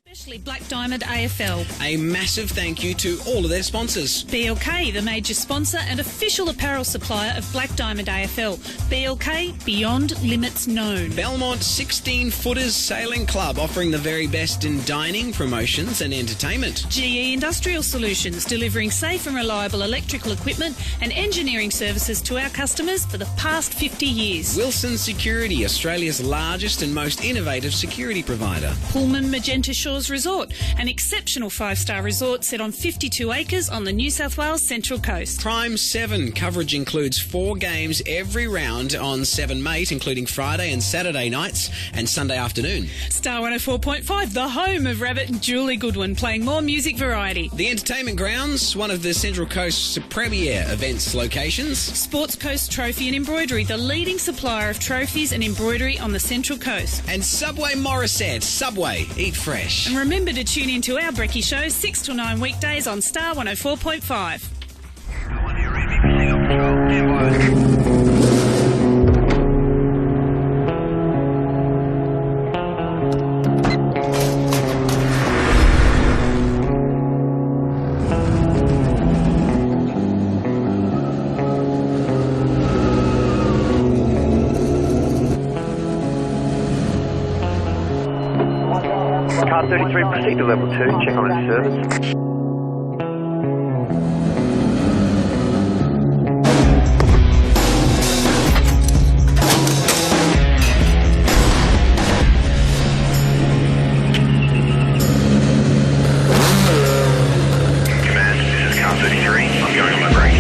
Especially Black Diamond AFL. A massive thank you to all of their sponsors. BLK, the major sponsor and official apparel supplier of Black Diamond AFL. BLK, beyond limits known. Belmont 16-Footers Sailing Club, offering the very best in dining, promotions and entertainment. GE Industrial Solutions, delivering safe and reliable electrical equipment and engineering services to our customers for the past 50 years. Wilson Security, Australia's largest and most innovative security provider. Pullman Magenta Shores Resort, an exceptional 5-star resort set on 52 acres on the New South Wales Central Coast. Prime 7 coverage includes 4 games every round on 7 Mate, including Friday and Saturday nights and Sunday afternoon. Star 104.5, the home of Rabbit and Julie Goodwin, playing more music variety. The Entertainment Grounds, one of the Central Coast's premier events locations. Sports Coast Trophy and Embroidery, the leading supplier of trophies and embroidery on the Central Coast. And Subway Morisset. Subway, eat fresh. And remember to tune in to our Brekkie Show 6 till 9 weekdays on Star 104.5. Car 33, proceed to level 2, check on its service. Command, this is Car 33, I'm going on my break.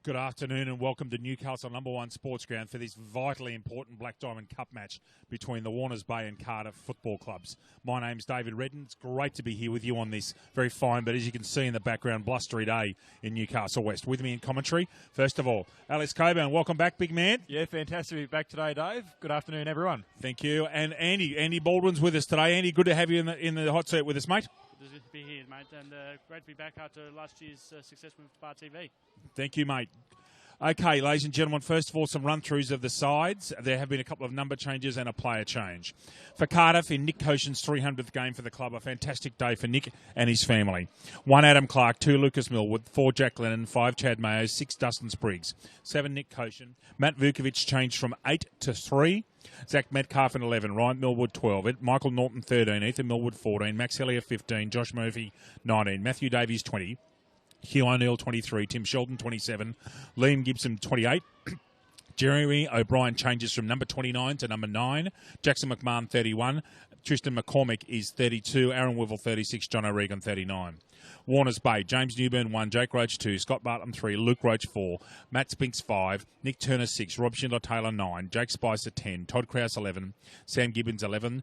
Good afternoon and welcome to Newcastle #1 Sports Ground for this vitally important Black Diamond Cup match between the Warners Bay and Cardiff football clubs. My name's David Redden. It's great to be here with you on this very fine, but as you can see in the background, blustery day in Newcastle West. With me in commentary, first of all, Alex Coburn. Welcome back, big man. Yeah, fantastic to be back today, Dave. Good afternoon, everyone. Thank you. And Andy Baldwin's with us today. Andy, good to have you in the hot seat with us, mate. Good to be here, mate, and great to be back after last year's success with Bar TV. Thank you, mate. Okay, ladies and gentlemen, first of all, some run-throughs of the sides. There have been a couple of number changes and a player change. For Cardiff, in Nick Koshin's 300th game for the club, a fantastic day for Nick and his family. 1 Adam Clark, 2 Lucas Millwood, 4 Jack Lennon, 5 Chad Mayo, 6 Dustin Spriggs, 7 Nick Koshin. Matt Vukovic changed from 8 to 3. Zach Metcalf in 11, Ryan Millwood 12, Michael Norton 13, Ethan Millwood 14, Max Hellier 15, Josh Murphy 19, Matthew Davies 20, Hugh O'Neill 23, Tim Sheldon 27, Liam Gibson 28. Jeremy O'Brien changes from number 29 to number 9. Jackson McMahon 31. Tristan McCormick is 32. Aaron Wivel 36. John O'Regan 39. Warners Bay, James Newburn 1, Jake Roach 2, Scott Bartlam 3, Luke Roach 4, Matt Spinks 5, Nick Turner 6, Rob Schindler-Taylor 9, Jake Spicer 10, Todd Krause 11, Sam Gibbons 11,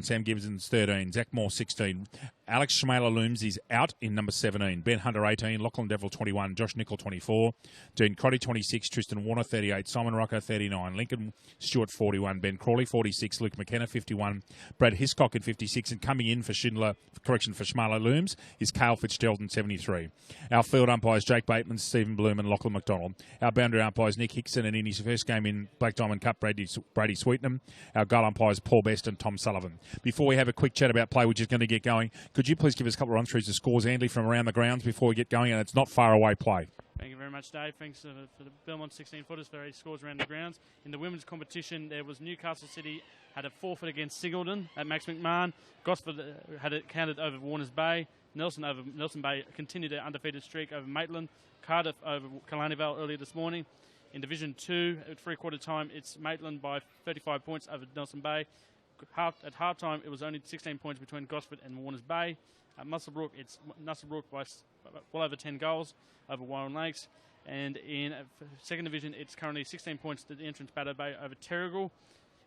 Sam Gibbons 13, Zach Moore 16, Alex Schmaler-Looms is out in number 17, Ben Hunter 18, Lachlan Devil 21, Josh Nicol 24, Dean Crotty 26, Tristan Warner 38, Simon Rocco 39, Lincoln Stewart 41, Ben Crawley 46, Luke McKenna 51, Brad Hiscock at 56, and coming in for Schmaler-Looms is Cale Fitzgerald 73. Our field umpires Jake Bateman, Stephen Bloom and Lachlan McDonald. Our boundary umpires Nick Hickson, and in his first game in Black Diamond Cup, Brady Sweetenham. Our goal umpires Paul Best and Tom Sullivan. Before we have a quick chat about play, which is going to get going, could you please give us a couple of run-throughs of scores, Andy, from around the grounds before we get going? And it's not far away play. Thank you very much, Dave. Thanks for the Belmont 16-footers for these scores around the grounds. In the women's competition, there was Newcastle City had a forfeit against Singleton at Max McMahon. Gosford had it counted over Warners Bay. Nelson Bay continued their undefeated streak over Maitland. Cardiff over Killarney Vale earlier this morning. In Division 2, at three-quarter time, it's Maitland by 35 points over Nelson Bay. At half-time, it was only 16 points between Gosford and Warners Bay. At Muswellbrook, it's Muswellbrook by well over 10 goals over Warren Lakes. And in second division, it's currently 16 points to the entrance Batter Bay over Terrigal.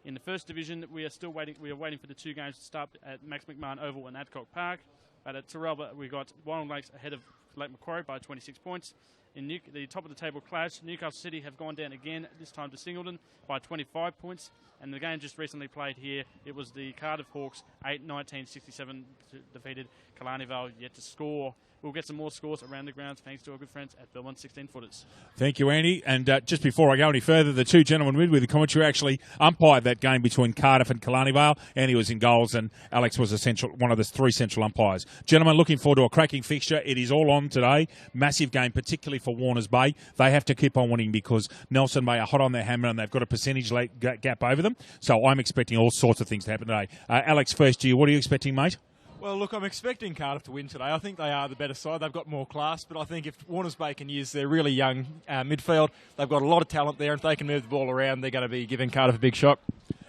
In the first division, we are still waiting. We are waiting for the two games to start at Max McMahon Oval and Adcock Park. But at Terrelba, we got Warren Lakes ahead of Lake Macquarie by 26 points. In the top of the table clash, Newcastle City have gone down again, this time to Singleton by 25 points. And the game just recently played here, it was the Cardiff Hawks 8-19-67 defeated Killarney Vale, yet to score. We'll get some more scores around the grounds thanks to our good friends at Belmont 16-footers. Thank you, Andy. And just before I go any further, the two gentlemen with the commentary actually umpired that game between Cardiff and Killarney Vale. Andy was in goals and Alex was one of the three central umpires. Gentlemen, looking forward to a cracking fixture. It is all on today. Massive game, particularly for Warners Bay. They have to keep on winning because Nelson Bay are hot on their hammer and they've got a percentage gap over them. So I'm expecting all sorts of things to happen today. Alex, first to you. What are you expecting, mate? Well, look, I'm expecting Cardiff to win today. I think they are the better side. They've got more class, but I think if Warners Bay can use their really young midfield, they've got a lot of talent there, and if they can move the ball around, they're going to be giving Cardiff a big shock.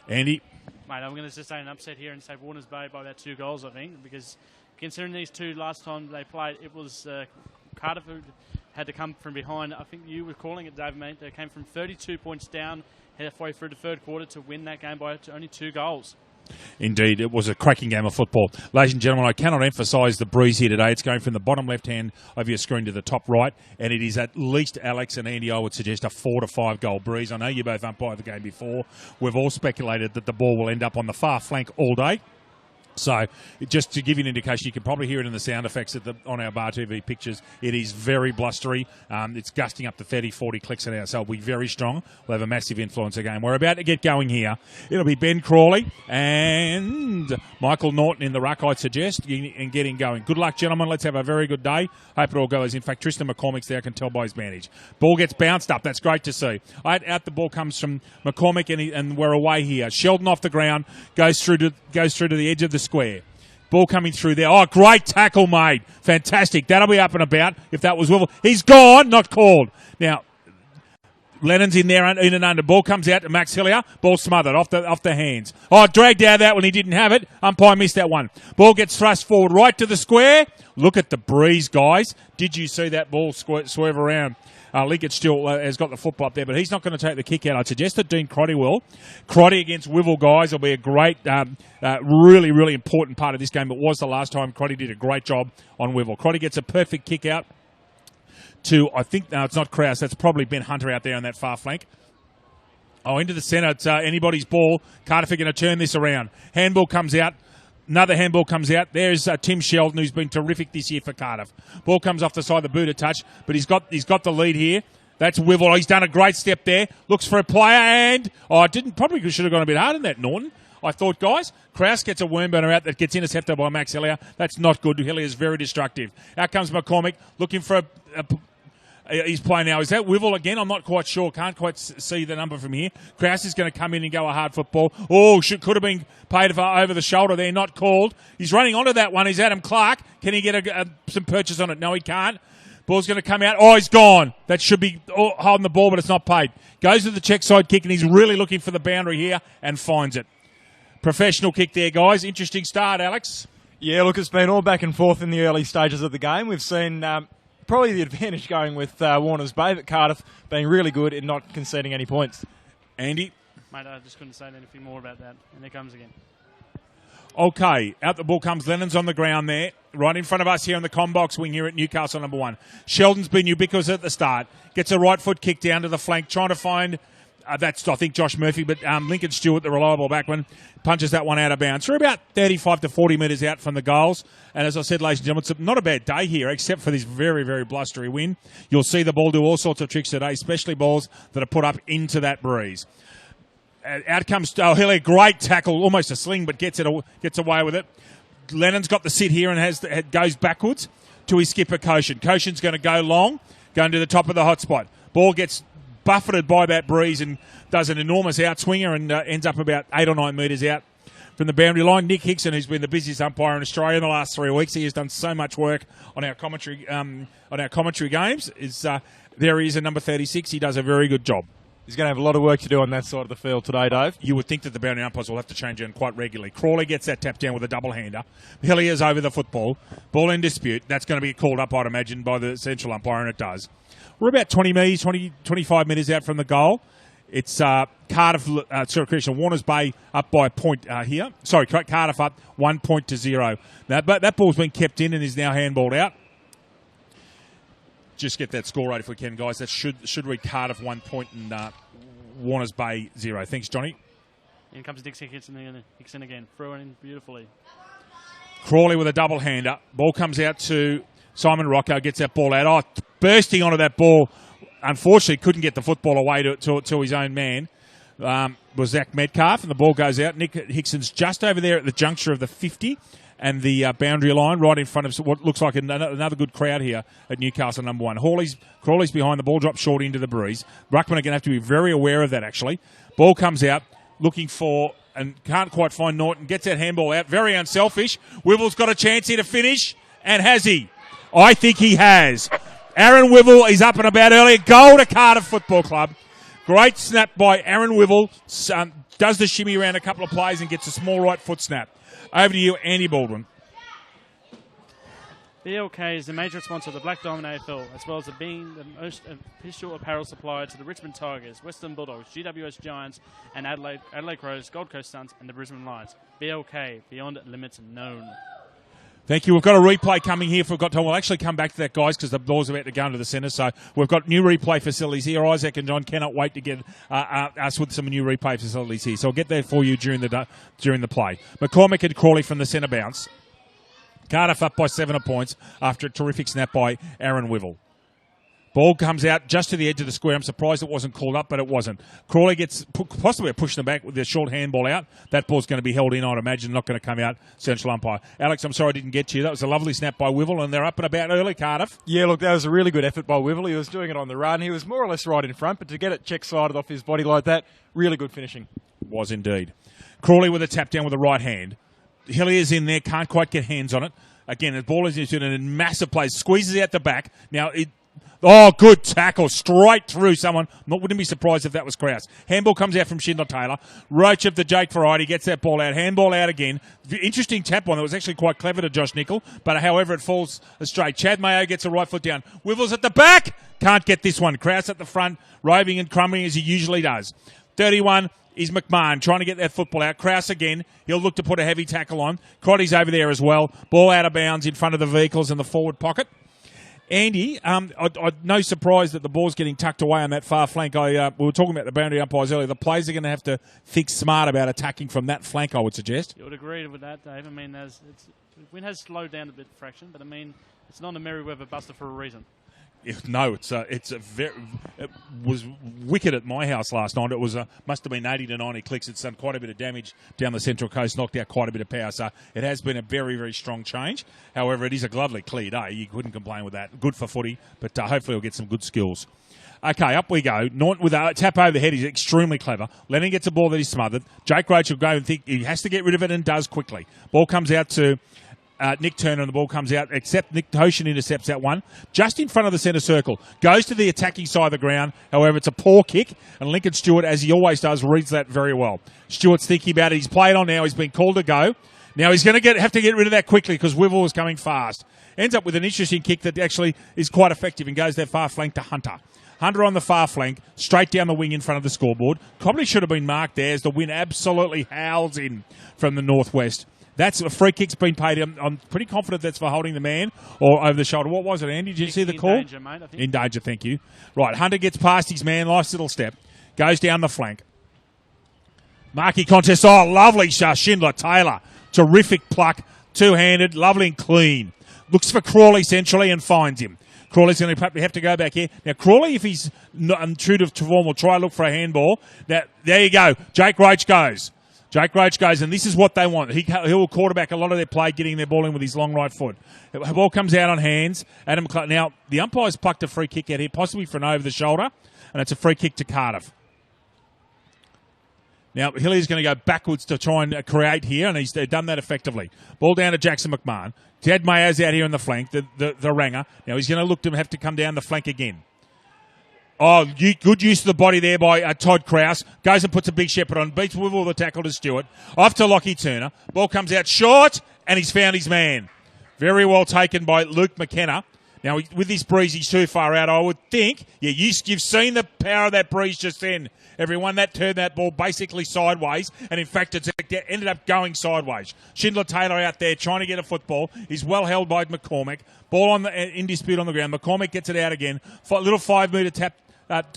Andy? Mate, I'm going to sustain an upset here and say Warners Bay by about 2 goals, I think, because considering these two last time they played, it was Cardiff who had to come from behind. I think you were calling it, Dave, mate. They came from 32 points down halfway through the third quarter to win that game by only 2 goals. Indeed, it was a cracking game of football. Ladies and gentlemen, I cannot emphasise the breeze here today. It's going from the bottom left-hand of your screen to the top right, and it is at least, Alex and Andy, I would suggest a 4 to 5 goal breeze. I know you both umpired the game before. We've all speculated that the ball will end up on the far flank all day. So, just to give you an indication, you can probably hear it in the sound effects on our Bar TV pictures. It is very blustery. It's gusting up to 30, 40 clicks an hour, so it'll be very strong. We'll have a massive influence again. We're about to get going here. It'll be Ben Crawley and Michael Norton in the ruck, I'd suggest, and getting going. Good luck, gentlemen. Let's have a very good day. Hope it all goes. In fact, Tristan McCormick's there. I can tell by his bandage. Ball gets bounced up. That's great to see. Out the ball comes from McCormick, and we're away here. Sheldon off the ground, goes through to the edge of the square. Ball coming through there. Oh, great tackle made. Fantastic. That'll be up and about if that was Wivel. He's gone, not called. Now, Lennon's in there, in and under. Ball comes out to Max Hillier. Ball smothered off the hands. Oh, dragged out of that when he didn't have it. Umpire missed that one. Ball gets thrust forward right to the square. Look at the breeze, guys. Did you see that ball swerve around? Linkett still has got the football up there, but he's not going to take the kick out. I'd suggest that Dean Crotty will. Crotty against Wivell, guys, will be a great, really, really important part of this game. It was the last time Crotty did a great job on Wivell. Crotty gets a perfect kick out to, I think, no, it's not Krause. That's probably Ben Hunter out there on that far flank. Oh, into the centre. It's anybody's ball. Cardiff are going to turn this around. Handball comes out. Another handball comes out. There's Tim Sheldon, who's been terrific this year for Cardiff. Ball comes off the side of the boot a touch, but he's got the lead here. That's Wivell. He's done a great step there. Looks for a player and... Oh, probably should have gone a bit hard in that, Norton. I thought, guys, Krause gets a worm burner out that gets intercepted by Max Hillier. That's not good. Hillier is very destructive. Out comes McCormick, looking for he's playing now. Is that Wivell again? I'm not quite sure. Can't quite see the number from here. Krause is going to come in and go a hard football. Oh, could have been paid over the shoulder there. Not called. He's running onto that one. He's Adam Clark. Can he get some purchase on it? No, he can't. Ball's going to come out. Oh, he's gone. That should be holding the ball, but it's not paid. Goes to the check side kick, and he's really looking for the boundary here and finds it. Professional kick there, guys. Interesting start, Alex. Yeah, look, it's been all back and forth in the early stages of the game. We've seen... probably the advantage going with Warners Bay, but Cardiff being really good in not conceding any points. Andy? Mate, I just couldn't say anything more about that. And there comes again. Okay, out the ball comes. Lennon's on the ground there, right in front of us here in the combox wing here at Newcastle number 1. Sheldon's been ubiquitous at the start. Gets a right foot kick down to the flank, trying to find... that's, I think, Josh Murphy, but Lincoln Stewart, the reliable backman, punches that one out of bounds. We're about 35 to 40 metres out from the goals. And as I said, ladies and gentlemen, it's not a bad day here, except for this very, very blustery wind. You'll see the ball do all sorts of tricks today, especially balls that are put up into that breeze. Out comes Hillier, great tackle, almost a sling, but gets away with it. Lennon's got the sit here and goes backwards to his skipper, Koshin. Koshin's going to go long, going to the top of the hot spot. Ball gets buffeted by that breeze and does an enormous outswinger and ends up about 8 or 9 metres out from the boundary line. Nick Hickson, who's been the busiest umpire in Australia in the last 3 weeks, he has done so much work on our commentary games. There he is at number 36. He does a very good job. He's going to have a lot of work to do on that side of the field today, Dave. You would think that the boundary umpires will have to change in quite regularly. Crawley gets that tap down with a double-hander. Hillier's over the football. Ball in dispute. That's going to be called up, I'd imagine, by the central umpire, and it does. We're about 25 metres out from the goal. It's Cardiff, Warners Bay up by a point here. Sorry, Cardiff up 1 point to 0. Now, but that ball's been kept in and is now handballed out. Just get that score right if we can, guys. That should read Cardiff 1 point and Warners Bay 0. Thanks, Johnny. In comes Dixon Hickson again. Throw it in beautifully. Crawley with a double-hander. Ball comes out to Simon Rocco, gets that ball out. Oh, bursting onto that ball. Unfortunately, couldn't get the football away to his own man. Was Zach Metcalf, and the ball goes out. Nick Hickson's just over there at the juncture of the 50 and the boundary line, right in front of what looks like another good crowd here at Newcastle number 1. Crawley's behind. The ball drops short into the breeze. Ruckman are going to have to be very aware of that, actually. Ball comes out, looking for, and can't quite find Norton. Gets that handball out. Very unselfish. Wivell's got a chance here to finish, and has he? I think he has. Aaron Wivell is up and about earlier. Goal to Cardiff Football Club. Great snap by Aaron Wivell. Does the shimmy around a couple of plays and gets a small right foot snap. Over to you, Andy Baldwin. BLK is the major sponsor of the Black Diamond AFL, as well as being the most official apparel supplier to the Richmond Tigers, Western Bulldogs, GWS Giants, and Adelaide Crows, Gold Coast Suns, and the Brisbane Lions. BLK, beyond limits known. Thank you. We've got a replay coming here. We'll actually come back to that, guys, because the ball's about to go into the centre. So we've got new replay facilities here. Isaac and John cannot wait to get us with some new replay facilities here. So I'll get there for you during the play. McCormick and Crawley from the centre bounce. Cardiff up by 7 points after a terrific snap by Aaron Wivell. Ball comes out just to the edge of the square. I'm surprised it wasn't called up, but it wasn't. Crawley gets possibly a push in the back with the short handball out. That ball's going to be held in, I'd imagine, not going to come out central umpire. Alex, I'm sorry I didn't get to you. That was a lovely snap by Wivell, and they're up and about early, Cardiff. Yeah, look, that was a really good effort by Wivell. He was doing it on the run. He was more or less right in front, but to get it check-sided off his body like that, really good finishing. Was indeed. Crawley with a tap down with the right hand. Hillier's in there, can't quite get hands on it. Again, the ball is in a massive place, squeezes out the back. Now, Oh, good tackle. Straight through someone. Wouldn't be surprised if that was Krause. Handball comes out from Schindler-Taylor. Roach of the Jake variety gets that ball out. Handball out again. Interesting tap on that was actually quite clever to Josh Nicol, but however it falls straight. Chad Mayo gets a right foot down. Wivels at the back. Can't get this one. Krause at the front, roving and crumbling as he usually does. 31 is McMahon trying to get that football out. Krause again. He'll look to put a heavy tackle on. Crotty's over there as well. Ball out of bounds in front of the vehicles in the forward pocket. Andy, no surprise that the ball's getting tucked away on that far flank. We were talking about the boundary umpires earlier. The players are going to have to think smart about attacking from that flank, I would suggest. You would agree with that, Dave. I mean, the wind has slowed down a bit fraction, but I mean, it's not a Merryweather Buster for a reason. No, it was wicked at my house last night. It was must have been 80 to 90 clicks. It's done quite a bit of damage down the Central Coast, knocked out quite a bit of power. So it has been a very, very strong change. However, it is a lovely clear day. You couldn't complain with that. Good for footy, but hopefully he'll get some good skills. Okay, up we go. Norton with a tap over the head. He's extremely clever. Lennon gets a ball that he's smothered. Jake Roach will go and think he has to get rid of it and does quickly. Ball comes out to Nick Turner and the ball comes out, except Nick Hoshin intercepts that one just in front of the centre circle. Goes to the attacking side of the ground. However, it's a poor kick, and Lincoln Stewart, as he always does, reads that very well. Stewart's thinking about it. He's played on now. He's been called to go. Now he's going to have to get rid of that quickly because Wivell is coming fast. Ends up with an interesting kick that actually is quite effective and goes that far flank to Hunter. Hunter on the far flank, straight down the wing in front of the scoreboard. Probably should have been marked there as the wind absolutely howls in from the northwest. That's a free kick's been paid. I'm pretty confident that's for holding the man or over the shoulder. What was it, Andy? Did you see the call? In danger, mate, I think. In danger, thank you. Right, Hunter gets past his man. Nice little step. Goes down the flank. Marquee contest. Oh, lovely Schindler-Taylor. Terrific pluck. Two-handed. Lovely and clean. Looks for Crawley centrally and finds him. Crawley's going to probably have to go back here. Now, Crawley, if he's not true to form, will try to look for a handball. Now, there you go. Jake Roach goes. Jake Roach goes, and this is what they want. He'll quarterback a lot of their play, getting their ball in with his long right foot. The ball comes out on hands. Now, the umpire's plucked a free kick out here, possibly for an over-the-shoulder, and it's a free kick to Cardiff. Now, Hilly's going to go backwards to try and create here, and he's done that effectively. Ball down to Jackson McMahon. Ted Mayo's out here in the flank, the ranger. Now, he's going to look to have to come down the flank again. Oh, good use of the body there by Todd Krause. Goes and puts a big shepherd on. Beats Wivell the tackle to Stewart. Off to Lockie Turner. Ball comes out short, and he's found his man. Very well taken by Luke McKenna. Now, with this breeze, he's too far out, I would think. Yeah, you've seen the power of that breeze just then. Everyone that turned that ball basically sideways, and in fact, it ended up going sideways. Schindler-Taylor out there trying to get a football. He's well held by McCormick. Ball in dispute on the ground. McCormick gets it out again. Little 5-metre tap.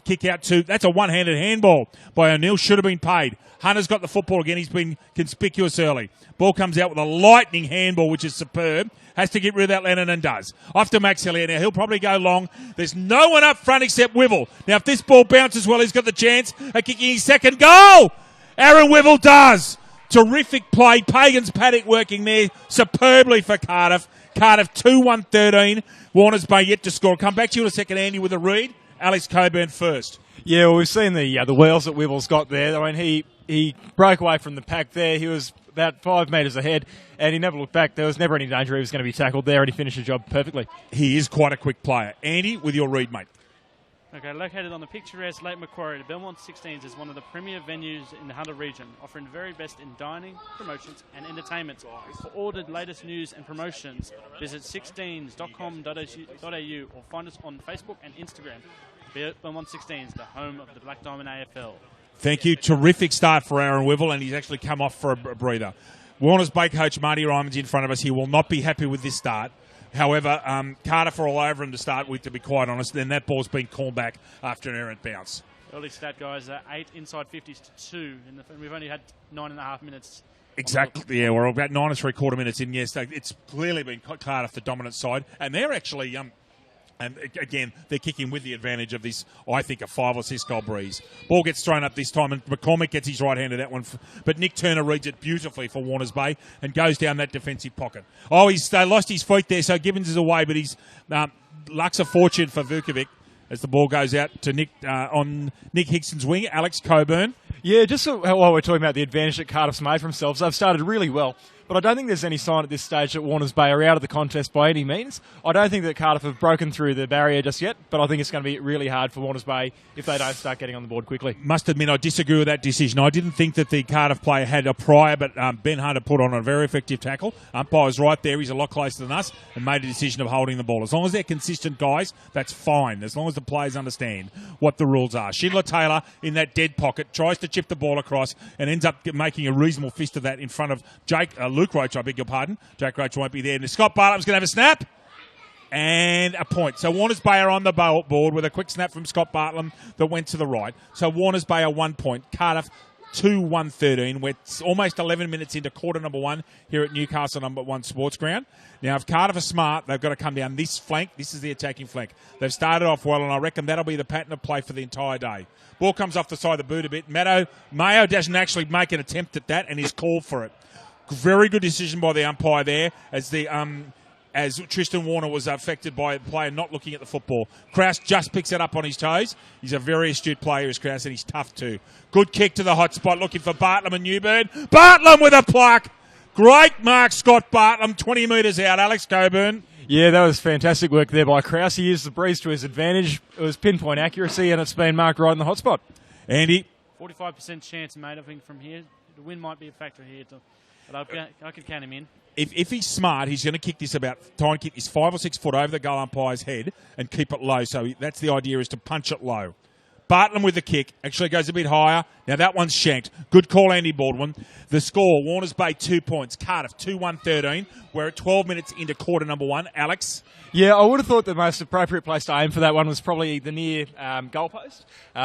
Kick out to, that's a one-handed handball by O'Neill, should have been paid. Hunter's got the football again, he's been conspicuous early. Ball comes out with a lightning handball, which is superb. Has to get rid of that Lennon and does. Off to Max Hillier now, he'll probably go long. There's no one up front except Wivell. Now if this ball bounces well, he's got the chance of kicking his second goal. Aaron Wivell does. Terrific play, Pagan's paddock working there superbly for Cardiff. Cardiff 2-1-13. Warners Bay yet to score. I'll come back to you in a second, Andy, with a read. Alex Coburn first. Yeah, well, we've seen the wheels that Wivell's got there. I mean, he broke away from the pack there. He was about 5 metres ahead, and he never looked back. There was never any danger he was going to be tackled there, and he finished the job perfectly. He is quite a quick player. Andy, with your read, mate. Okay, located on the picturesque Lake Macquarie, the Belmont 16s is one of the premier venues in the Hunter region, offering the very best in dining, promotions and entertainment. For all the latest news and promotions, visit 16s.com.au or find us on Facebook and Instagram. Belmont 16s, the home of the Black Diamond AFL. Thank you. Terrific start for Aaron Wivell, and he's actually come off for a breather. Warners Bay coach Marty Ryman's in front of us. He will not be happy with this start. However, Cardiff are all over him to start with, to be quite honest. Then that ball's been called back after an errant bounce. Early stat, guys, 8 inside 50s to 2. We've only had 9.5 minutes. Exactly, yeah. We're about 9 3/4 minutes in. Yes, it's clearly been Cardiff the dominant side. And they're actually... And again, they're kicking with the advantage of this, I think, a 5 or 6 goal breeze. Ball gets thrown up this time, and McCormick gets his right hand to that one. But Nick Turner reads it beautifully for Warners Bay and goes down that defensive pocket. Oh, they lost his feet there, so Gibbons is away, but he's luck's a fortune for Vukovic as the ball goes out to Nick on Nick Hickson's wing. Alex Coburn. Yeah, just while we're talking about the advantage that Cardiff's made for themselves, they've started really well. but I don't think there's any sign at this stage that Warners Bay are out of the contest by any means. I don't think that Cardiff have broken through the barrier just yet, but I think it's going to be really hard for Warners Bay if they don't start getting on the board quickly. Must admit, I disagree with that decision. I didn't think that the Cardiff player had a prior, but Ben Hunter put on a very effective tackle. Umpire's right there. He's a lot closer than us and made a decision of holding the ball. As long as they're consistent guys, that's fine. As long as the players understand what the rules are. Schindler Taylor in that dead pocket tries to chip the ball across and ends up making a reasonable fist of that in front of Luke Roach, I beg your pardon. Jake Roach won't be there. And Scott Bartlem's going to have a snap and a point. So Warners Bay are on the board with a quick snap from Scott Bartlem that went to the right. So Warners Bay are 1 point. Cardiff 2-1-13. We're almost 11 minutes into quarter number 1 here at Newcastle number 1 Sports Ground. Now, if Cardiff are smart, they've got to come down this flank. This is the attacking flank. They've started off well, and I reckon that'll be the pattern of play for the entire day. Ball comes off the side of the boot a bit. Mayo doesn't actually make an attempt at that and is called for it. Very good decision by the umpire there as Tristan Warner was affected by a player not looking at the football. Krause just picks it up on his toes. He's a very astute player, is Krause, and he's tough too. Good kick to the hot spot, looking for Bartlem and Newburn. Bartlem with a pluck. Great mark, Scott Bartlem, 20 metres out. Alex Coburn. Yeah, that was fantastic work there by Krause. He used the breeze to his advantage. It was pinpoint accuracy, and it's been marked right in the hot spot. Andy? 45% chance, mate, I think, from here. The wind might be a factor here, but I could count him in. If he's smart, he's going to kick this try and kick this 5 or 6 foot over the goal umpire's head and keep it low. So that's the idea, is to punch it low. Bartlem with the kick actually goes a bit higher. Now that one's shanked. Good call, Andy Baldwin. The score, Warners Bay 2 points. Cardiff 2-1-13. We're at 12 minutes into quarter number 1. Alex? Yeah, I would have thought the most appropriate place to aim for that one was probably the near goalpost,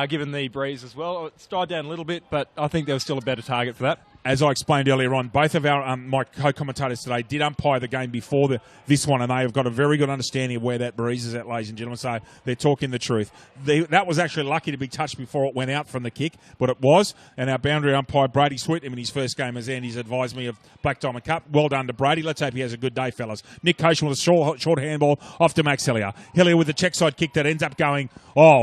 given the breeze as well. It's died down a little bit, but I think there was still a better target for that. As I explained earlier on, both of my co-commentators today did umpire the game before this one, and they have got a very good understanding of where that breeze is at, ladies and gentlemen, so they're talking the truth. That was actually lucky to be touched before it went out from the kick, but it was, and our boundary umpire, Brady Sweetnam, in his first game as Andy's advised me of Black Diamond Cup. Well done to Brady. Let's hope he has a good day, fellas. Nick Coachman with a short handball off to Max Hillier. Hillier with the check side kick that ends up going,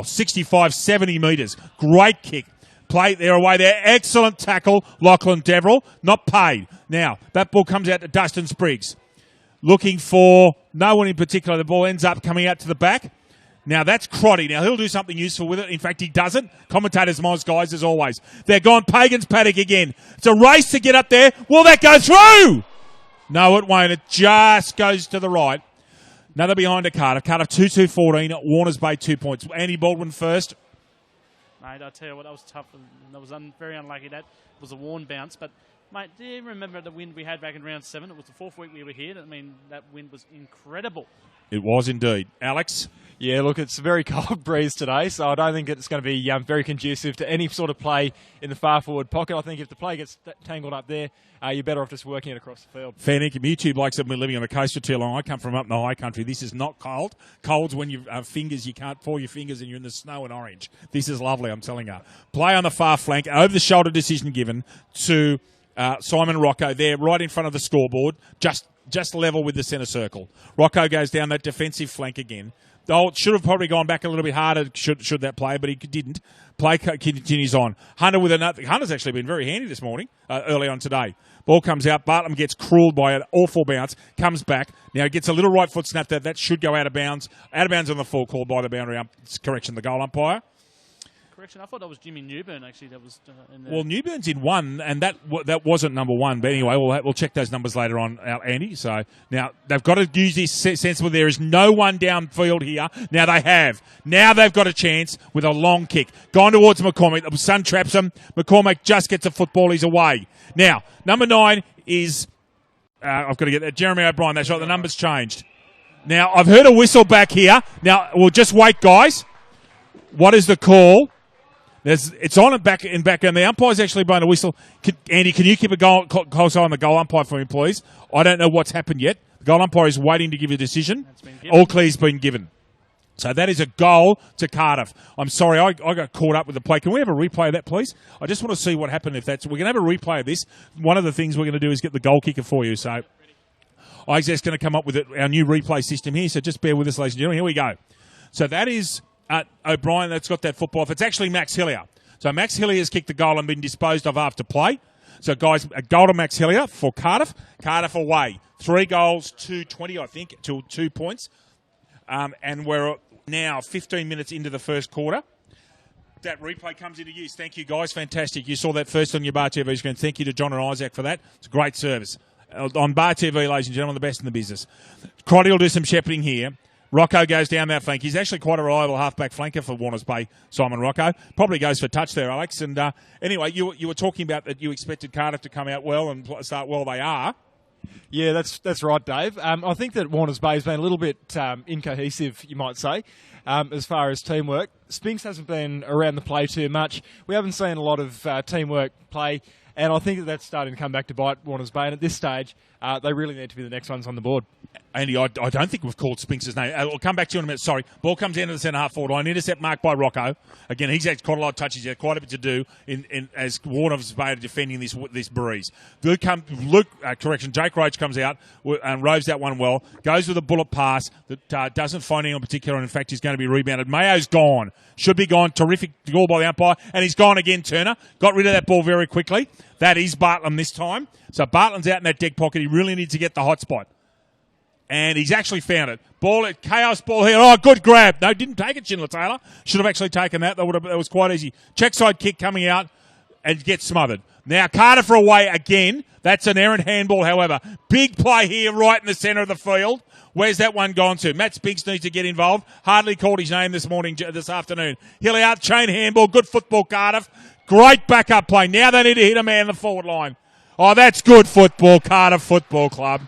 65, 70 metres. Great kick. Play there, away there. Excellent tackle, Lachlan Deverell. Not paid. Now, that ball comes out to Dustin Spriggs. Looking for no one in particular. The ball ends up coming out to the back. Now, that's Crotty. Now, he'll do something useful with it. In fact, he doesn't. Commentators, Moz guys, as always. They're gone Pagan's paddock again. It's a race to get up there. Will that go through? No, it won't. It just goes to the right. Another behind to Cardiff. Cardiff 2-2-14. Warners Bay 2 points. Andy Baldwin first. Mate, I tell you what, that was tough. That was very unlucky. That was a worn bounce. But, mate, do you remember the wind we had back in round 7? It was the 4th week we were here. I mean, that wind was incredible. It was indeed. Alex? Yeah, look, it's a very cold breeze today, so I don't think it's going to be very conducive to any sort of play in the far forward pocket. I think if the play gets tangled up there, you're better off just working it across the field. Fair income. You two blokes have been living on the coast for too long. I come from up in the high country. This is not cold. Cold's when you fingers, you can't pour your fingers and you're in the snow and orange. This is lovely, I'm telling you. Play on the far flank, over-the-shoulder decision given to Simon Rocco there, right in front of the scoreboard, just level with the centre circle. Rocco goes down that defensive flank again. Oh, it should have probably gone back a little bit harder should that play, but he didn't. Play continues on. Hunter with another. Hunter's actually been very handy this morning, early on today. Ball comes out. Bartlem gets cruelled by an awful bounce. Comes back. Now gets a little right foot snap that should go out of bounds. Out of bounds on the full call by the boundary correction, the goal umpire. Correction, I thought that was Jimmy Newburn, actually. That was in there. Well, Newburn's in 1, and that wasn't number 1. But anyway, we'll check those numbers later on, Andy. So now they've got to use this sensible. There is no one downfield here. Now they have. Now they've got a chance with a long kick. Gone towards McCormick. The sun traps him. McCormick just gets a football. He's away. Now, number 9 is... I've got to get that. Jeremy O'Brien. That's right. The number's changed. Now, I've heard a whistle back here. Now, we'll just wait, guys. What is the call? It's on and back, and the umpire's actually blown a whistle. Andy, can you keep a close eye on the goal umpire for me, please? I don't know what's happened yet. The goal umpire is waiting to give a decision. All clear's been given. So that is a goal to Cardiff. I'm sorry, I got caught up with the play. Can we have a replay of that, please? I just want to see what happened if that's... We're going to have a replay of this. One of the things we're going to do is get the goal kicker for you. So Isaac's going to come up with our new replay system here. So just bear with us, ladies and gentlemen. Here we go. So that is... O'Brien that's got that football off. It's actually Max Hillier. So Max Hillier has kicked the goal and been disposed of after play. So, guys, a goal to Max Hillier for Cardiff. Cardiff away. 3 goals, 2-20, I think, to 2 points. And we're now 15 minutes into the first quarter. That replay comes into use. Thank you, guys. Fantastic. You saw that first on your Bar TV screen. Thank you to John and Isaac for that. It's a great service. On Bar TV, ladies and gentlemen, the best in the business. Crotty will do some shepherding here. Rocco goes down that flank. He's actually quite a reliable half-back flanker for Warners Bay, Simon Rocco. Probably goes for touch there, Alex. And anyway, you were talking about that you expected Cardiff to come out well and start well. They are. Yeah, that's right, Dave. I think that Warners Bay has been a little bit incohesive, you might say, as far as teamwork. Spinks hasn't been around the play too much. We haven't seen a lot of teamwork play, and I think that's starting to come back to bite Warners Bay. And at this stage, they really need to be the next ones on the board. Andy, I don't think we've called Spinks' name. I'll come back to you in a minute. Sorry. Ball comes into the centre-half forward line. Intercept marked by Rocco. Again, he's had quite a lot of touches. He's had quite a bit to do as Warner's Bay defending this breeze. Jake Roach comes out and roves that one well. Goes with a bullet pass that doesn't find anyone in particular. And in fact, he's going to be rebounded. Mayo's gone. Should be gone. Terrific goal by the umpire. And he's gone again, Turner. Got rid of that ball very quickly. That is Bartlam this time. So Bartlam's out in that deck pocket. He really needs to get the hot spot. And he's actually found it. Chaos ball here. Oh, good grab. No, didn't take it, Schindler Taylor. Should have actually taken that. That was quite easy. Check side kick coming out and gets smothered. Now Cardiff are away again. That's an errant handball, however. Big play here right in the centre of the field. Where's that one gone to? Matt Spinks needs to get involved. Hardly called his name this afternoon. Hilliard, chain handball. Good football, Cardiff. Great backup play. Now they need to hit a man in the forward line. Oh, that's good football, Cardiff Football Club.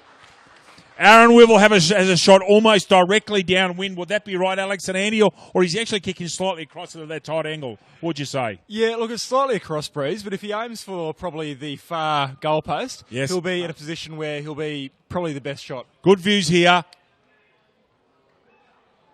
Aaron Wivell has a shot almost directly downwind. Would that be right, Alex and Andy? Or he's actually kicking slightly across into that tight angle? What'd you say? Yeah, look, it's slightly across, Breeze, but if he aims for probably the far goalpost, yes, he'll be in a position where he'll be probably the best shot. Good views here.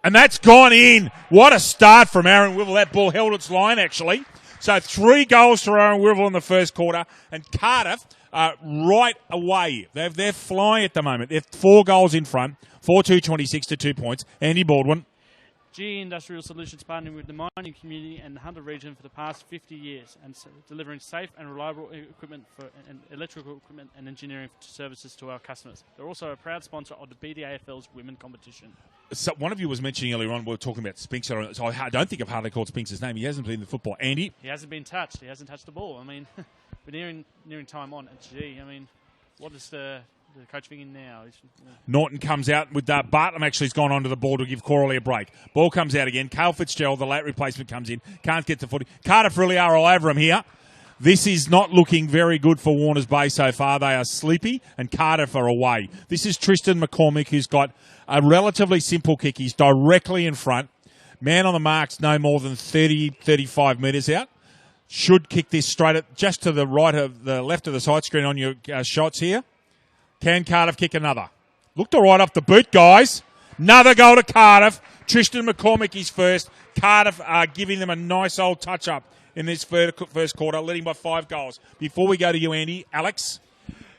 And that's gone in. What a start from Aaron Wivell. That ball held its line, actually. So 3 goals to Aaron Wivell in the first quarter. And Cardiff right away. They're flying at the moment. They're 4 goals in front. 4-2-26 to 2 points. Andy Baldwin. GE Industrial Solutions partnering with the mining community and the Hunter region for the past 50 years and delivering safe and reliable equipment and electrical equipment and engineering services to our customers. They're also a proud sponsor of the BDAFL's women competition. So one of you was mentioning earlier on, we were talking about Spinks. So I don't think I've hardly called Spinks' name. He hasn't been in the football. Andy? He hasn't been touched. He hasn't touched the ball. I mean, we're nearing time on. Gee, I mean, what is the coach thinking now? Norton comes out with Bartlam actually has gone onto the ball to give Corley a break. Ball comes out again. Cale Fitzgerald, the late replacement, comes in. Can't get to footy. Cardiff really are all over him here. This is not looking very good for Warners Bay so far. They are sleepy and Cardiff are away. This is Tristan McCormick, who's got a relatively simple kick. He's directly in front. Man on the mark's no more than 35 metres out. Should kick this straight at just to the right of the left of the side screen on your shots here. Can Cardiff kick another? Looked all right off the boot, guys. Another goal to Cardiff. Tristan McCormick is first. Cardiff are giving them a nice old touch-up in this first quarter, leading by 5 goals. Before we go to you, Andy, Alex?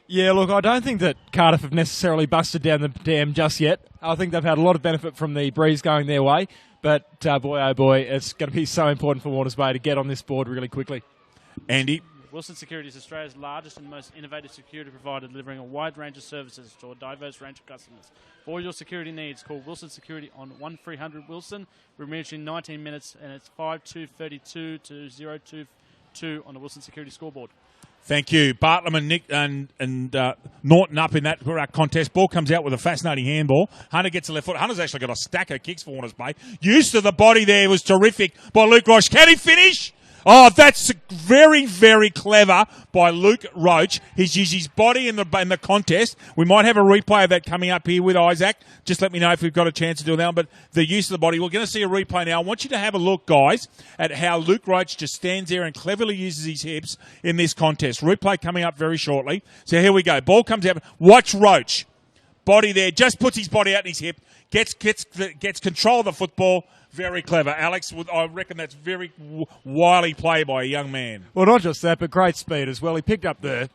Yeah, look, I don't think that Cardiff have necessarily busted down the dam just yet. I think they've had a lot of benefit from the breeze going their way. But, boy, oh boy, it's going to be so important for Warners Bay to get on this board really quickly. Andy? Wilson Security is Australia's largest and most innovative security provider, delivering a wide range of services to a diverse range of customers. For all your security needs, call Wilson Security on 1300 Wilson. We're reaching 19 minutes, and it's 5-2-32 to 0-2-2 on the Wilson Security scoreboard. Thank you. Bartlam and Nick and Norton up in that contest. Ball comes out with a fascinating handball. Hunter gets a left foot. Hunter's actually got a stack of kicks for Warners Bay. Use of the body there was terrific by Luke Roach. Can he finish? Oh, that's very, very clever by Luke Roach. He's used his body in the contest. We might have a replay of that coming up here with Isaac. Just let me know if we've got a chance to do it now. But the use of the body, we're going to see a replay now. I want you to have a look, guys, at how Luke Roach just stands there and cleverly uses his hips in this contest. Replay coming up very shortly. So here we go. Ball comes out. Watch Roach. Body there. Just puts his body out in his hip. Gets control of the football. Very clever. Alex, I reckon that's very wily play by a young man. Well, not just that, but great speed as well. He picked up the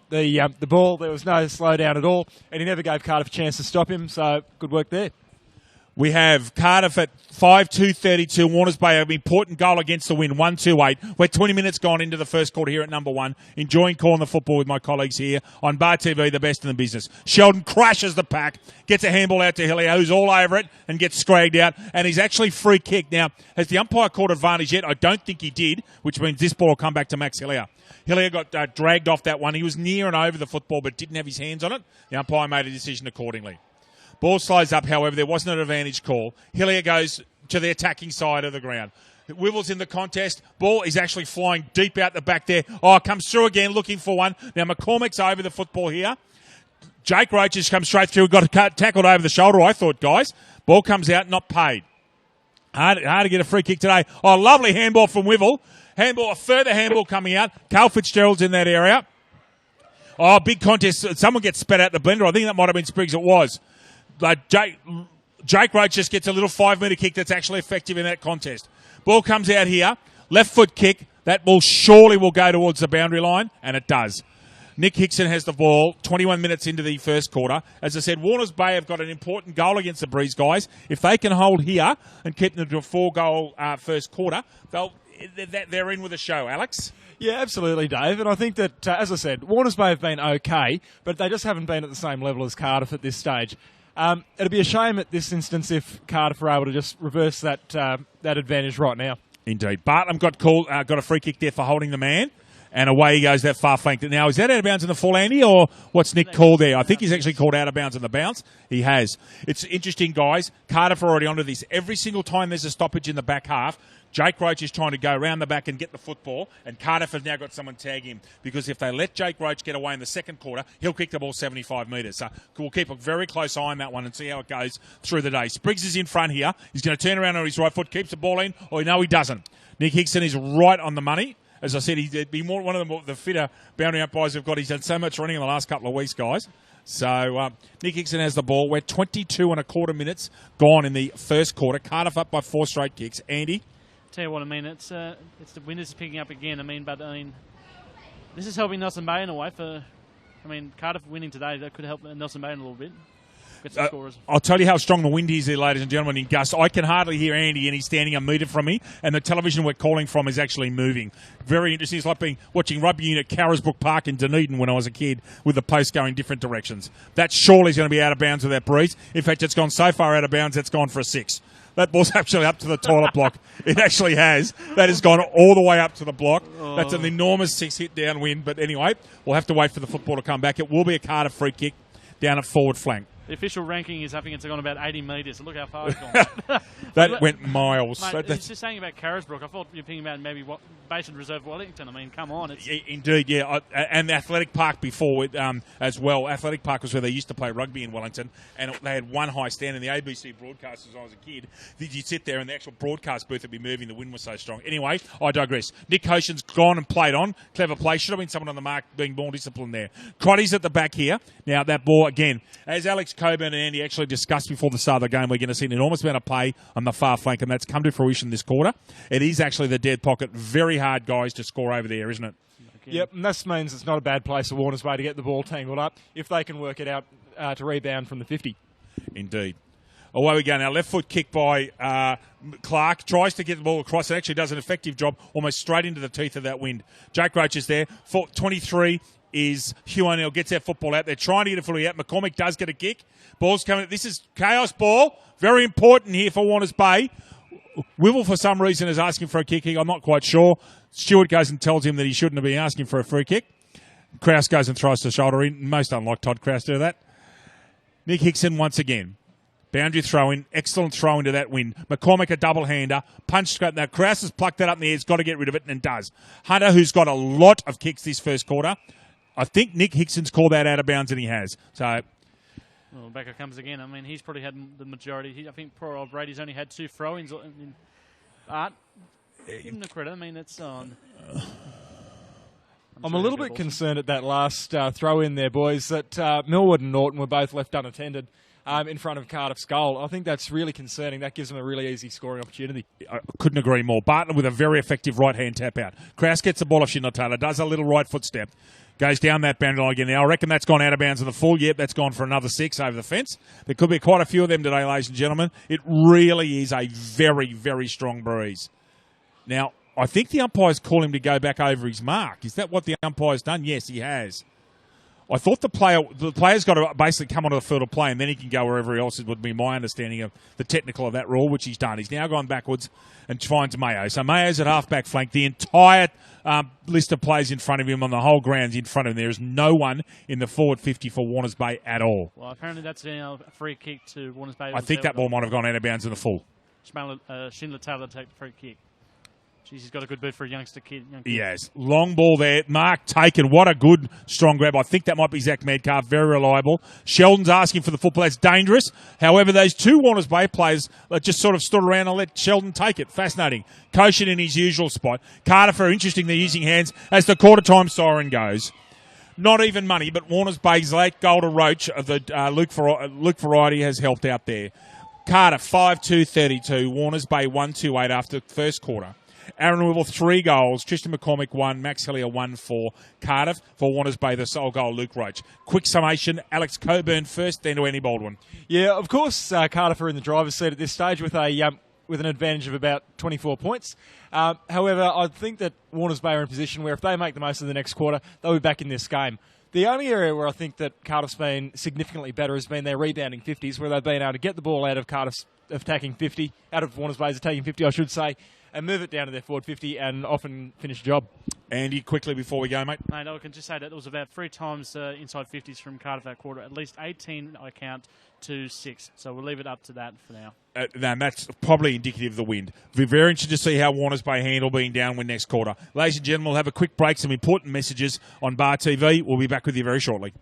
ball. There was no slowdown at all, and he never gave Cardiff a chance to stop him, so good work there. We have Cardiff at 5-2-32. Warners Bay, an important goal against the win, 1-2-8. We're 20 minutes gone into the first quarter here at number one. Enjoying calling the football with my colleagues here on Bar TV, the best in the business. Sheldon crashes the pack, gets a handball out to Hillier, who's all over it, and gets scragged out. And he's actually free kicked. Now, has the umpire caught advantage yet? I don't think he did, which means this ball will come back to Max Hillier. Hillier got dragged off that one. He was near and over the football, but didn't have his hands on it. The umpire made a decision accordingly. Ball slides up, however, there wasn't an advantage call. Hillier goes to the attacking side of the ground. Wivel's in the contest. Ball is actually flying deep out the back there. Oh, comes through again, looking for one. Now, McCormick's over the football here. Jake Roach has come straight through. Got tackled over the shoulder, I thought, guys. Ball comes out, not paid. Hard to get a free kick today. Oh, lovely handball from Wivel. A further handball coming out. Carl Fitzgerald's in that area. Oh, big contest. Someone gets spat out the blender. I think that might have been Spriggs. It was. Jake Roach just gets a little 5-metre kick that's actually effective in that contest. Ball comes out here, left foot kick. That ball surely will go towards the boundary line, and it does. Nick Hickson has the ball 21 minutes into the first quarter. As I said, Warners Bay have got an important goal against the Breeze guys. If they can hold here and keep them to a 4-goal first quarter, they're in with a show, Alex. Yeah, absolutely, Dave. And I think that, as I said, Warners Bay have been okay, but they just haven't been at the same level as Cardiff at this stage. It'd be a shame at this instance if Cardiff were able to just reverse that advantage right now. Indeed. Bartlam got a free kick there for holding the man, and away he goes that far flank. Now, is that out of bounds in the full, Andy, or what's Nick called there? I think he's actually called out of bounds in the bounce. He has. It's interesting, guys. Cardiff are already onto this. Every single time there's a stoppage in the back half, Jake Roach is trying to go around the back and get the football, and Cardiff have now got someone tag him, because if they let Jake Roach get away in the second quarter, he'll kick the ball 75 metres. So we'll keep a very close eye on that one and see how it goes through the day. Spriggs is in front here. He's going to turn around on his right foot, keeps the ball in, or no, he doesn't. Nick Hickson is right on the money. As I said, he'd be one of the fitter boundary umpires we've got. He's done so much running in the last couple of weeks, guys. So Nick Hickson has the ball. We're 22 and a quarter minutes gone in the first quarter. Cardiff up by 4 straight kicks. Andy? Tell you what, I mean, it's the wind is picking up again. This is helping Nelson Bay in a way. Cardiff winning today, that could help Nelson Bay in a little bit. Get some scorers. I'll tell you how strong the wind is here, ladies and gentlemen, in gusts. I can hardly hear Andy, and he's standing a metre from me, and the television we're calling from is actually moving. Very interesting. It's like watching rugby union at Carrisbrook Park in Dunedin when I was a kid, with the posts going different directions. That surely is going to be out of bounds with that breeze. In fact, it's gone so far out of bounds, it's gone for a 6. That ball's actually up to the toilet block. It actually has. That has gone all the way up to the block. That's an enormous 6-hit downwind. But anyway, we'll have to wait for the football to come back. It will be a Cardiff free kick down at forward flank. The official ranking is, I think it's gone about 80 metres. Look how far it's gone. That went miles. Mate, it's just saying about Carrisbrook. I thought you were thinking about maybe what Basin Reserve Wellington. I mean, come on. Indeed, yeah. And the Athletic Park before as well. Athletic Park was where they used to play rugby in Wellington, and they had one high stand in the ABC broadcasters when I was a kid. You'd sit there and the actual broadcast booth would be moving. The wind was so strong. Anyway, I digress. Nick Hoshin's gone and played on. Clever play. Should have been someone on the mark being more disciplined there. Crotty's at the back here. Now, that ball, again, as Alex Coburn and Andy actually discussed before the start of the game, we're going to see an enormous amount of play on the far flank, and that's come to fruition this quarter. It is actually the dead pocket. Very hard, guys, to score over there, isn't it? Yep, and this means it's not a bad place for Warners Bay to get the ball tangled up if they can work it out to rebound from the 50. Indeed. Away we go now. Left foot kick by Clark. Tries to get the ball across. It actually does an effective job, almost straight into the teeth of that wind. Jake Roach is there. 23 is Hugh O'Neill. Gets that football out. They're trying to get it fully out. McCormick does get a kick. Ball's coming. This is chaos ball. Very important here for Warners Bay. Wivel, for some reason, is asking for a kick. I'm not quite sure. Stewart goes and tells him that he shouldn't have been asking for a free kick. Krause goes and throws the shoulder in. Most unlike Todd Krause to do that. Nick Hickson once again. Boundary throw-in. Excellent throw into that wind. McCormick a double-hander. Punch. Now, Krause has plucked that up in the air. He's got to get rid of it, and does. Hunter, who's got a lot of kicks this first quarter. I think Nick Hickson's called that out of bounds, and he has. So... Well, Becker comes again. I mean, he's probably had the majority. I think poor old Brady's only had 2 throw-ins. Art, give him the credit. I mean, it's on. I'm a little bit concerned at that last throw-in there, boys, that Millwood and Norton were both left unattended. in front of Cardiff's goal. I think that's really concerning. That gives them a really easy scoring opportunity. I couldn't agree more. Bartlett with a very effective right-hand tap out. Kraus gets the ball off Schindler Taylor, does a little right foot step, goes down that boundary line again. Now, I reckon that's gone out of bounds in the full. Yep, that's gone for another 6 over the fence. There could be quite a few of them today, ladies and gentlemen. It really is a very, very strong breeze. Now, I think the umpire's called him to go back over his mark. Is that what the umpire's done? Yes, he has. I thought the player's got to basically come onto the field of play and then he can go wherever else. It would be my understanding of the technical of that rule, which he's done. He's now gone backwards and finds Mayo. So Mayo's at half-back flank. The entire list of players in front of him on the whole ground's in front of him. There is no one in the forward 50 for Warners Bay at all. Well, apparently that's a free kick to Warners Bay. I think that ball might have gone out of bounds in the full. Schindler Taylor take the free kick. Jeez, he's got a good boot for a young kid. He has. Long ball there. Mark taken. What a good, strong grab. I think that might be Zach Medcalf. Very reliable. Sheldon's asking for the football. That's dangerous. However, those two Warners Bay players just sort of stood around and let Sheldon take it. Fascinating. Koshin in his usual spot. Cardiff are interesting. They're using hands as the quarter-time siren goes. Not even money, but Warners Bay's late goal to Roach of the Luke Variety has helped out there. Cardiff 5-2-32. Warners Bay 1-2-8 after the first quarter. Aaron Wibble, 3 goals. Tristan McCormick, 1. Max Hillier, 1-4. Cardiff for Warners Bay, the sole goal, Luke Roach. Quick summation, Alex Coburn first, then to Andy Baldwin. Yeah, of course, Cardiff are in the driver's seat at this stage with an advantage of about 24 points. However, I think that Warners Bay are in a position where if they make the most of the next quarter, they'll be back in this game. The only area where I think that Cardiff's been significantly better has been their rebounding 50s, where they've been able to get the ball out of Cardiff's attacking 50, out of Warners Bay's attacking 50, I should say, and move it down to their forward 50 and often finish the job. Andy, quickly before we go, mate. Mate, I can just say that it was about 3 times inside 50s from Cardiff that quarter. At least 18, I count, to 6. So we'll leave it up to that for now. And that's probably indicative of the wind. We're very interested to see how Warners Bay handle being downwind next quarter. Ladies and gentlemen, we'll have a quick break, some important messages on Bar TV. We'll be back with you very shortly.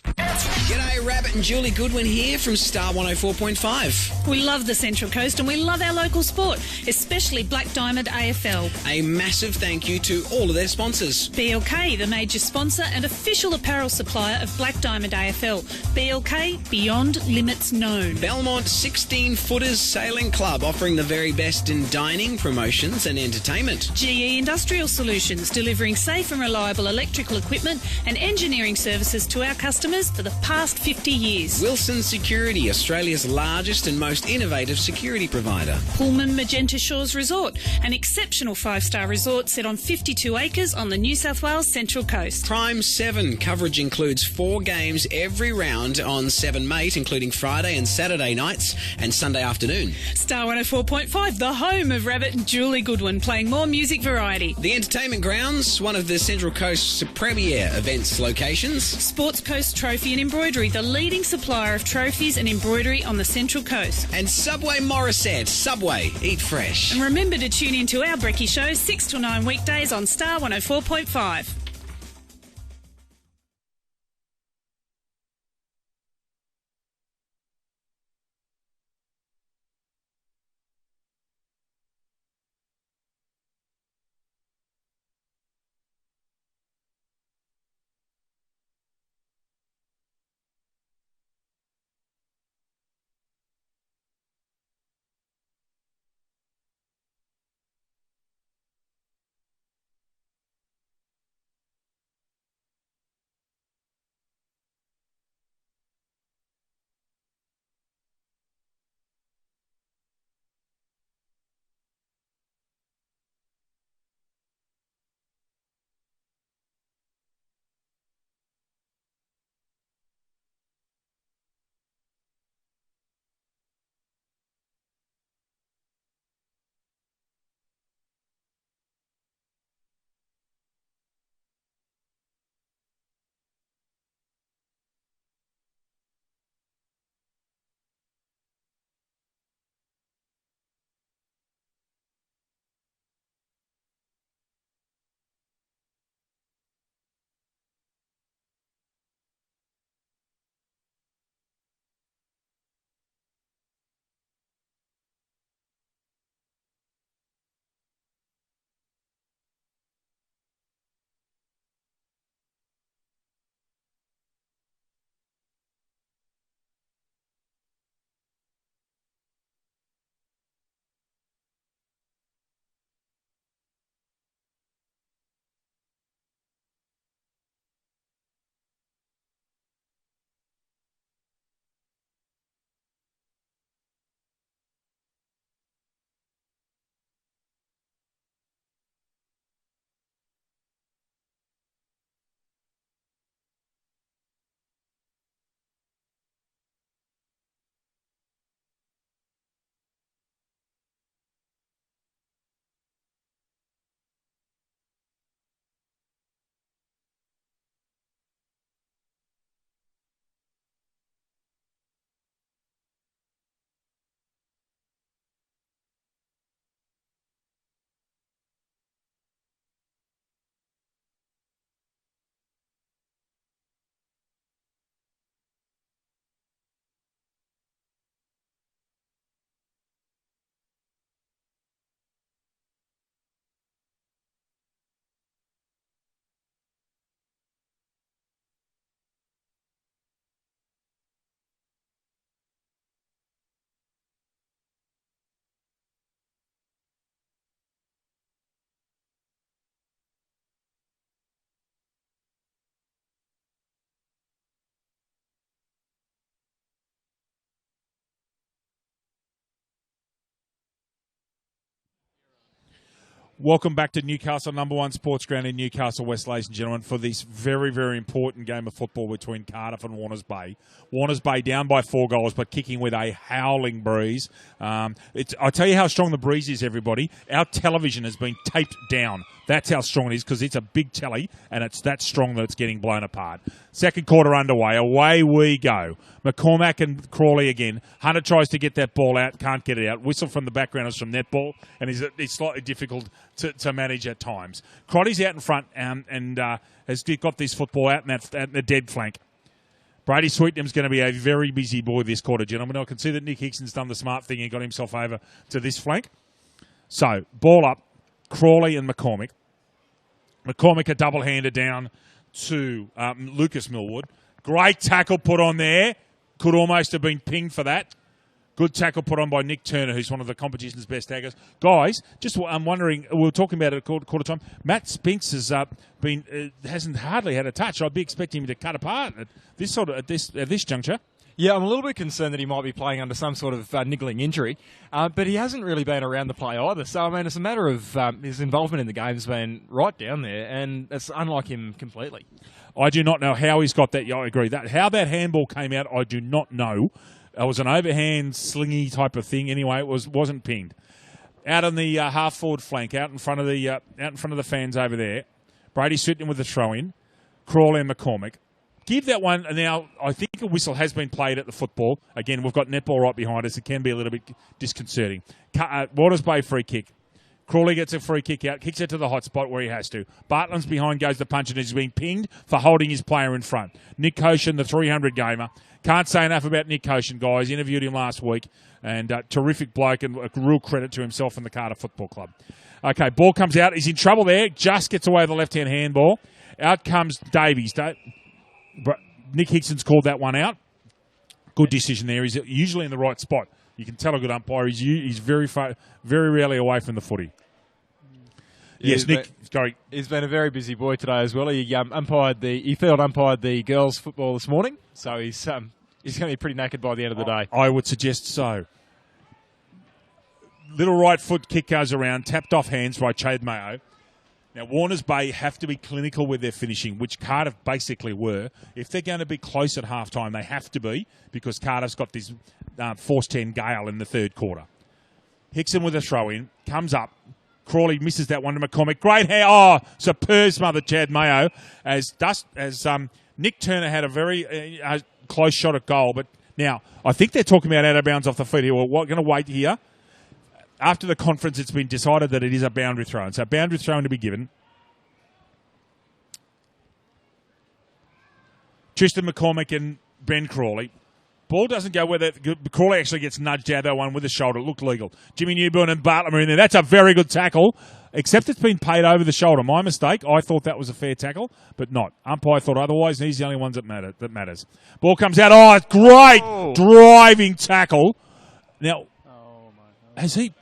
G'day, Rabbit and Julie Goodwin here from Star 104.5. We love the Central Coast and we love our local sport, especially Black Diamond AFL. A massive thank you to all of their sponsors. BLK, the major sponsor and official apparel supplier of Black Diamond AFL. BLK, beyond limits known. Belmont 16-Footers Sailing Club, offering the very best in dining, promotions and entertainment. GE Industrial Solutions, delivering safe and reliable electrical equipment and engineering services to our customers for the past 50 years. Wilson Security, Australia's largest and most innovative security provider. Pullman Magenta Shores Resort, an exceptional 5-star resort set on 52 acres on the New South Wales Central Coast. Prime 7, coverage includes 4 games every round on 7 Mate, including Friday and Saturday nights and Sunday afternoon. Star 104.5, the home of Rabbit and Julie Goodwin, playing more music variety. The Entertainment Grounds, one of the Central Coast's premier events locations. Sports Coast Trophy and Embroidery, the leading supplier of trophies and embroidery on the Central Coast. And Subway Morisset. Subway, eat fresh. And remember to tune in to our Brekkie Show 6 till 9 weekdays on Star 104.5. Welcome back to Newcastle, number one sports ground in Newcastle West, ladies and gentlemen, for this very, very important game of football between Cardiff and Warners Bay. Warners Bay down by 4 goals, but kicking with a howling breeze. I'll tell you how strong the breeze is, everybody. Our television has been taped down. That's how strong it is, because it's a big telly, and it's that strong that it's getting blown apart. Second quarter underway. Away we go. McCormack and Crawley again. Hunter tries to get that ball out, can't get it out. Whistle from the backgrounders from netball, and it's slightly difficult to manage at times. Crotty's out in front and has got this football out in the dead flank. Brady Sweetnam's going to be a very busy boy this quarter, gentlemen. I can see that Nick Hickson's done the smart thing and got himself over to this flank. So, ball up. Crawley and McCormack. McCormack a double-hander down to Lucas Millwood. Great tackle put on there. Could almost have been pinged for that. Good tackle put on by Nick Turner, who's one of the competition's best taggers. Guys, I'm wondering, we were talking about it at quarter time. Matt Spinks has hasn't hardly had a touch. I'd be expecting him to cut apart at this juncture. Yeah, I'm a little bit concerned that he might be playing under some sort of niggling injury, but he hasn't really been around the play either. So, I mean, it's a matter of his involvement in the game's been right down there, and it's unlike him completely. I do not know how he's got that. Yeah, I agree. How that handball came out, I do not know. It was an overhand, slingy type of thing. Anyway, it wasn't pinged. Out on the half-forward flank, out in front of the fans over there, Brady Sutton with the throw-in, Crawley and McCormack. Give that one. Now, I think a whistle has been played at the football. Again, we've got netball right behind us. It can be a little bit disconcerting. Waters Bay free kick. Crawley gets a free kick out, kicks it to the hot spot where he has to. Bartland's behind, goes the punch, and is being pinged for holding his player in front. Nick Koshin, the 300 gamer. Can't say enough about Nick Koshin, guys. Interviewed him last week, and terrific bloke, and a real credit to himself and the Cardiff Football Club. Okay, ball comes out. He's in trouble there. Just gets away with the left-hand handball. Out comes Davies. Nick Hickson's called that one out. Good decision there. He's usually in the right spot. You can tell a good umpire. He's very rarely away from the footy. Yeah, yes, Nick. Sorry. He's been a very busy boy today as well. He field umpired the girls' football this morning, so he's going to be pretty knackered by the end of the day. I would suggest so. Little right foot kick goes around, tapped off hands by Chad Mayo. Now, Warners Bay have to be clinical with their finishing, which Cardiff basically were. If they're going to be close at halftime, they have to be, because Cardiff's got this force 10 gale in the third quarter. Hickson with a throw-in, comes up. Crawley misses that one to McCormack. Great hair. Oh, superb smother, Chad Mayo. As Nick Turner had a very close shot at goal. But now, I think they're talking about out of bounds off the feet here. We're going to wait here. After the conference, it's been decided that it is a boundary throw. So, boundary throw to be given. Tristan McCormack and Ben Crawley. Ball doesn't go where Crawley actually gets nudged out that one with the shoulder. It looked legal. Jimmy Newburn and Bartlett are in there. That's a very good tackle, except it's been paid over the shoulder. My mistake. I thought that was a fair tackle, but not. Umpire thought otherwise, and he's the only one that matters. Ball comes out. Oh, great driving tackle. Now, has he...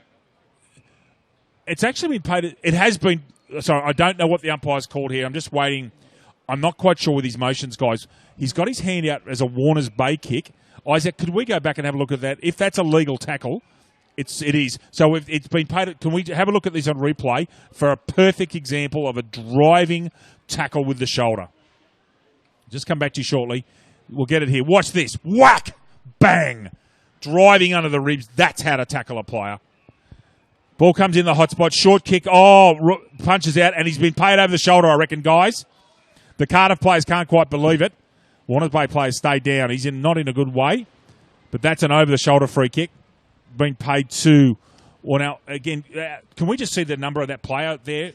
It's actually been paid. It has been. Sorry, I don't know what the umpire's called here. I'm just waiting. I'm not quite sure with his motions, guys. He's got his hand out as a Warners Bay kick. Isaac, could we go back and have a look at that? If that's a legal tackle, it is. So if it's been paid. Can we have a look at this on replay for a perfect example of a driving tackle with the shoulder? Just come back to you shortly. We'll get it here. Watch this. Whack! Bang! Driving under the ribs. That's how to tackle a player. Ball comes in the hot spot. Short kick. Oh, punches out, and he's been paid over the shoulder, I reckon, guys. The Cardiff players can't quite believe it. Warners Bay players stay down. He's not in a good way, but that's an over-the-shoulder free kick. Being paid to... Well, now, again, can we just see the number of that player there?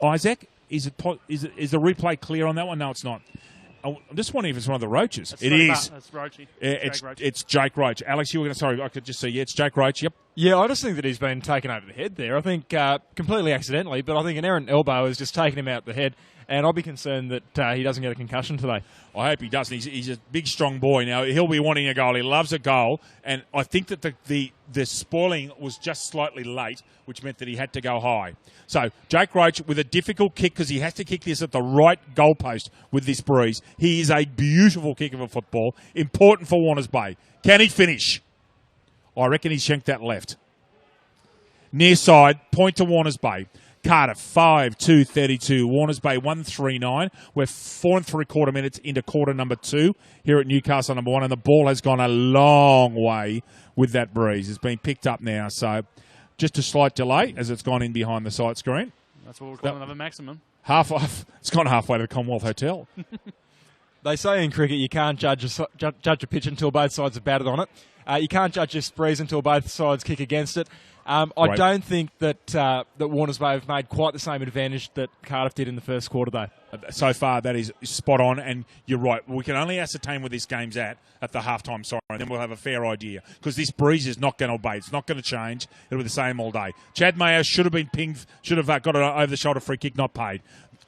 Isaac, is the replay clear on that one? No, it's not. I'm just wondering if it's one of the Roaches. It is. That's Roachy. It's Jake Roach. Alex, you were going to... Sorry, I could just see. Yeah, it's Jake Roach. Yep. Yeah, I just think that he's been taken over the head there. I think completely accidentally, but I think an errant elbow has just taken him out the head, and I'll be concerned that he doesn't get a concussion today. I hope he doesn't. He's a big, strong boy. Now, he'll be wanting a goal. He loves a goal, and I think that the spoiling was just slightly late, which meant that he had to go high. So, Jake Roach with a difficult kick, because he has to kick this at the right goalpost with this breeze. He is a beautiful kick of a football, important for Warners Bay. Can he finish? I reckon he shanked that left. Near side, point to Warners Bay. Cardiff 5-2-32. Warners Bay 1-3-9. We're 4 3/4 minutes into quarter number 2 here at Newcastle number 1, and the ball has gone a long way with that breeze. It's been picked up now, so just a slight delay as it's gone in behind the sight screen. That's what we'll call another maximum. It's gone halfway to the Commonwealth Hotel. They say in cricket you can't judge a pitch until both sides have batted on it. You can't judge a breeze until both sides kick against it. I don't think that Warners Bay have made quite the same advantage that Cardiff did in the first quarter, though. So far, that is spot on, and you're right. We can only ascertain where this game's at the halftime siren, and then we'll have a fair idea, because this breeze is not going to obey. It's not going to change. It'll be the same all day. Chad Mayo should have been pinged, should have got an over-the-shoulder free kick, not paid.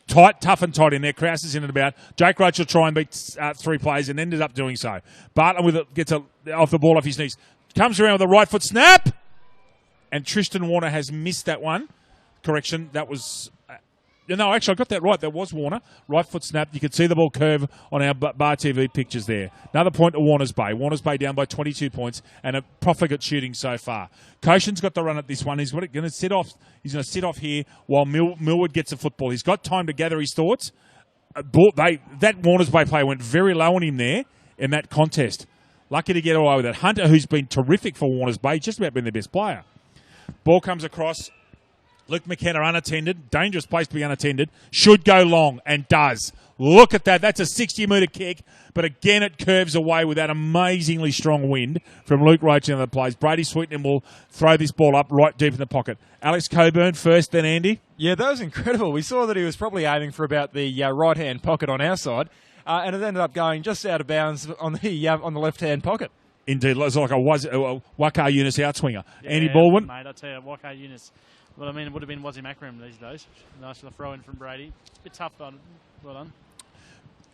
Tight, tough and tight in there. Krause is in and about. Jake Roach will try and beat 3 players and ended up doing so. Bartlett gets off the ball off his knees. Comes around with a right foot snap. And Tristan Warner has missed that one. Correction, that was... no, actually, I got that right. That was Warner. Right foot snap. You could see the ball curve on our Bar TV pictures there. Another point to Warners Bay. Warners Bay down by 22 points and a profligate shooting so far. Koshin's got the run at this one. He's going to sit off. He's going to sit off here while Millwood gets the football. He's got time to gather his thoughts. That Warners Bay player went very low on him there in that contest. Lucky to get away with it. Hunter, who's been terrific for Warners Bay, just about been their best player. Ball comes across. Luke McKenna unattended. Dangerous place to be unattended. Should go long and does. Look at that. That's a 60-metre kick. But again, it curves away with that amazingly strong wind from Luke Roach and other plays. Brady Sweeten will throw this ball up right deep in the pocket. Alex Coburn first, then Andy. Yeah, that was incredible. We saw that he was probably aiming for about the right-hand pocket on our side. And it ended up going just out of bounds on the left-hand pocket. Indeed, it was like a Wakar Yunus outswinger. Yeah, Andy Baldwin. Mate, I tell you, Wakar Yunus. Well, I mean, it would have been Wazzy Makram these days. Nice little throw in from Brady. Bit tough, but well done.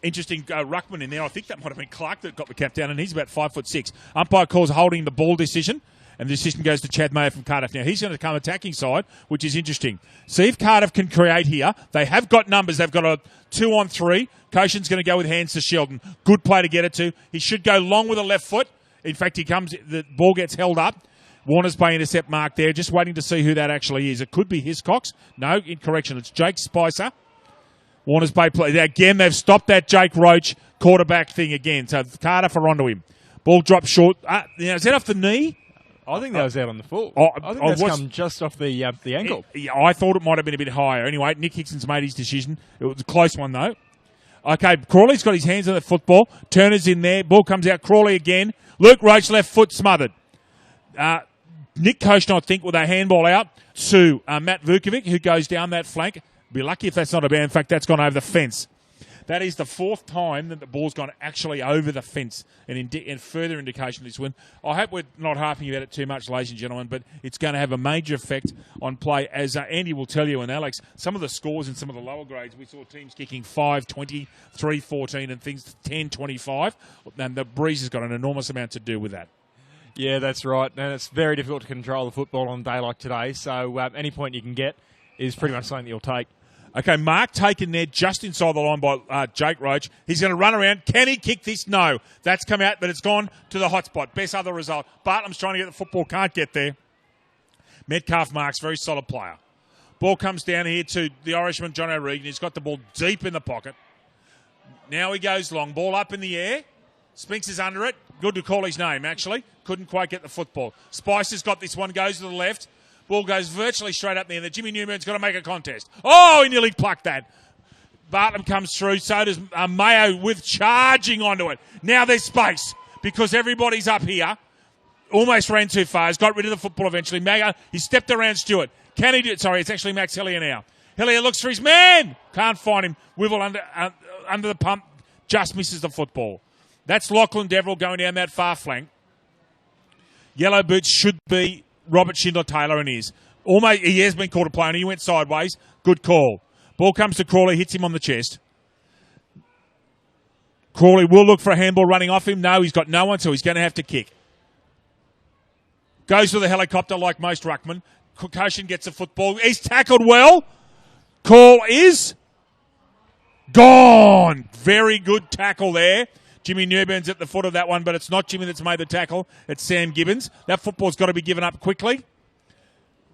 Interesting ruckman in there. I think that might have been Clark that got the cap down, and he's about 5'6". Umpire calls holding the ball decision, and the decision goes to Chad Mayer from Cardiff. Now, he's going to come attacking side, which is interesting. See if Cardiff can create here. They have got numbers. They've got a 2-on-3. Koshin's going to go with hands to Sheldon. Good play to get it to. He should go long with a left foot. In fact, the ball gets held up. Warners Bay intercept mark there. Just waiting to see who that actually is. It could be Hiscox. No, incorrection. It's Jake Spicer. Warners Bay play. Again, they've stopped that Jake Roach quarterback thing again. So Cardiff are onto him. Ball dropped short. Is that off the knee? I think that was out on the full. I think that's come just off the ankle. I thought it might have been a bit higher. Anyway, Nick Hickson's made his decision. It was a close one, though. Okay, Crawley's got his hands on the football. Turner's in there. Ball comes out. Crawley again. Luke Roach left foot smothered. Nick Koshin, I think, with a handball out to Matt Vukovic, who goes down that flank. Be lucky if that's not a ban. In fact, that's gone over the fence. That is the 4th time that the ball's gone actually over the fence, and further indication of this win. I hope we're not harping about it too much, ladies and gentlemen, but it's going to have a major effect on play. As Andy will tell you, and Alex, some of the scores in some of the lower grades, we saw teams kicking 5-20, 3-14, and things 10-25, and the breeze has got an enormous amount to do with that. Yeah, that's right, and it's very difficult to control the football on a day like today, so any point you can get is pretty much something that you'll take. Okay, Mark taken there just inside the line by Jake Roach. He's going to run around. Can he kick this? No. That's come out, but it's gone to the hot spot. Best other result. Bartlam's trying to get the football, can't get there. Metcalf marks, very solid player. Ball comes down here to the Irishman, John O'Regan. He's got the ball deep in the pocket. Now he goes long. Ball up in the air. Spinks is under it. Good to call his name, actually. Couldn't quite get the football. Spicer's got this one, goes to the left. Ball goes virtually straight up there. Jimmy Newman's got to make a contest. Oh, he nearly plucked that. Bartlam comes through. So does Mayo with charging onto it. Now there's space because everybody's up here. Almost ran too far. He's got rid of the football eventually. Mayo, he stepped around Stewart. Can he do it? Sorry, it's actually Max Hillier now. Hillier looks for his man. Can't find him. Wivel under the pump. Just misses the football. That's Lachlan Deverill going down that far flank. Yellow boots should be Robert Schindler-Taylor, and is. Almost, he has been called a play, and he went sideways. Good call. Ball comes to Crawley, hits him on the chest. Crawley will look for a handball running off him. No, he's got no one, so he's going to have to kick. Goes to the helicopter like most ruckmen. Koshin gets a football. He's tackled well. Call is gone. Very good tackle there. Jimmy Newburn's at the foot of that one, but it's not Jimmy that's made the tackle. It's Sam Gibbons. That football's got to be given up quickly.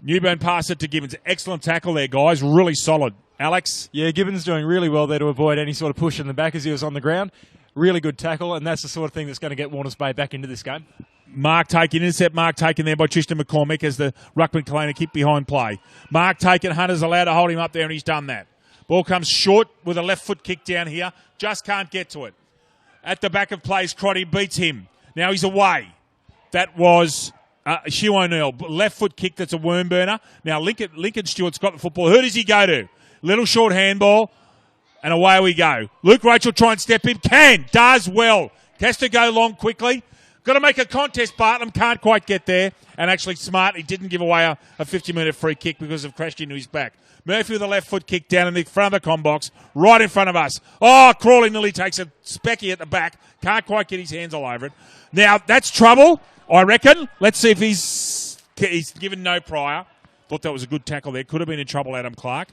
Newburn pass it to Gibbons. Excellent tackle there, guys. Really solid. Alex? Yeah, Gibbons doing really well there to avoid any sort of push in the back as he was on the ground. Really good tackle, and that's the sort of thing that's going to get Warners Bay back into this game. Mark taken, intercept Mark taken there by Tristan McCormick as the ruckman Kalina kick behind play. Mark taken, Hunter's allowed to hold him up there, and he's done that. Ball comes short with a left foot kick down here. Just can't get to it. At the back of plays, Crotty beats him. Now he's away. That was Hugh O'Neill. Left foot kick, that's a worm burner. Now Lincoln Stewart's got the football. Who does he go to? Little short handball, and away we go. Luke Rachel try and step in. Does well. Has to go long quickly. Got to make a contest. Bartlam can't quite get there. And actually smart, he didn't give away a 50-metre free kick because of crashed into his back. Murphy with a left foot kick down in the front of the combox, right in front of us. Oh, Crawley nearly takes a specky at the back. Can't quite get his hands all over it. Now, that's trouble, I reckon. Let's see if he's given no prior. Thought that was a good tackle there. Could have been in trouble, Adam Clark.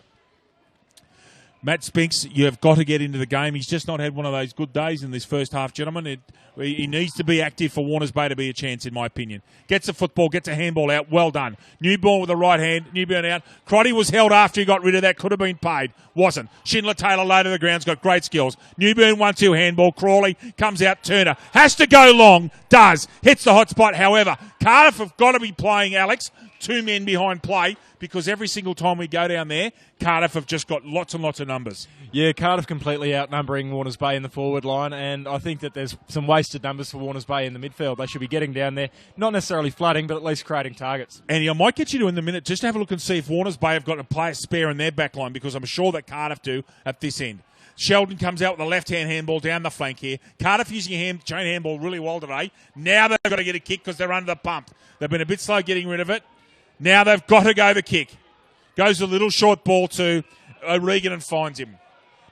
Matt Spinks, you have got to get into the game. He's just not had one of those good days in this first half, gentlemen. He needs to be active for Warners Bay to be a chance, in my opinion. Gets the football, gets a handball out. Well done. Newborn with the right hand. Newburn out. Crotty was held after he got rid of that. Could have been paid. Wasn't. Schindler Taylor low to the ground's got great skills. Newburn 1-2 handball. Crawley comes out. Turner has to go long. Does. Hits the hot spot. However, Cardiff have got to be playing, Alex, 2 men behind play, because every single time we go down there, Cardiff have just got lots and lots of numbers. Yeah, Cardiff completely outnumbering Warners Bay in the forward line, and I think that there's some wasted numbers for Warners Bay in the midfield. They should be getting down there, not necessarily flooding, but at least creating targets. Andy, I might get you to in a minute just to have a look and see if Warners Bay have got a player spare in their back line, because I'm sure that Cardiff do at this end. Sheldon comes out with a left-hand handball down the flank here. Cardiff using a chain handball really well today. Now they've got to get a kick because they're under the pump. They've been a bit slow getting rid of it. Now they've got to go the kick. Goes a little short ball to O'Regan and finds him.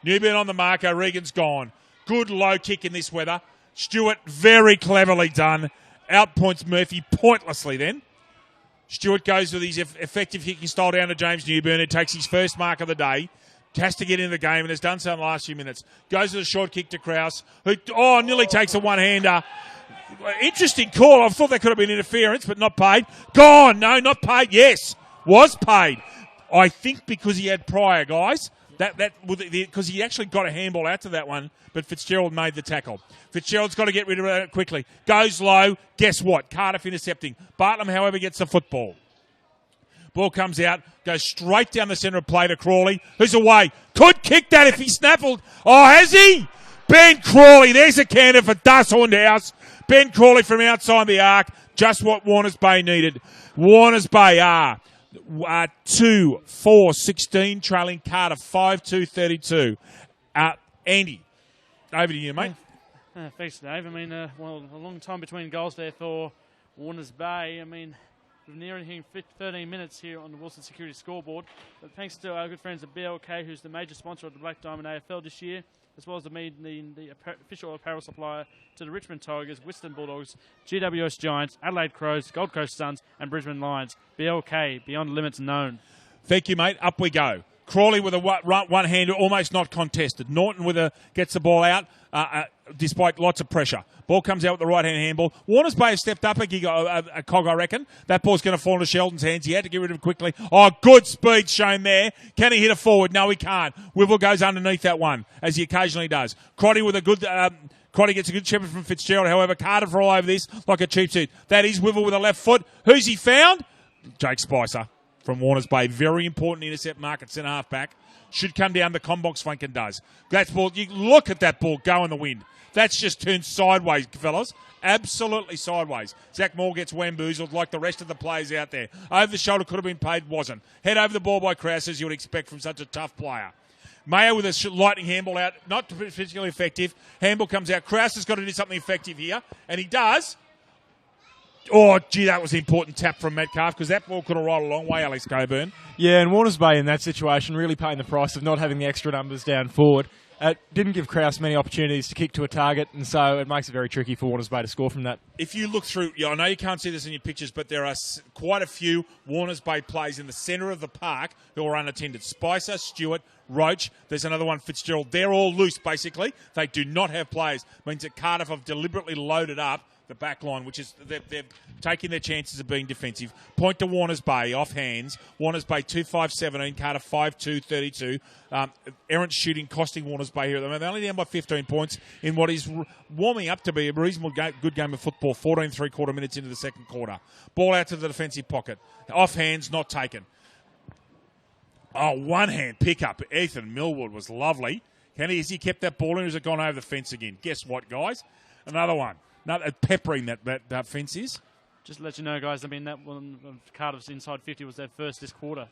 Newburn on the mark. O'Regan's gone. Good low kick in this weather. Stewart, very cleverly done. Outpoints Murphy pointlessly then. Stewart goes with his effective kicking style down to James Newburn, who takes his first mark of the day. Has to get into the game and has done so in the last few minutes. Goes with a short kick to Krause, who nearly takes a one-hander. Interesting call. I thought that could have been interference, but not paid. Gone. No, not paid. Yes, was paid. I think because he had prior, guys. Because he actually got a handball out to that one, but Fitzgerald made the tackle. Fitzgerald's got to get rid of it quickly. Goes low. Guess what? Cardiff intercepting. Bartlam, however, gets the football. Ball comes out, goes straight down the centre of play to Crawley, who's away. Could kick that if he snaffled. Oh, has he? Ben Crawley. There's a cannon for Das House. Ben Crawley from outside the arc. Just what Warners Bay needed. Warners Bay are 2-4-16, trailing Cardiff 5-2-32. Andy, over to you, mate. Thanks, Dave. I mean, a long time between goals there for Warners Bay. I mean, we're nearing 13 minutes here on the Wilson Security scoreboard. But thanks to our good friends at BLK, who's the major sponsor of the Black Diamond AFL this year, as well as the official apparel supplier to the Richmond Tigers, Western Bulldogs, GWS Giants, Adelaide Crows, Gold Coast Suns and Brisbane Lions. BLK, beyond limits known. Thank you, mate. Up we go. Crawley with a one-hander, almost not contested. Norton gets the ball out, despite lots of pressure. Ball comes out with the right-hand handball. Warners Bay have stepped up a cog, I reckon. That ball's going to fall into Sheldon's hands. He had to get rid of it quickly. Oh, good speed shown there. Can he hit it forward? No, he can't. Wivel goes underneath that one, as he occasionally does. Crotty with a good... Crotty gets a good shepherd from Fitzgerald. However, Cardiff are all over this like a cheap suit. That is Wivel with a left foot. Who's he found? Jake Spicer from Warners Bay. Very important intercept mark at centre-half back. Should come down the combox flank and does. That's ball. You look at that ball go in the wind. That's just turned sideways, fellas. Absolutely sideways. Zach Moore gets wamboozled like the rest of the players out there. Over the shoulder, could have been paid, wasn't. Head over the ball by Krause, as you would expect from such a tough player. Mayo with a lightning handball out, not particularly effective. Handball comes out. Krause has got to do something effective here, and he does. Oh, gee, that was an important tap from Metcalf, because that ball could have rolled a long way, Alex Coburn. Yeah, and Warners Bay in that situation really paying the price of not having the extra numbers down forward. Didn't give Krause many opportunities to kick to a target, and so it makes it very tricky for Warners Bay to score from that. If you look through, I know you can't see this in your pictures, but there are quite a few Warners Bay players in the centre of the park who are unattended. Spicer, Stewart, Roach, there's another one, Fitzgerald. They're all loose, basically. They do not have players. It means that Cardiff have deliberately loaded up the back line, which is they're taking their chances of being defensive. Point to Warners Bay, off hands. Warners Bay 2-5-17, Cardiff 5-2-32. Errant shooting costing Warners Bay here at the moment. They're only down by 15 points in what is warming up to be a reasonable good game of football. 14 3/4 minutes into the second quarter. Ball out to the defensive pocket. Off hands, not taken. Oh, one hand pickup. Ethan Millwood was lovely. Has he kept that ball in, or has it gone over the fence again? Guess what, guys? Another one. Another peppering that fence is. Just to let you know, guys, I mean, that one of Cardiff's inside 50 was their first this quarter.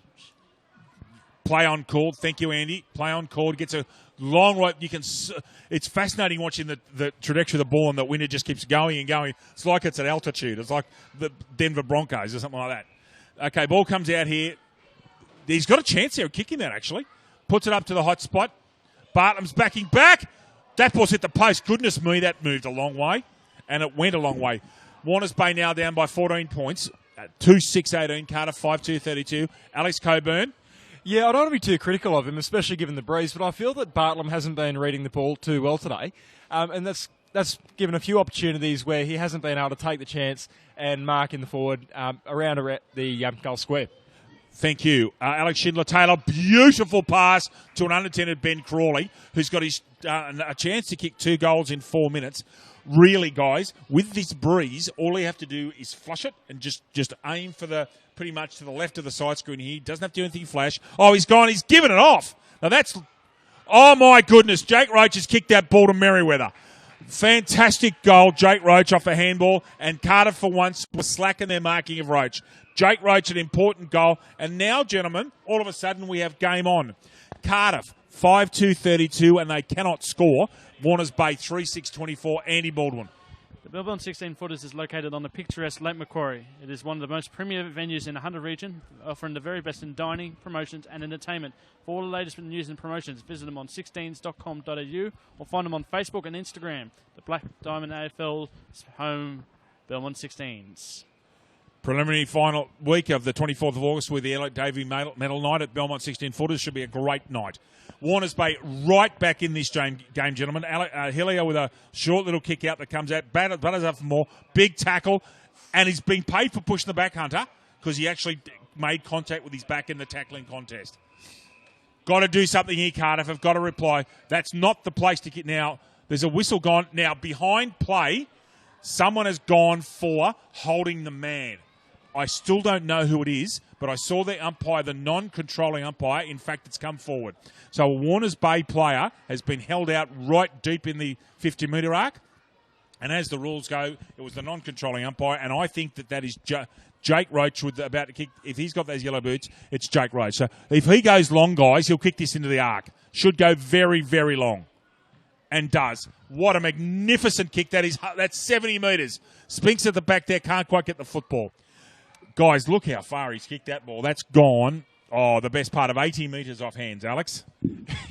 Play on called. Thank you, Andy. Play on called. Gets a long right. It's fascinating watching the trajectory of the ball, and the winner just keeps going and going. It's like it's at altitude. It's like the Denver Broncos or something like that. Okay, ball comes out here. He's got a chance here of kicking that, actually. Puts it up to the hot spot. Bartlam's backing back. That ball's hit the post. Goodness me, that moved a long way. And it went a long way. Warners Bay now down by 14 points. 2-6-18. Cardiff 5-2-32. Alex Coburn. Yeah, I don't want to be too critical of him, especially given the breeze, but I feel that Bartlam hasn't been reading the ball too well today. And that's given a few opportunities where he hasn't been able to take the chance and mark in the forward around the goal square. Thank you. Alex Schindler-Taylor, beautiful pass to an unattended Ben Crawley, who's got a chance to kick 2 goals in 4 minutes. Really, guys, with this breeze, all you have to do is flush it and just aim for pretty much to the left of the side screen here. He doesn't have to do anything flash. Oh, he's gone. He's given it off. Now that's... Oh, my goodness. Jake Roach has kicked that ball to Merriweather. Fantastic goal, Jake Roach off a handball, and Cardiff for once was slacking their marking of Roach. Jake Roach, an important goal. And now, gentlemen, all of a sudden we have game on. Cardiff, 5-2-32, and they cannot score. Warners Bay, 3-6-24. Andy Baldwin. The Melbourne 16-footers is located on the picturesque Lake Macquarie. It is one of the most premier venues in the Hunter region, offering the very best in dining, promotions and entertainment. For all the latest news and promotions, visit them on 16s.com.au or find them on Facebook and Instagram. The Black Diamond AFL's home, Belmont 16s. Preliminary final week of the 24th of August with the Elliot Davey Medal Night at Belmont 16-footers. Should be a great night. Warners Bay right back in this game, gentlemen. Hillier with a short little kick out that comes out. Butters up for more. Big tackle. And he's being paid for pushing the back, Hunter, because he actually made contact with his back in the tackling contest. Got to do something here, Cardiff. Have got to reply. That's not the place to get. Now, there's a whistle gone. Now, behind play, someone has gone for holding the man. I still don't know who it is, but I saw the umpire, the non-controlling umpire. In fact, it's come forward. So a Warners Bay player has been held out right deep in the 50-metre arc. And as the rules go, it was the non-controlling umpire. And I think that is Jake Roach about to kick. If he's got those yellow boots, it's Jake Roach. So if he goes long, guys, he'll kick this into the arc. Should go very, very long. And does. What a magnificent kick that is. That's 70 metres. Spinks at the back there, can't quite get the football. Guys, look how far he's kicked that ball. That's gone, the best part of 80 metres off hands, Alex.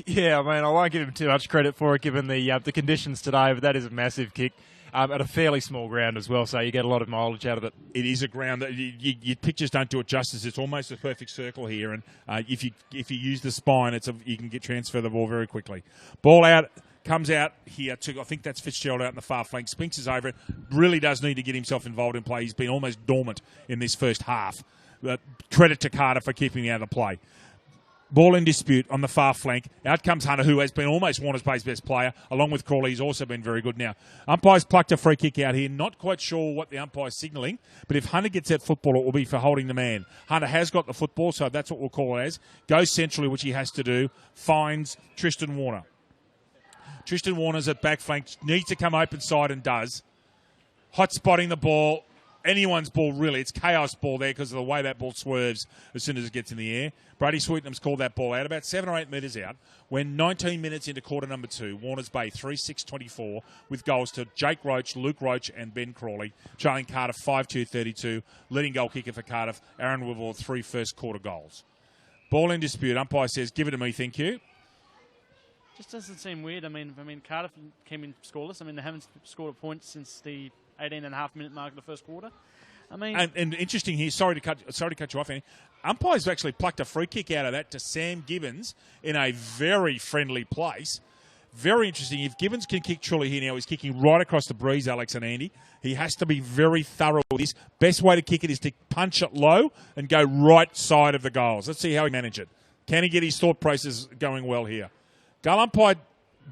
Yeah, I mean, I won't give him too much credit for it given the conditions today, but that is a massive kick at a fairly small ground as well, so you get a lot of mileage out of it. It is a ground that your pictures don't do it justice. It's almost a perfect circle here, and if you use the spine, you can transfer the ball very quickly. Ball out. Comes out here I think that's Fitzgerald out in the far flank. Spinks is over it. Really does need to get himself involved in play. He's been almost dormant in this first half. Credit to Carter for keeping him out of play. Ball in dispute on the far flank. Out comes Hunter, who has been almost Warners Bay's best player, along with Crawley. He's also been very good now. Umpire's plucked a free kick out here. Not quite sure what the umpire's signalling, but if Hunter gets that football, it will be for holding the man. Hunter has got the football, so that's what we'll call it as. Goes centrally, which he has to do. Finds Tristan Warner. Tristan Warner's at back flank, needs to come open side and does. Hot spotting the ball. Anyone's ball, really. It's chaos ball there because of the way that ball swerves as soon as it gets in the air. Brady Sweetenham's called that ball out about 7 or 8 metres out. When 19 minutes into quarter number 2, Warners Bay 3-6-24 with goals to Jake Roach, Luke Roach and Ben Crawley. Charlie Cardiff 5-2-32. Leading goal kicker for Cardiff, Aaron Wibble, 3 first quarter goals. Ball in dispute. Umpire says, give it to me, thank you. Just doesn't seem weird. I mean, Cardiff came in scoreless. I mean, they haven't scored a point since the 18.5-minute mark of the first quarter. I mean, and interesting here. Sorry to cut you off, Andy. Umpires actually plucked a free kick out of that to Sam Gibbons in a very friendly place. Very interesting. If Gibbons can kick truly here now, he's kicking right across the breeze, Alex and Andy. He has to be very thorough with this. Best way to kick it is to punch it low and go right side of the goals. Let's see how he manages it. Can he get his thought process going well here? Goal umpire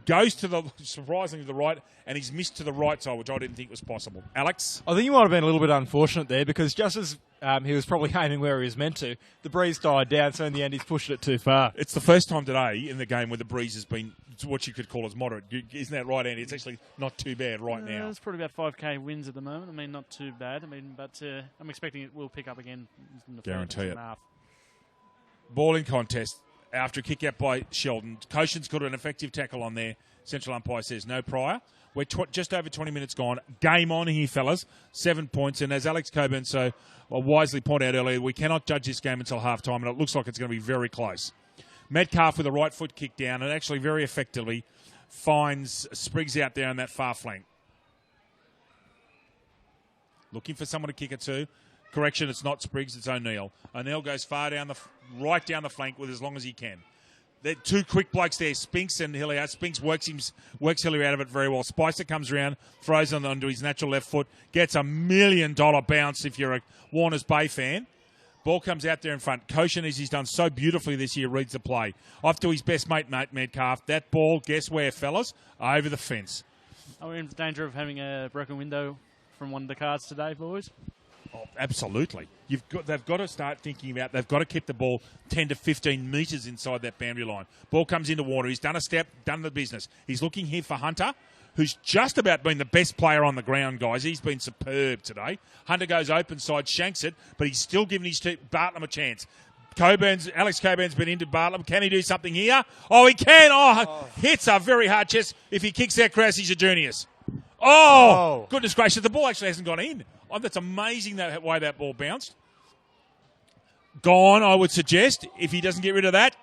goes to the, surprisingly, the right, and he's missed to the right side, which I didn't think was possible. Alex? I think he might have been a little bit unfortunate there because just as he was probably aiming where he was meant to, the breeze died down, so in the end he's pushed it too far. It's the first time today in the game where the breeze has been what you could call as moderate. Isn't that right, Andy? It's actually not too bad right now. It's probably about 5k wins at the moment. I mean, not too bad. I mean, but I'm expecting it will pick up again in the Guarantee it. half. Ball in contest after a kick out by Sheldon. Koshin's got an effective tackle on there. Central umpire says no prior. We're just over 20 minutes gone. Game on here, fellas. 7 points. And as Alex Coburn so wisely pointed out earlier, we cannot judge this game until half-time, and it looks like it's going to be very close. Metcalf with a right foot kick down and actually very effectively finds Spriggs out there on that far flank. Looking for someone to kick it to. Correction, it's not Spriggs, it's O'Neill. O'Neill goes far down right down the flank with as long as he can. They're two quick blokes there, Spinks and Hilliard. Spinks works Hilliard out of it very well. Spicer comes around, throws onto his natural left foot, gets $1 million bounce if you're a Warners Bay fan. Ball comes out there in front. Koshin, as he's done so beautifully this year, reads the play. Off to his best mate, Metcalf. That ball, guess where, fellas? Over the fence. Are we in danger of having a broken window from one of the cards today, boys? Oh, absolutely. They've got to start thinking about, they've got to keep the ball 10 to 15 metres inside that boundary line. Ball comes into Warner. He's done a step, done the business. He's looking here for Hunter, who's just about been the best player on the ground, guys. He's been superb today. Hunter goes open side, shanks it, but he's still giving his team, Bartlam a chance. Alex Coburn's been into Bartlam. Can he do something here? Oh, he can. Oh, hits a very hard chest. If he kicks that cross, he's a genius. Oh, goodness gracious. The ball actually hasn't gone in. Oh, that's amazing the way that ball bounced. Gone, I would suggest, if he doesn't get rid of that.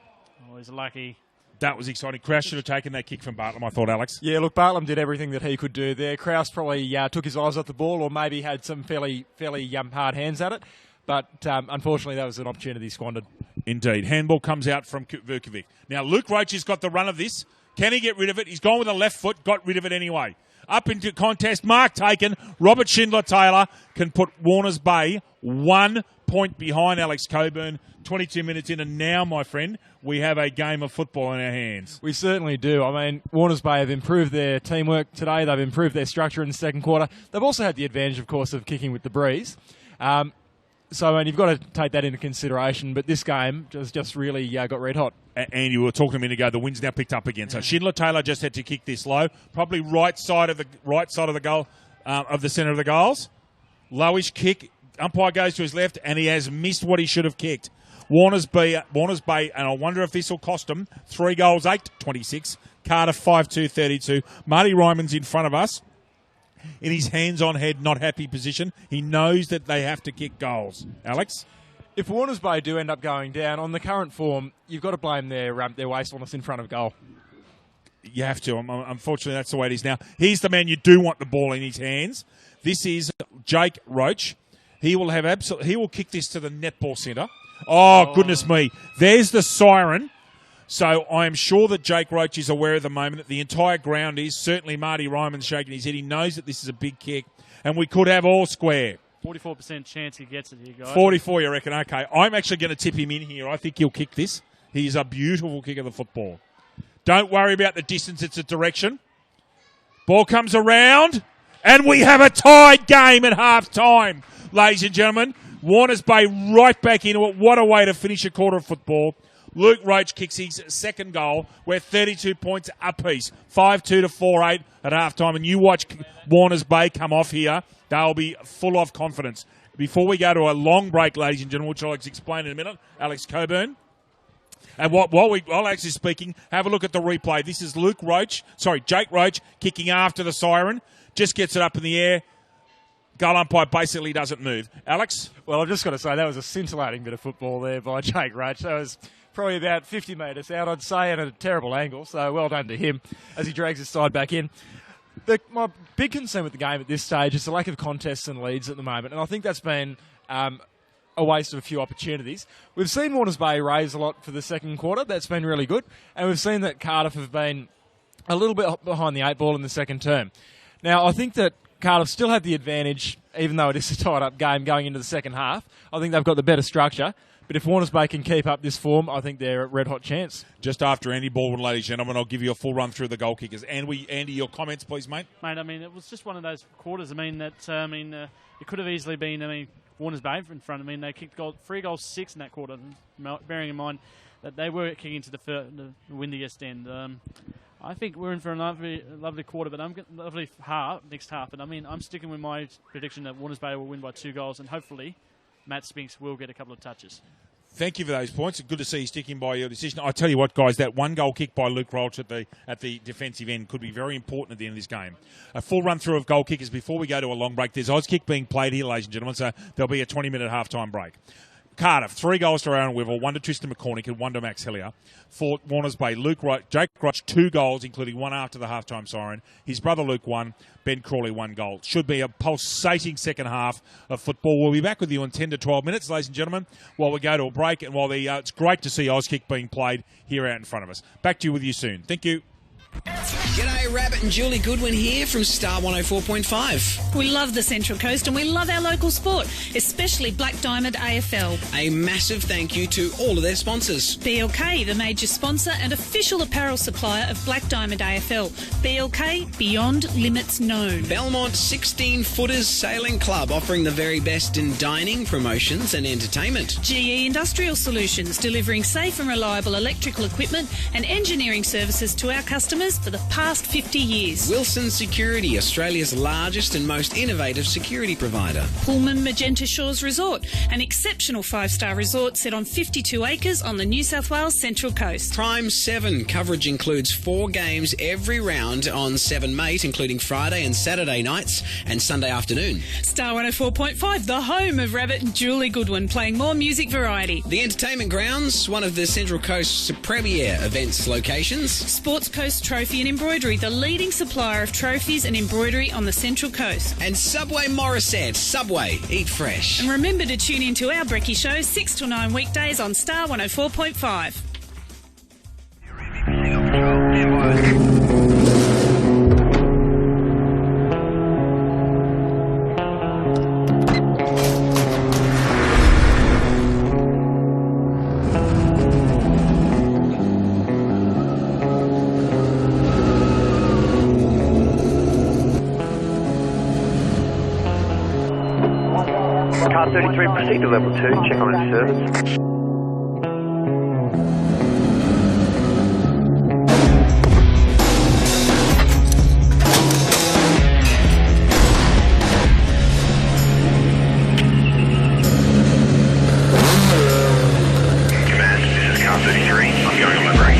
Oh, he's lucky. That was exciting. Kraus should have taken that kick from Bartlam, I thought, Alex. Yeah, look, Bartlam did everything that he could do there. Kraus probably took his eyes off the ball or maybe had some fairly hard hands at it. But unfortunately, that was an opportunity squandered. Indeed. Handball comes out from Vukovic. Now, Luke Roach has got the run of this. Can he get rid of it? He's gone with a left foot, got rid of it anyway. Up into contest, mark taken. Robert Schindler-Taylor can put Warners Bay 1 point behind Alex Coburn. 22 minutes in, and now, my friend, we have a game of football in our hands. We certainly do. I mean, Warners Bay have improved their teamwork today. They've improved their structure in the second quarter. They've also had the advantage, of course, of kicking with the breeze. So, you've got to take that into consideration. But this game just really got red hot. And you were talking a minute ago. The wind's now picked up again. So Schindler-Taylor just had to kick this low, probably right side of the goal, of the centre of the goals. Lowish kick. Umpire goes to his left, and he has missed what he should have kicked. Warners Bay, and I wonder if this will cost them 3 goals, 8-26. Cardiff 5-2-32. Marty Ryman's in front of us. In his hands-on head, not happy position. He knows that they have to kick goals. Alex? If Warners Bay do end up going down, on the current form, you've got to blame their wastefulness in front of goal. You have to. Unfortunately, that's the way it is now. He's the man you do want the ball in his hands. This is Jake Roach. He will kick this to the netball centre. Oh, goodness me. There's the siren. So I am sure that Jake Roach is aware of the moment that the entire ground is. Certainly Marty Ryman's shaking his head. He knows that this is a big kick, and we could have all square. 44% chance he gets it here, guys. 44, you reckon? Okay. I'm actually going to tip him in here. I think he'll kick this. He's a beautiful kick of the football. Don't worry about the distance. It's a direction. Ball comes around, and we have a tied game at half-time, ladies and gentlemen. Warners Bay right back into it. What a way to finish a quarter of football. Luke Roach kicks his second goal. We're 32 points apiece. 5-2 to 4-8 at halftime. And you watch Warners Bay come off here. They'll be full of confidence. Before we go to a long break, ladies and gentlemen, which I'll explain in a minute, Alex Coburn. And while Alex is speaking, have a look at the replay. This is Jake Roach kicking after the siren. Just gets it up in the air. Goal umpire basically doesn't move. Alex? Well, I've just got to say, that was a scintillating bit of football there by Jake Roach. That was probably about 50 metres out, I'd say, at a terrible angle. So well done to him as he drags his side back in. My big concern with the game at this stage is the lack of contests and leads at the moment. And I think that's been a waste of a few opportunities. We've seen Warners Bay raise a lot for the second quarter. That's been really good. And we've seen that Cardiff have been a little bit behind the 8 ball in the second term. Now, I think that Cardiff still had the advantage, even though it is a tied-up game going into the second half. I think they've got the better structure. But if Warners Bay can keep up this form, I think they're a red-hot chance. Just after Andy Baldwin, ladies and gentlemen, I'll give you a full run through the goal kickers. Andy, your comments, please, mate. Mate, I mean, it was just one of those quarters. I mean, it could have easily been, Warners Bay in front. I mean, they kicked 3 goals, 6 in that quarter, bearing in mind that they were kicking to the windiest end. I think we're in for a lovely quarter, but lovely next half. But I'm sticking with my prediction that Warners Bay will win by 2 goals, and hopefully Matt Spinks will get a couple of touches. Thank you for those points. Good to see you sticking by your decision. I tell you what, guys, that 1 goal kick by Luke Rolch at the defensive end could be very important at the end of this game. A full run through of goal kickers before we go to a long break. There's Auskick being played here, ladies and gentlemen, so there'll be a 20-minute halftime break. Cardiff, 3 goals to Aaron Wivel, 1 to Tristan McCormick and 1 to Max Hillier. For Warners Bay, Jake Roach, 2 goals, including 1 after the halftime siren. His brother Luke, 1. Ben Crawley, 1 goal. Should be a pulsating second half of football. We'll be back with you in 10 to 12 minutes, ladies and gentlemen, while we go to a break and while it's great to see Auskick being played here out in front of us. Back to you with you soon. Thank you. G'day, Rabbit and Julie Goodwin here from Star 104.5. We love the Central Coast and we love our local sport, especially Black Diamond AFL. A massive thank you to all of their sponsors. BLK, the major sponsor and official apparel supplier of Black Diamond AFL. BLK, beyond limits known. Belmont 16-Footers Sailing Club, offering the very best in dining, promotions and entertainment. GE Industrial Solutions, delivering safe and reliable electrical equipment and engineering services to our customers for the past 50 years. Wilson Security, Australia's largest and most innovative security provider. Pullman Magenta Shores Resort, an exceptional 5-star resort set on 52 acres on the New South Wales Central Coast. Prime 7, coverage includes 4 games every round on 7 Mate, including Friday and Saturday nights and Sunday afternoon. Star 104.5, the home of Rabbit and Julie Goodwin, playing more music variety. The Entertainment Grounds, one of the Central Coast's premier events locations. Sports Coast Trophy and Embroidery, the leading supplier of trophies and embroidery on the Central Coast. And Subway Morisset. Subway, eat fresh. And remember to tune in to our Brekkie Show 6 till 9 weekdays on Star 104.5. Car 33, proceed to level 2, check on its service. Command, this is Car 33, I'm going on my break.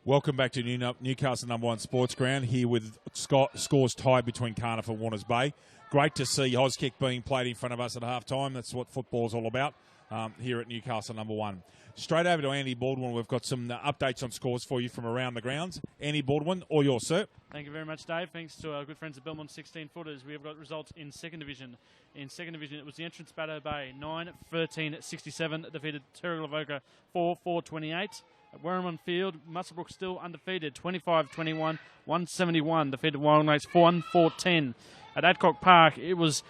Welcome back to Newcastle number 1 Sports Ground, here with scores tied between Cardiff and Warners Bay. Great to see Auskick being played in front of us at half-time. That's what football's all about here at Newcastle number 1. Straight over to Andy Baldwin. We've got some updates on scores for you from around the grounds. Andy Baldwin, all yours, sir. Thank you very much, Dave. Thanks to our good friends at Belmont 16 Footers. We have got results in second division. In second division, it was the entrance Baddo Bay 9-13-67, defeated Terragalovoca 4-4-28. At Werribee Field, Muswellbrook still undefeated 25-21, 171, defeated Wild Lakes 1-4-10. At Adcock Park, it was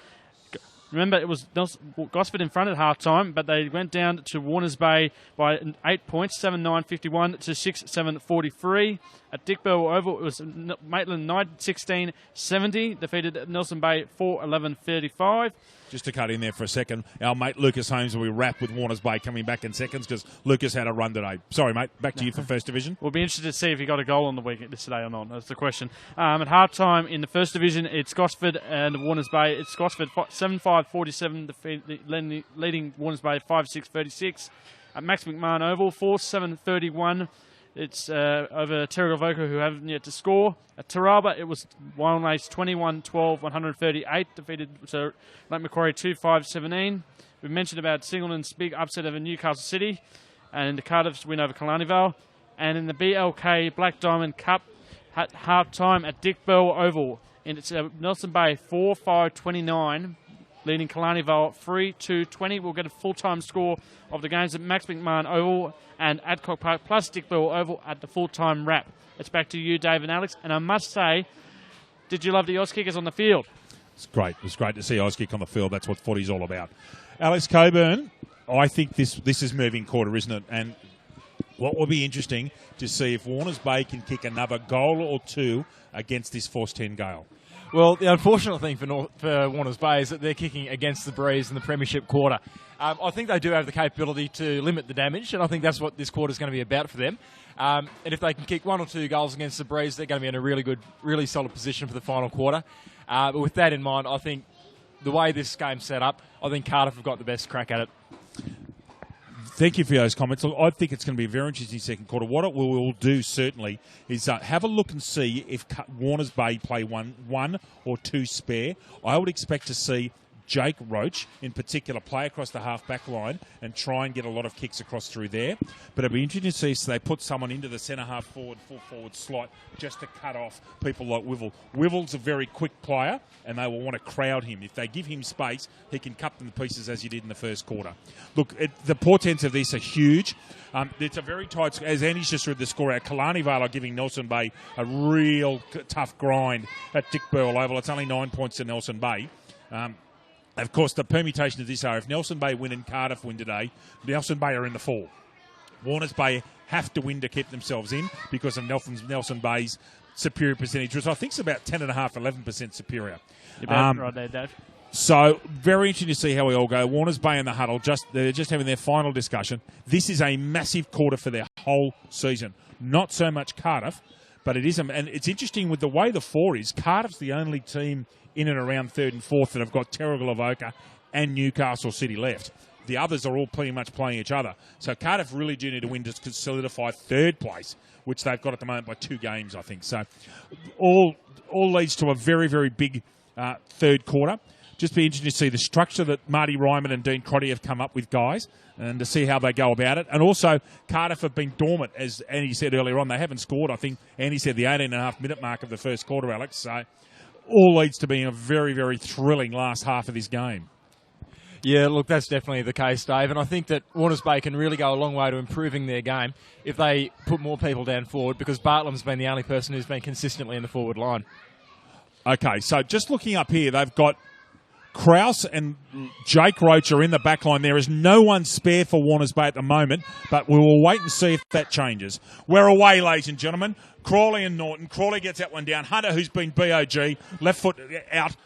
Gosford in front at half-time, but they went down to Warners Bay by 8 points, 7-9-51 to 6-7-43. At Dickbell Oval, it was Maitland 9-16-70, defeated Nelson Bay 4-11-35. Just to cut in there for a second, our mate Lucas Holmes will be wrapped with Warners Bay coming back in seconds because Lucas had a run today. Sorry, mate. Back to you for first division. We'll be interested to see if he got a goal on the weekend today or not. That's the question. At half-time in the first division, it's Gosford and Warners Bay. It's Gosford 7-5-47, leading Warners Bay 5-6-36. At Max McMahon Oval, 4-7-31. It's over Terragalovoca, who haven't yet to score. At Taraba, it was Wild Lakes 21-12, 138, defeated Lake Macquarie 2-5-17. We mentioned about Singleton's big upset over Newcastle City and Cardiff's win over Killarney Vale. And in the BLK Black Diamond Cup, at half-time at Dickbell Oval, and it's Nelson Bay 4-5-29, leading Killarney Vale 3-2-20. We'll get a full-time score of the games at Max McMahon Oval and Adcock Park plus Dickbell Oval at the full-time wrap. It's back to you, Dave and Alex. And I must say, did you love the Auskickers on the field? It's great. It's great to see Auskick on the field. That's what footy's all about. Alex Coburn, I think this is moving quarter, isn't it? And what will be interesting to see if Warners Bay can kick another goal or two against this Force 10 gale. Well, the unfortunate thing for Warners Bay is that they're kicking against the breeze in the premiership quarter. I think they do have the capability to limit the damage, and I think that's what this quarter is going to be about for them. And if they can kick 1 or 2 goals against the breeze, they're going to be in a really good, really solid position for the final quarter. But with that in mind, I think the way this game's set up, I think Cardiff have got the best crack at it. Thank you for those comments. I think it's going to be a very interesting second quarter. What it will do, certainly, is have a look and see if Warners Bay play one or two spare. I would expect to see Jake Roach, in particular, play across the half-back line and try and get a lot of kicks across through there. But it'd be interesting to see if they put someone into the centre-half forward, full-forward slot just to cut off people like Wivell. Wivell's a very quick player, and they will want to crowd him. If they give him space, he can cut them to pieces as he did in the first quarter. Look, the portents of this are huge. It's a very tight... As Andy's just read the score out, Killarney Vale are giving Nelson Bay a real tough grind at Dickbell Oval. It's only 9 points to Nelson Bay. Of course, the permutation of this are if Nelson Bay win and Cardiff win today, Nelson Bay are in the fall. Warners Bay have to win to keep themselves in because of Nelson Bay's superior percentage, which I think is about 10.5%, 11% superior. You're about right there, Dave. So, very interesting to see how we all go. Warners Bay in the huddle, they're just having their final discussion. This is a massive quarter for their whole season. Not so much Cardiff, but it is. And it's interesting with the way the 4 is, Cardiff's the only team in and around 3rd and 4th that have got Terragalovoca and Newcastle City left. The others are all pretty much playing each other. So Cardiff really do need to win to solidify 3rd place, which they've got at the moment by 2 games, I think. So all leads to a very, very big 3rd quarter. Just be interesting to see the structure that Marty Ryman and Dean Crotty have come up with, guys, and to see how they go about it. And also, Cardiff have been dormant, as Andy said earlier on. They haven't scored, I think. Andy said the 18.5-minute mark of the first quarter, Alex. So all leads to being a very, very thrilling last half of this game. Yeah, look, that's definitely the case, Dave. And I think that Warners Bay can really go a long way to improving their game if they put more people down forward, because Bartlam's been the only person who's been consistently in the forward line. Okay, so just looking up here, they've got Krause and Jake Roach are in the back line. There is no one spare for Warners Bay at the moment, but we will wait and see if that changes. We're away, ladies and gentlemen. Crawley and Norton. Crawley gets that one down. Hunter, who's been BOG, left foot out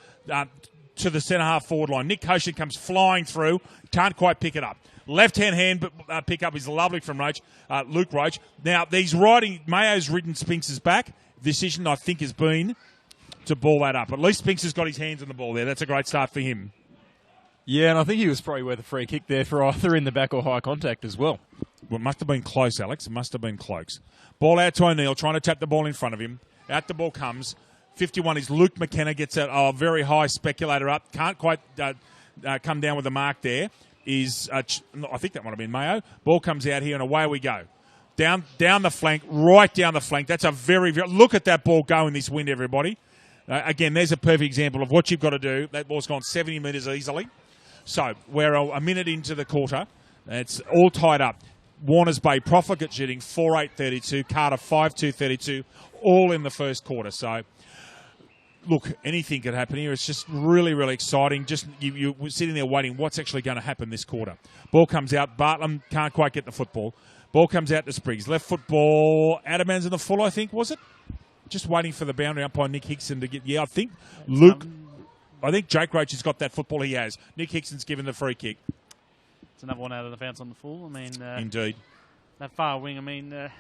to the centre-half forward line. Nick Koshin comes flying through. Can't quite pick it up. Left-hand hand pick-up is lovely from Roach, Luke Roach. Now, Mayo's ridden Spinks' back. Decision, I think, has been to ball that up. At least Spinks has got his hands on the ball there. That's a great start for him. Yeah, and I think he was probably worth a free kick there for either in the back or high contact as well. Well, it must have been close, Alex. It must have been close. Ball out to O'Neill, trying to tap the ball in front of him. Out the ball comes. 51 is Luke McKenna, gets a very high speculator up. Can't quite come down with the mark there. I think that might have been Mayo. Ball comes out here and away we go. Down the flank, right down the flank. That's a very, very... Look at that ball go in this wind, everybody. Again, there's a perfect example of what you've got to do. That ball's gone 70 metres easily. So we're a minute into the quarter. It's all tied up. Warners Bay profligate shooting 4-8-32, Cardiff 5-2-32, all in the first quarter. So, look, anything could happen here. It's just really, really exciting. Just you're sitting there waiting. What's actually going to happen this quarter? Ball comes out. Bartlam can't quite get the football. Ball comes out to Spriggs. Left foot ball. Adamans in the full, I think, was it? Just waiting for the boundary up by Nick Hickson to get. Yeah, I think Luke. I think Jake Roach has got that football. He has. Nick Hickson's given the free kick. It's another one out of the bounce on the full. I mean, indeed. That far wing. I mean,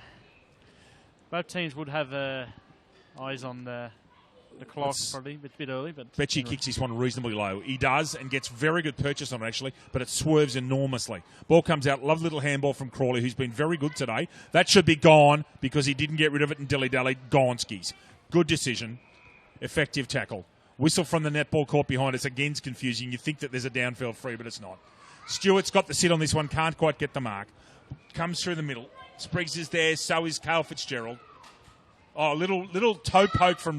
both teams would have eyes on the clock probably a bit early. But Betchy kicks this one reasonably low. He does and gets very good purchase on it actually, but it swerves enormously. Ball comes out. Lovely little handball from Crawley, who's been very good today. That should be gone because he didn't get rid of it and dilly-dally. Gonskis. Good decision. Effective tackle. Whistle from the netball court behind us. Again's confusing. You think that there's a downfield free, but it's not. Stewart's got the sit on this one. Can't quite get the mark. Comes through the middle. Spriggs is there. So is Cale Fitzgerald. Oh, little toe poke from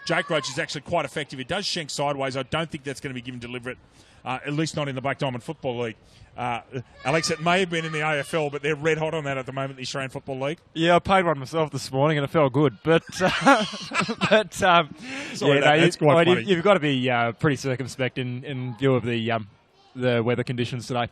Jake Roach is actually quite effective. It does shank sideways. I don't think that's going to be given deliberate, at least not in the Black Diamond Football League. Alex, it may have been in the AFL, but they're red hot on that at the moment, the Australian Football League. Yeah, I paid one myself this morning and it felt good. But, That's quite funny. You've got to be pretty circumspect in view of the weather conditions today.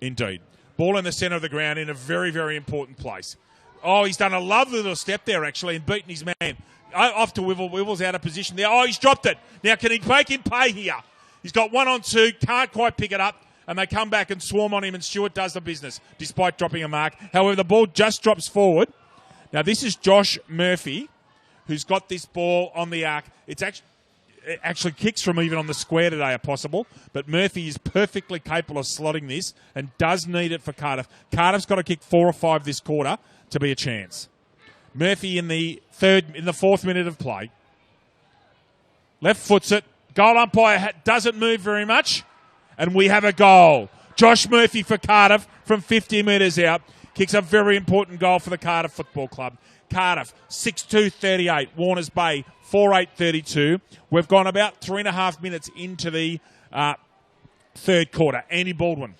Indeed. Ball in the centre of the ground in a very, very important place. Oh, he's done a lovely little step there, actually, and beaten his man. Off to Wivell. Wivell's out of position there. Oh, he's dropped it. Now, can he make him pay here? He's got 1-on-2, can't quite pick it up, and they come back and swarm on him, and Stewart does the business, despite dropping a mark. However, the ball just drops forward. Now, this is Josh Murphy, who's got this ball on the arc. It actually kicks from even on the square today, if possible. But Murphy is perfectly capable of slotting this and does need it for Cardiff. Cardiff's got to kick 4 or 5 this quarter to be a chance. Murphy in the fourth minute of play. Left foots it. Goal umpire doesn't move very much. And we have a goal. Josh Murphy for Cardiff from 50 metres out. Kicks a very important goal for the Cardiff Football Club. Cardiff, 6-2-38. Warners Bay, 4-8-32. We've gone about 3.5 minutes into the third quarter. Andy Baldwin.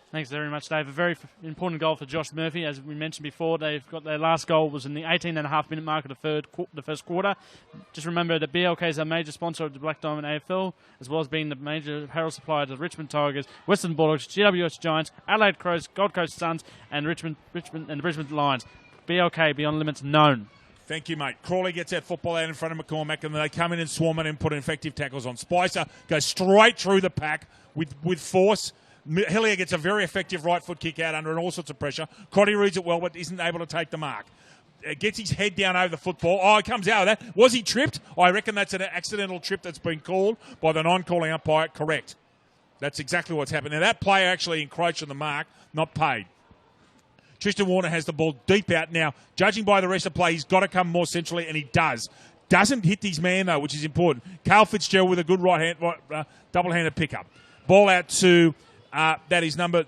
Thanks very much, Dave. A very important goal for Josh Murphy. As we mentioned before, they've got their last goal was in the 18.5-minute mark of the first quarter. Just remember that BLK is a major sponsor of the Black Diamond AFL, as well as being the major apparel supplier to the Richmond Tigers, Western Bulldogs, GWS Giants, Adelaide Crows, Gold Coast Suns, and Richmond and the Brisbane Lions. BLK, Beyond Limits, known. Thank you, mate. Crawley gets that football out in front of McCormack, and they come in and swarm it and put effective tackles on. Spicer goes straight through the pack with force. Hillier gets a very effective right foot kick out under all sorts of pressure. Crotty reads it well, but isn't able to take the mark. Gets his head down over the football. Oh, he comes out of that. Was he tripped? I reckon that's an accidental trip that's been called by the non-calling umpire. Correct. That's exactly what's happened. Now, that player actually encroached on the mark, not paid. Tristan Warner has the ball deep out. Now, judging by the rest of the play, he's got to come more centrally, and he does. Doesn't hit his man, though, which is important. Cale Fitzgerald with a good double-handed pickup. Ball out to... that is number.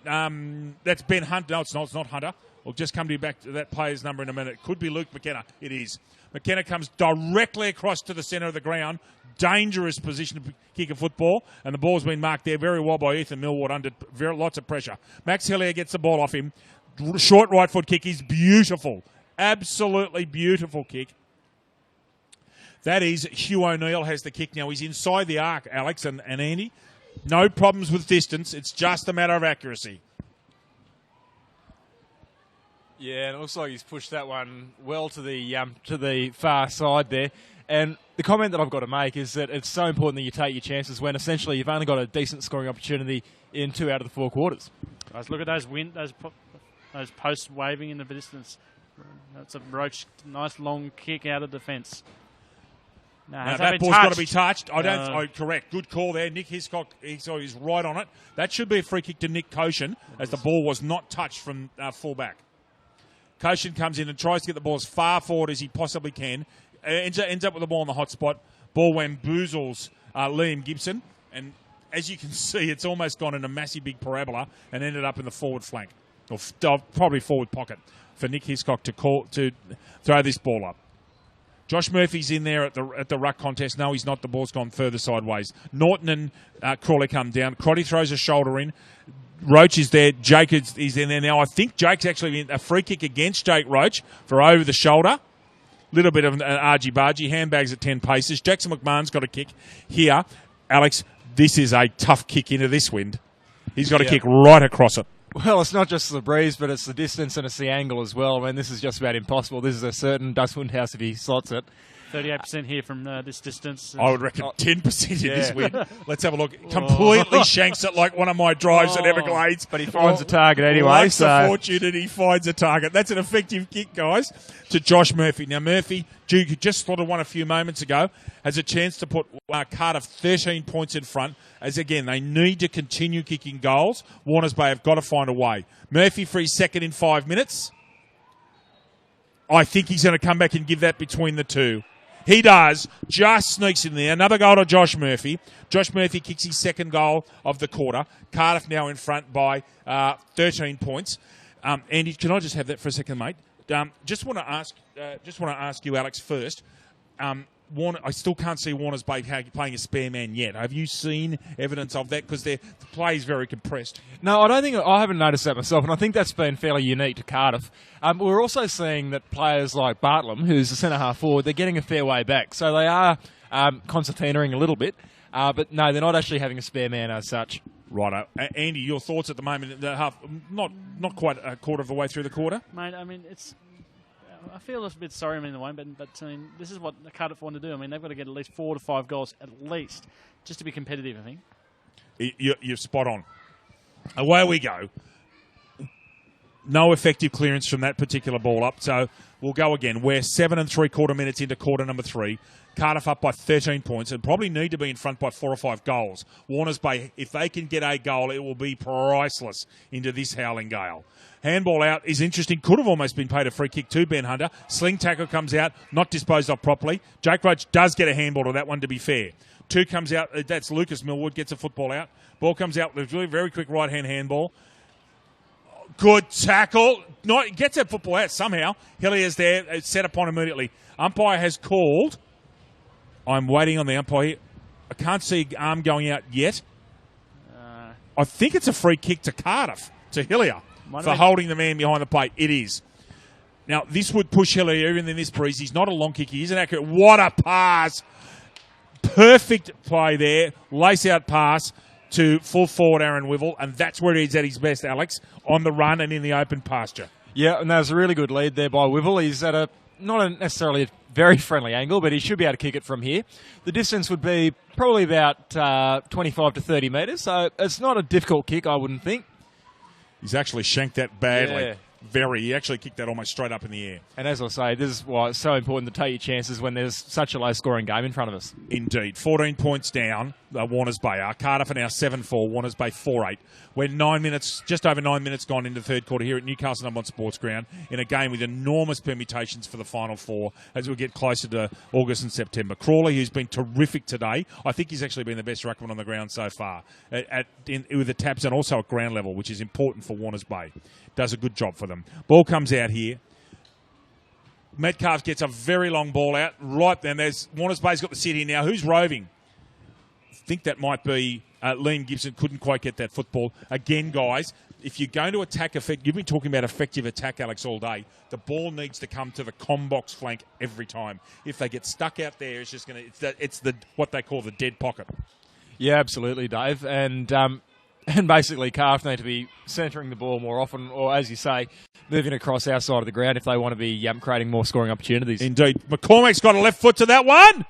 That's Ben Hunt. No, it's not. It's not Hunter. We'll just come to you back to that player's number in a minute. It could be Luke McKenna. It is. McKenna comes directly across to the centre of the ground. Dangerous position to kick a football, and the ball's been marked there very well by Ethan Millward under lots of pressure. Max Hillier gets the ball off him. Short right foot kick is beautiful. Absolutely beautiful kick. That is Hugh O'Neill has the kick now. He's inside the arc, Alex and Andy. No problems with distance. It's just a matter of accuracy. Yeah, and it looks like he's pushed that one well to the far side there. And the comment that I've got to make is that it's so important that you take your chances when essentially you've only got a decent scoring opportunity in 2 out of the 4 quarters. Guys, look at those posts waving in the distance. That's a Roach, nice long kick out of defence. Now that ball's got to be touched. Correct. Good call there. Nick Hiscock is right on it. That should be a free kick to Nick Koshin, as the ball was not touched from full-back. Koshin comes in and tries to get the ball as far forward as he possibly can. Ends up with the ball in the hot spot. Ball bamboozles Liam Gibson. And as you can see, it's almost gone in a massive big parabola and ended up in the forward flank. Or probably forward pocket for Nick Hiscock to throw this ball up. Josh Murphy's in there at the ruck contest. No, he's not. The ball's gone further sideways. Norton and Crawley come down. Crotty throws a shoulder in. Roach is there. Jake is in there now. I think Jake's actually in a free kick against Jake Roach for over the shoulder. Little bit of an argy-bargy. Handbags at 10 paces. Jackson McMahon's got a kick here. Alex, this is a tough kick into this wind. He's got a kick right across it. Well, it's not just the breeze, but it's the distance and it's the angle as well. I mean, this is just about impossible. This is a certain Doug Windhouse if he slots it. 38% here from this distance. I would reckon 10% in this wind. Let's have a look. Completely shanks it like one of my drives at Everglades. But he finds a target anyway. It's a fortune and he finds a target. That's an effective kick, guys, to Josh Murphy. Now, Murphy, who just slotted one a few moments ago, has a chance to put Cardiff 13 points in front, as, again, they need to continue kicking goals. Warners Bay have got to find a way. Murphy for his second in 5 minutes. I think he's going to come back and give that between the two. He does. Just sneaks in there. Another goal to Josh Murphy. Josh Murphy kicks his second goal of the quarter. Cardiff now in front by 13 points. Andy, can I just have that for a second, mate? Just want to ask you, Alex, first. Warner, I still can't see Warner's Bay playing a spare man yet. Have you seen evidence of that? Because the play is very compressed. No, I haven't noticed that myself, and I think that's been fairly unique to Cardiff. We're also seeing that players like Bartlam, who's the centre-half forward, they're getting a fair way back. So they are concertinaing a little bit, but no, they're not actually having a spare man as such. Righto. Andy, your thoughts at the moment, the half, not quite a quarter of the way through the quarter? Mate, I mean, I feel a bit sorry in the way, but I mean, this is what Cardiff want to do. I mean, they've got to get at least 4 to 5 goals at least, just to be competitive, I think. You're spot on. Away we go. No effective clearance from that particular ball up, so we'll go again. We're 7 3/4 minutes into quarter number 3. Cardiff up by 13 points and probably need to be in front by 4 or 5 goals. Warners Bay, if they can get a goal, it will be priceless into this howling gale. Handball out is interesting. Could have almost been paid a free kick to Ben Hunter. Sling tackle comes out, not disposed of properly. Jake Roach does get a handball to that one, to be fair. 2 comes out. That's Lucas Millwood, gets a football out. Ball comes out with a really very quick right-hand handball. Good tackle. Gets that football out somehow. Hillier's there. It's set upon immediately. Umpire has called. I'm waiting on the umpire here. I can't see arm going out yet. I think it's a free kick to Cardiff, to Hillier, for holding the man behind the plate. It is. Now, this would push Hillier even in this breeze. He's not a long kick. He isn't accurate. What a pass. Perfect play there. Lace-out pass to full forward Aaron Wivell, and that's where he's at his best, Alex, on the run and in the open pasture. Yeah, and that was a really good lead there by Wivell. He's at not necessarily a very friendly angle, but he should be able to kick it from here. The distance would be probably about 25 to 30 metres, so it's not a difficult kick, I wouldn't think. He's actually shanked that badly. Yeah. He actually kicked that almost straight up in the air. And as I say, this is why it's so important to take your chances when there's such a low-scoring game in front of us. Indeed. 14 points down, Warners Bay are. Cardiff are now 7-4, Warners Bay 4-8. We're just over 9 minutes gone into the third quarter here at Newcastle Number 1 Sports Ground in a game with enormous permutations for the Final Four as we get closer to August and September. Crawley, who's been terrific today, I think he's actually been the best ruckman on the ground so far with the taps and also at ground level, which is important for Warners Bay. Does a good job for them. Ball comes out here. Metcalf gets a very long ball out. Right then, Warners Bay's got the sit here now. Who's roving? I think that might be Liam Gibson. Couldn't quite get that football. Again, guys, if you're going to attack you've been talking about effective attack, Alex, all day. The ball needs to come to the combox flank every time. If they get stuck out there, it's just going to. It's what they call the dead pocket. Yeah, absolutely, Dave. And basically, Cardiff need to be centering the ball more often, or as you say, moving across our side of the ground if they want to be creating more scoring opportunities. Indeed. McCormack's got a left foot to that one.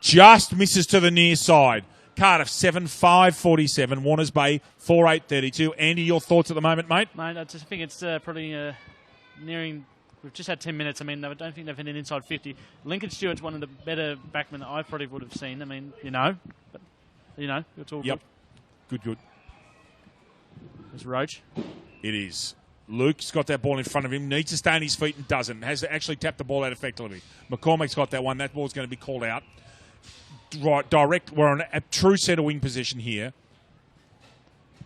Just misses to the near side. Cardiff 7-5-47. Warners Bay 4-8-32. Andy, your thoughts at the moment, mate? Mate, I just think it's probably nearing we've just had 10 minutes. I mean, I don't think they've hit an inside 50. Lincoln Stewart's one of the better backmen that I probably would have seen. I mean, but, it's all good. Good. There's Roach. It is. Luke's got that ball in front of him, needs to stay on his feet and doesn't. Has actually tapped the ball out effectively. McCormick's got that one. That ball's going to be called out. Right, direct. We're on a true centre wing position here.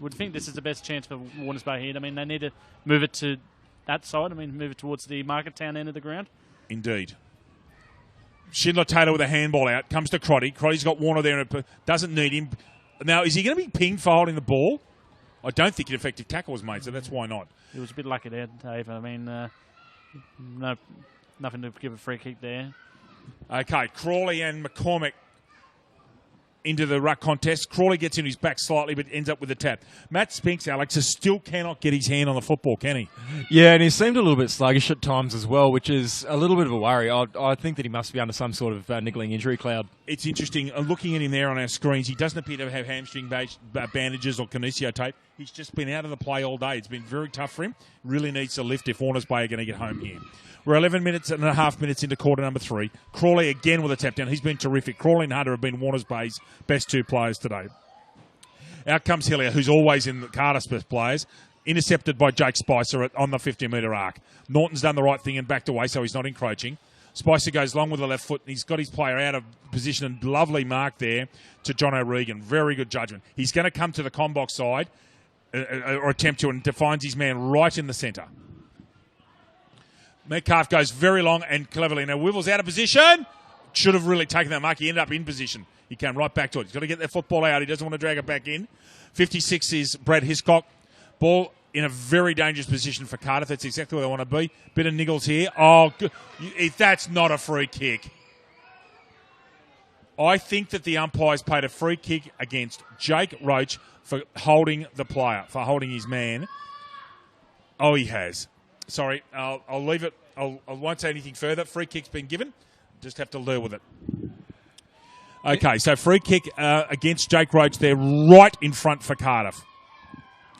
Would think this is the best chance for Warners Bay here. I mean, they need to move it to that side. I mean, move it towards the Market Town end of the ground. Indeed. Schindler-Taylor with a handball out. Comes to Crotty. Crotty's got Warner there and doesn't need him. Now, is he going to be pinged for holding the ball? I don't think an effective tackle was made, so that's why not. It was a bit lucky there, Dave. I mean, nothing to give a free kick there. Okay, Crawley and McCormick into the ruck contest. Crawley gets in his back slightly, but ends up with a tap. Matt Spinks, Alex, still cannot get his hand on the football, can he? Yeah, and he seemed a little bit sluggish at times as well, which is a little bit of a worry. I think that he must be under some sort of niggling injury cloud. It's interesting. Looking at him there on our screens, he doesn't appear to have hamstring bandages or kinesio tape. He's just been out of the play all day. It's been very tough for him. Really needs to lift if Warners Bay are going to get home here. We're 11 minutes and a half minutes into quarter number 3. Crawley again with a tap down. He's been terrific. Crawley and Hunter have been Warners Bay's best 2 players today. Out comes Hillier, who's always in the Cardiff's best players. Intercepted by Jake Spicer on the 50-metre arc. Norton's done the right thing and backed away, so he's not encroaching. Spicer goes long with the left foot. And he's got his player out of position and lovely mark there to John O'Regan. Very good judgment. He's going to come to the combox side or attempt to and defines his man right in the centre. Metcalf goes very long and cleverly. Now, Wivel's out of position. Should have really taken that mark. He ended up in position. He came right back to it. He's got to get that football out. He doesn't want to drag it back in. 56 is Brad Hiscock. Ball in a very dangerous position for Cardiff. That's exactly where they want to be. Bit of niggles here. Oh, that's not a free kick. I think that the umpires paid a free kick against Jake Roach for holding the player, for holding his man. Oh, he has. Sorry, I'll leave it. I won't say anything further. Free kick's been given. Just have to lure with it. Okay, so free kick against Jake Roach there, right in front for Cardiff.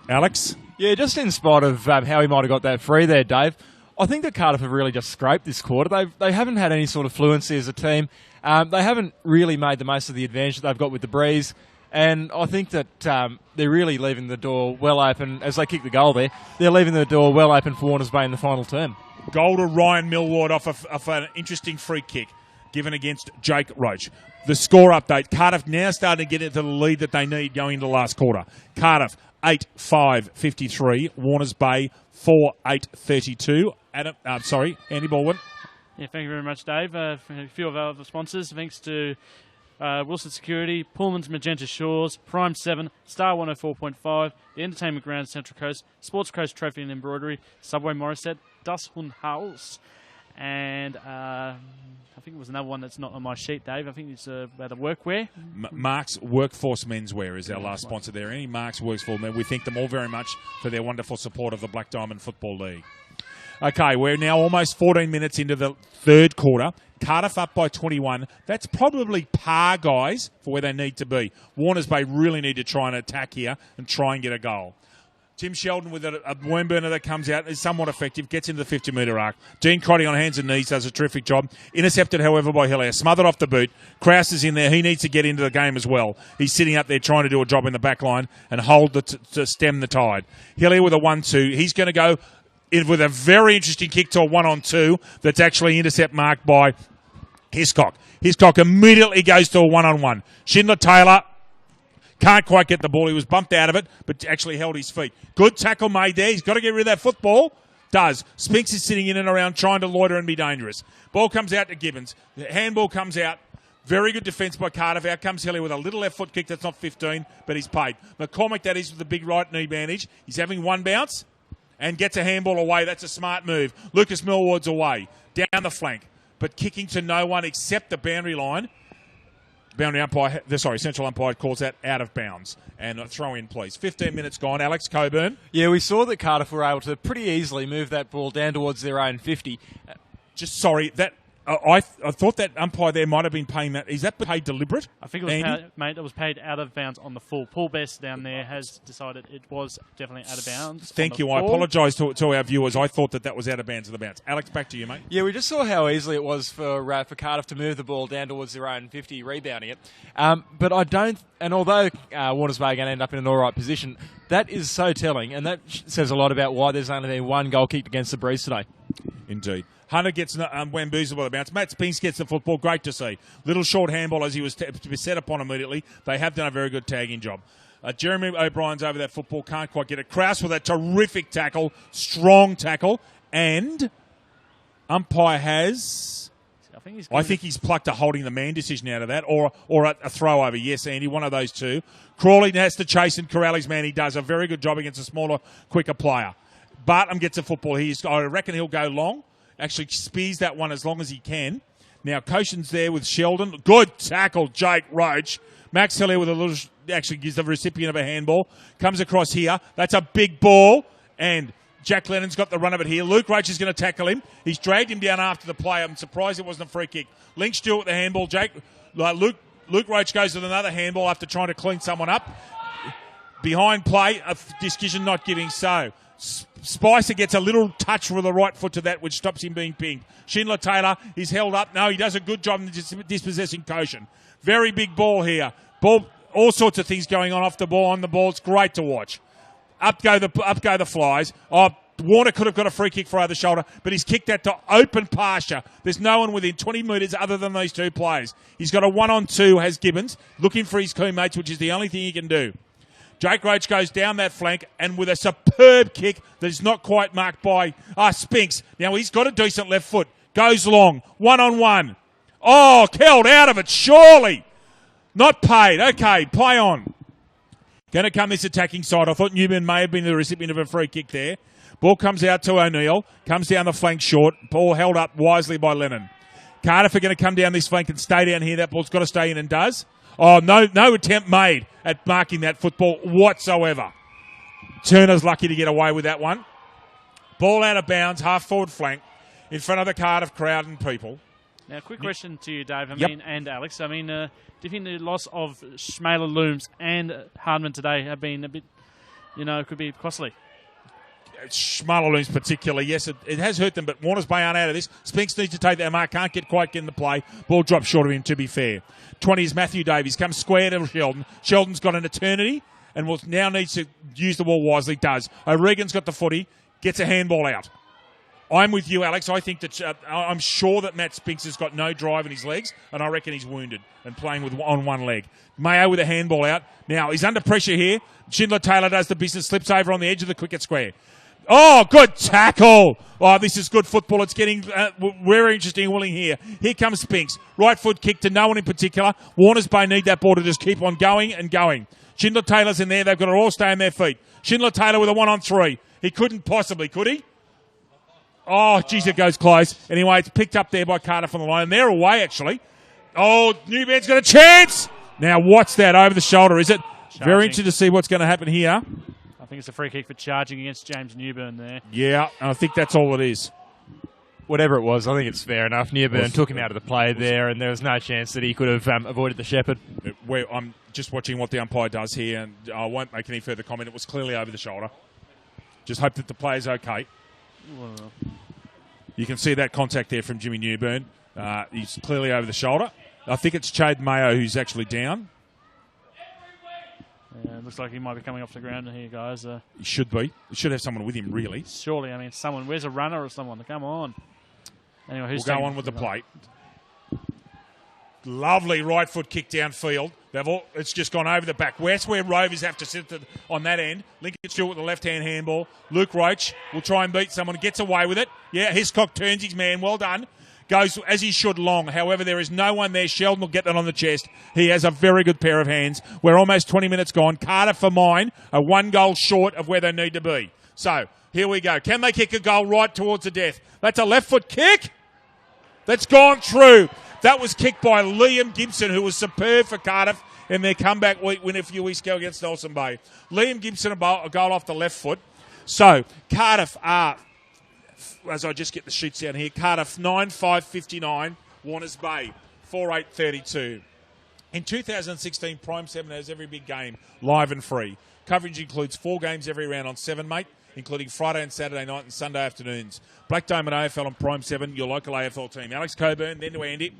Alex? Yeah, just in spite of how he might have got that free there, Dave, I think that Cardiff have really just scraped this quarter. They haven't had any sort of fluency as a team. They haven't really made the most of the advantage that they've got with the breeze. And I think that they're really leaving the door well open as they kick the goal there. They're leaving the door well open for Warners Bay in the final term. Goal to Ryan Millward off an interesting free kick given against Jake Roach. The score update. Cardiff now starting to get into the lead that they need going into the last quarter. Cardiff 8-5-53. Warners Bay 4-8-32. Andy Baldwin. Yeah, thank you very much, Dave. A few of our other sponsors. Thanks to Wilson Security, Pullman's Magenta Shores, Prime 7, Star 104.5, The Entertainment Ground Central Coast, Sports Coast Trophy and Embroidery, Subway Morisset, Das Hund Haus, and I think it was another one that's not on my sheet, Dave. I think it's about the workwear. Mark's Workforce Menswear is our last sponsor there. Any Mark's Works for Men. We thank them all very much for their wonderful support of the Black Diamond Football League. Okay, we're now almost 14 minutes into the third quarter. Cardiff up by 21. That's probably par, guys, for where they need to be. Warners Bay really need to try and attack here and try and get a goal. Tim Sheldon with a worm burner that comes out is somewhat effective, gets into the 50-metre arc. Dean Crotty on hands and knees does a terrific job. Intercepted, however, by Hillier. Smothered off the boot. Krause is in there. He needs to get into the game as well. He's sitting up there trying to do a job in the back line and hold to stem the tide. Hillier with a 1-2. He's going to go in with a very interesting kick to a 1-on-2 that's actually intercept marked by Hiscock. Hiscock immediately goes to a 1-on-1. Schindler-Taylor can't quite get the ball. He was bumped out of it, but actually held his feet. Good tackle made there. He's got to get rid of that football. Does. Spinks is sitting in and around trying to loiter and be dangerous. Ball comes out to Gibbons. The handball comes out. Very good defence by Cardiff. Out comes Hillier with a little left foot kick that's not 15, but he's paid. McCormick, that is, with the big right knee bandage. He's having one bounce and gets a handball away. That's a smart move. Lucas Millward's away. Down the flank. But kicking to no one except the boundary line. Central umpire calls that out of bounds. And a throw in, please. 15 minutes gone. Alex Coburn. Yeah, we saw that Cardiff were able to pretty easily move that ball down towards their own 50. That I thought that umpire there might have been paying that. Is that paid deliberate? I think it was mate. It was paid out of bounds on the full. Paul Best down there has decided it was definitely out of bounds. Thank you. I apologise to our viewers. I thought that was out of bounds of the bounce. Alex, back to you, mate. Yeah, we just saw how easily it was for Cardiff to move the ball down towards their own 50, rebounding it. But I don't. And although Warners Bay are going to end up in an all right position, that is so telling, and that says a lot about why there's only been one goal kicked against the Breeze today. Indeed. Hunter gets wamboozled by the bounce. Matt Spinks gets the football. Great to see. Little short handball as he was to be set upon immediately. They have done a very good tagging job. Jeremy O'Brien's over that football. Can't quite get it. Krause with a terrific tackle. Strong tackle. And umpire has... I think he's plucked a holding the man decision out of that, or a throw over. Yes, Andy, one of those two. Crawley has to chase and corral his man. He does a very good job against a smaller, quicker player. Bartlam gets a football. I reckon he'll go long. Actually spears that one as long as he can. Now, Koshin's there with Sheldon. Good tackle, Jake Roach. Max Hillier with a little... Actually gives the recipient of a handball. Comes across here. That's a big ball. And Jack Lennon's got the run of it here. Luke Roach is going to tackle him. He's dragged him down after the play. I'm surprised it wasn't a free kick. Lynch still with the handball. Luke Roach goes with another handball after trying to clean someone up. Behind play, a decision not giving so. Spicer gets a little touch with the right foot to that, which stops him being pinged. Schindler Taylor is held up. No, he does a good job in dispossessing Koshin. Very big ball here. Ball, all sorts of things going on off the ball, on the ball. It's great to watch. Up go the Flies. Oh, Warner could have got a free kick for either shoulder, but he's kicked that to open pasture. There's no one within 20 metres other than those two players. He's got a 1-on-2, has Gibbons, looking for his teammates, which is the only thing he can do. Jake Roach goes down that flank and with a superb kick that is not quite marked by Spinks. Now, he's got a decent left foot. Goes long. 1-on-1. Oh, held out of it, surely. Not paid. Okay, play on. Going to come this attacking side. I thought Newman may have been the recipient of a free kick there. Ball comes out to O'Neill. Comes down the flank short. Ball held up wisely by Lennon. Cardiff are going to come down this flank and stay down here. That ball's got to stay in and does. Oh, no attempt made at marking that football whatsoever. Turner's lucky to get away with that one. Ball out of bounds, half forward flank, in front of the Cardiff crowd and people. Now, quick question to you, Dave, and Alex. Do you think the loss of Schmaler Looms and Hardman today have been a bit, could be costly? Schmaler Looms particularly, yes, it has hurt them, but Warners Bay aren't out of this. Spinks needs to take that mark, can't quite get in the play. Ball drops short of him, to be fair. 20 is Matthew Davies, comes square to Sheldon. Sheldon's got an eternity and will now needs to use the ball wisely, does. O'Regan's got the footy, gets a handball out. I'm with you, Alex. I think that I'm sure that Matt Spinks has got no drive in his legs, and I reckon he's wounded and playing on one leg. Mayo with a handball out. Now, he's under pressure here. Schindler Taylor does the business, slips over on the edge of the cricket square. Oh, good tackle. Oh, this is good football. It's getting very interesting and willing here. Here comes Spinks. Right foot kick to no one in particular. Warners Bay need that ball to just keep on going and going. Schindler Taylor's in there. They've got to all stay on their feet. Schindler Taylor with a 1-on-3. He couldn't possibly, could he? Oh, geez, it goes close. Anyway, it's picked up there by Cardiff on the line. They're away, actually. Oh, Newman's got a chance. Now, what's that over the shoulder, is it? Charging. Very interested to see what's going to happen here. I think it's a free kick for charging against James Newburn there. Yeah, I think that's all it is. Whatever it was, I think it's fair enough. Newburn took him out of the play there, and there was no chance that he could have avoided the shepherd. I'm just watching what the umpire does here, and I won't make any further comment. It was clearly over the shoulder. Just hope that the player's okay. You can see that contact there from Jimmy Newburn. He's clearly over the shoulder. I think it's Chade Mayo who's actually down. Yeah, it looks like he might be coming off the ground here, guys. He should be. He should have someone with him, really. Surely, someone. Where's a runner or someone? Come on. Anyway, we'll go on with the plate. Lovely right foot kick downfield. It's just gone over the back. That's where Rovers have to sit on that end. Lincoln Stewart with the left-hand handball. Luke Roach will try and beat someone. Gets away with it. Yeah, Hiscock turns his man. Well done. Goes as he should long. However, there is no one there. Sheldon will get that on the chest. He has a very good pair of hands. We're almost 20 minutes gone. Cardiff for mine are 1 goal short of where they need to be. So, here we go. Can they kick a goal right towards the death? That's a left foot kick. That's gone through. That was kicked by Liam Gibson, who was superb for Cardiff in their comeback win a few weeks ago against Nelson Bay. Liam Gibson, a goal off the left foot. So, Cardiff are as I just get the sheets down here. Cardiff 9-5-59, Warners Bay 4-8-32. In 2016, Prime 7 has every big game live and free. Coverage includes 4 games every round on 7, mate, including Friday and Saturday night and Sunday afternoons. Black Diamond AFL on Prime 7, your local AFL team. Alex Coburn, then to Andy.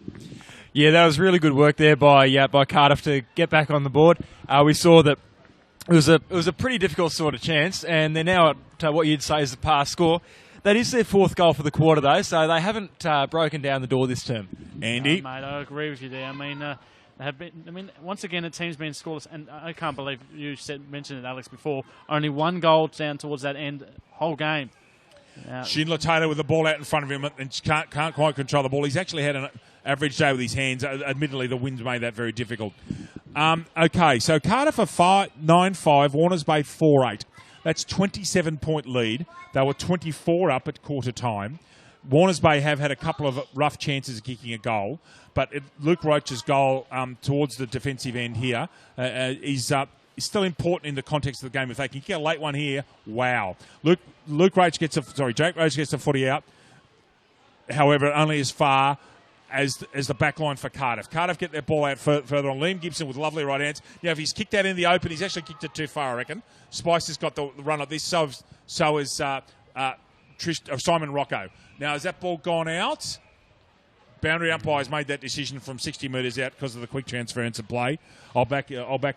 Yeah, that was really good work there by Cardiff to get back on the board. We saw that it was a pretty difficult sort of chance, and they're now at what you'd say is the pass score. That is their 4th goal for the quarter, though, so they haven't broken down the door this term. Andy? Mate, I agree with you there. Once again, the team's been scoreless, and I can't believe you mentioned it, Alex, before. Only 1 goal down towards that end, whole game. Schindler Taylor with the ball out in front of him and can't quite control the ball. He's actually had an average day with his hands. Admittedly, the wind's made that very difficult. Okay, so Cardiff are 9-5, Warners Bay 4-8. That's 27-point lead. They were 24 up at quarter time. Warners Bay have had a couple of rough chances of kicking a goal, but Luke Roach's goal towards the defensive end here is still important in the context of the game. If they can kick a late one here, wow. Jake Roach gets a footy out. However, only as far as the back line for Cardiff. Cardiff get their ball out further on. Liam Gibson with lovely right hands. Now, if he's kicked that in the open, he's actually kicked it too far, I reckon. Spice has got the run of this. So is Simon Rocco. Now, has that ball gone out? Boundary umpires made that decision from 60 metres out because of the quick transference of play. I'll back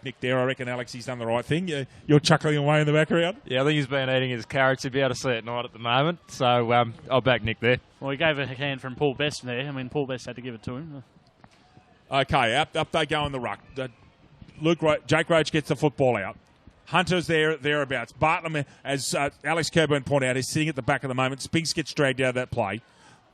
Nick there. I reckon, Alex, he's done the right thing. You're chuckling away in the background. Yeah, I think he's been eating his carrots. He'll be able to see it at night at the moment. So I'll back Nick there. Well, he gave a hand from Paul Best there. Paul Best had to give it to him. Okay, up they go in the ruck. Jake Roach gets the football out. Hunter's thereabouts. Bartlam, as Alex Coburn pointed out, is sitting at the back at the moment. Spinks gets dragged out of that play.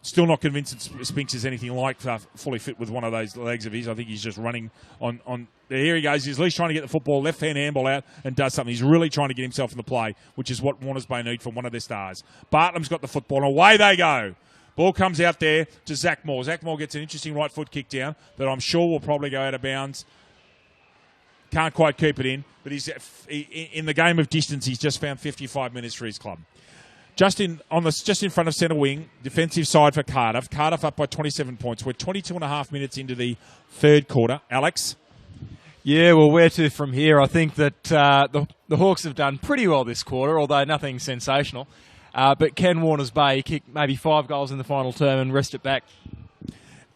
Still not convinced that Spinks is anything like fully fit with one of those legs of his. I think he's just running on. Here he goes. He's at least trying to get the football, left-hand handball out, and does something. He's really trying to get himself in the play, which is what Warners Bay need from one of their stars. Bartlam's got the football, and away they go. Ball comes out there to Zach Moore. Zach Moore gets an interesting right foot kick down that I'm sure will probably go out of bounds. Can't quite keep it in, but he's in the game of distance. He's just found 55 minutes for his club. Just in front of centre wing, defensive side for Cardiff. Cardiff up by 27 points. We're 22 and a half minutes into the 3rd quarter. Alex? Yeah, well, where to from here? I think that the Hawks have done pretty well this quarter, although nothing sensational. But can Warners Bay kick maybe 5 goals in the final term and rest it back?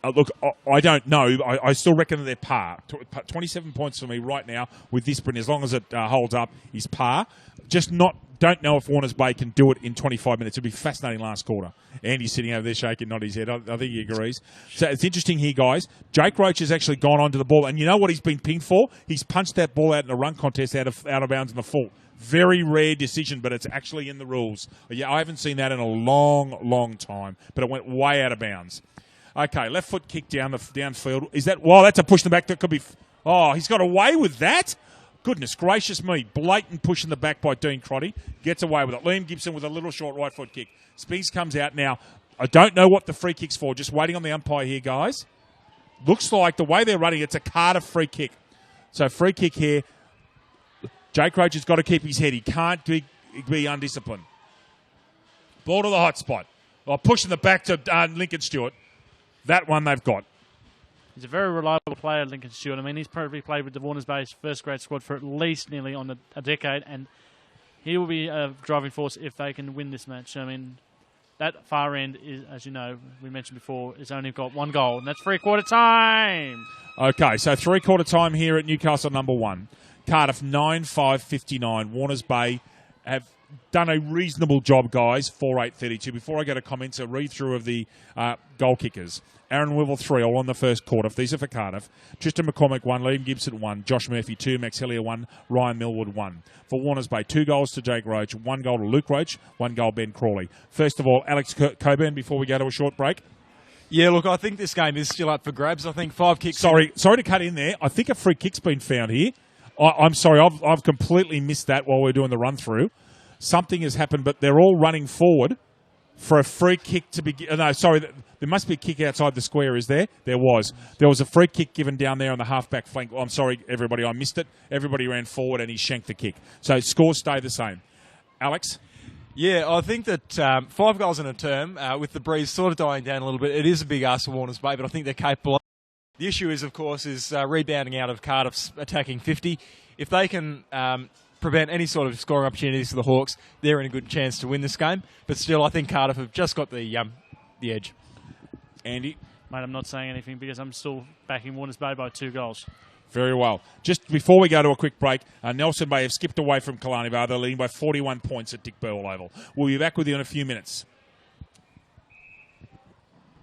Look, I don't know. I still reckon that they're par. 27 points for me right now with this sprint, as long as it holds up, is par. Don't know if Warners Bay can do it in 25 minutes. It'll be fascinating last quarter. Andy's sitting over there shaking, nodding his head. I think he agrees. So it's interesting here, guys. Jake Roach has actually gone onto the ball, and you know what he's been pinged for? He's punched that ball out in a run contest out of bounds in the full. Very rare decision, but it's actually in the rules. Yeah, I haven't seen that in a long, long time, but it went way out of bounds. Okay, left foot kick downfield. Is that? Well, that's a push in the back. That could be. Oh, he's got away with that. Goodness gracious me. Blatant push in the back by Dean Crotty. Gets away with it. Liam Gibson with a little short right foot kick. Spinks comes out now. I don't know what the free kick's for. Just waiting on the umpire here, guys. Looks like the way they're running, it's a Cardiff free kick. So free kick here. Jake Roach has got to keep his head. He can't be undisciplined. Ball to the hot spot. Oh, pushing the back to Lincoln Stewart. That one they've got. He's a very reliable player, Lincoln Stewart. He's probably played with the Warners Bay's first grade squad for at least nearly on a decade, and he will be a driving force if they can win this match. That far end, is, as you know, we mentioned before, has only got 1 goal, and that's 3/4 time. Okay, so 3/4 time here at Newcastle number 1. Cardiff 9-5-59. Warners Bay have done a reasonable job, guys. 4-8-32. Before I go to comments, a read-through of the goal kickers. Aaron Wivel 3, all in the first quarter. These are for Cardiff. Tristan McCormick 1, Liam Gibson 1, Josh Murphy 2, Max Hellier 1, Ryan Millwood 1. For Warners Bay, 2 goals to Jake Roach, 1 goal to Luke Roach, 1 goal Ben Crawley. First of all, Alex Coburn, before we go to a short break. Yeah, look, I think this game is still up for grabs. I think 5 kicks... Sorry to cut in there. I think a free kick's been found here. I'm sorry, I've completely missed that while we're doing the run-through. Something has happened, but they're all running forward for a free kick to be... No, sorry, there must be a kick outside the square, is there? There was. There was a free kick given down there on the half-back flank. I'm sorry, everybody, I missed it. Everybody ran forward and he shanked the kick. So scores stay the same. Alex? Yeah, I think that 5 goals in a term, with the breeze sort of dying down a little bit, it is a big ask for Warners Bay, but I think they're capable. The issue is, of course, rebounding out of Cardiff's attacking 50. If they can prevent any sort of scoring opportunities for the Hawks, they're in a good chance to win this game. But still, I think Cardiff have just got the edge. Andy? Mate, I'm not saying anything because I'm still backing Warners Bay by 2 goals. Very well. Just before we go to a quick break, Nelson Bay have skipped away from Killarney Bar. They're leading by 41 points at Dick Burwell Oval. We'll be back with you in a few minutes.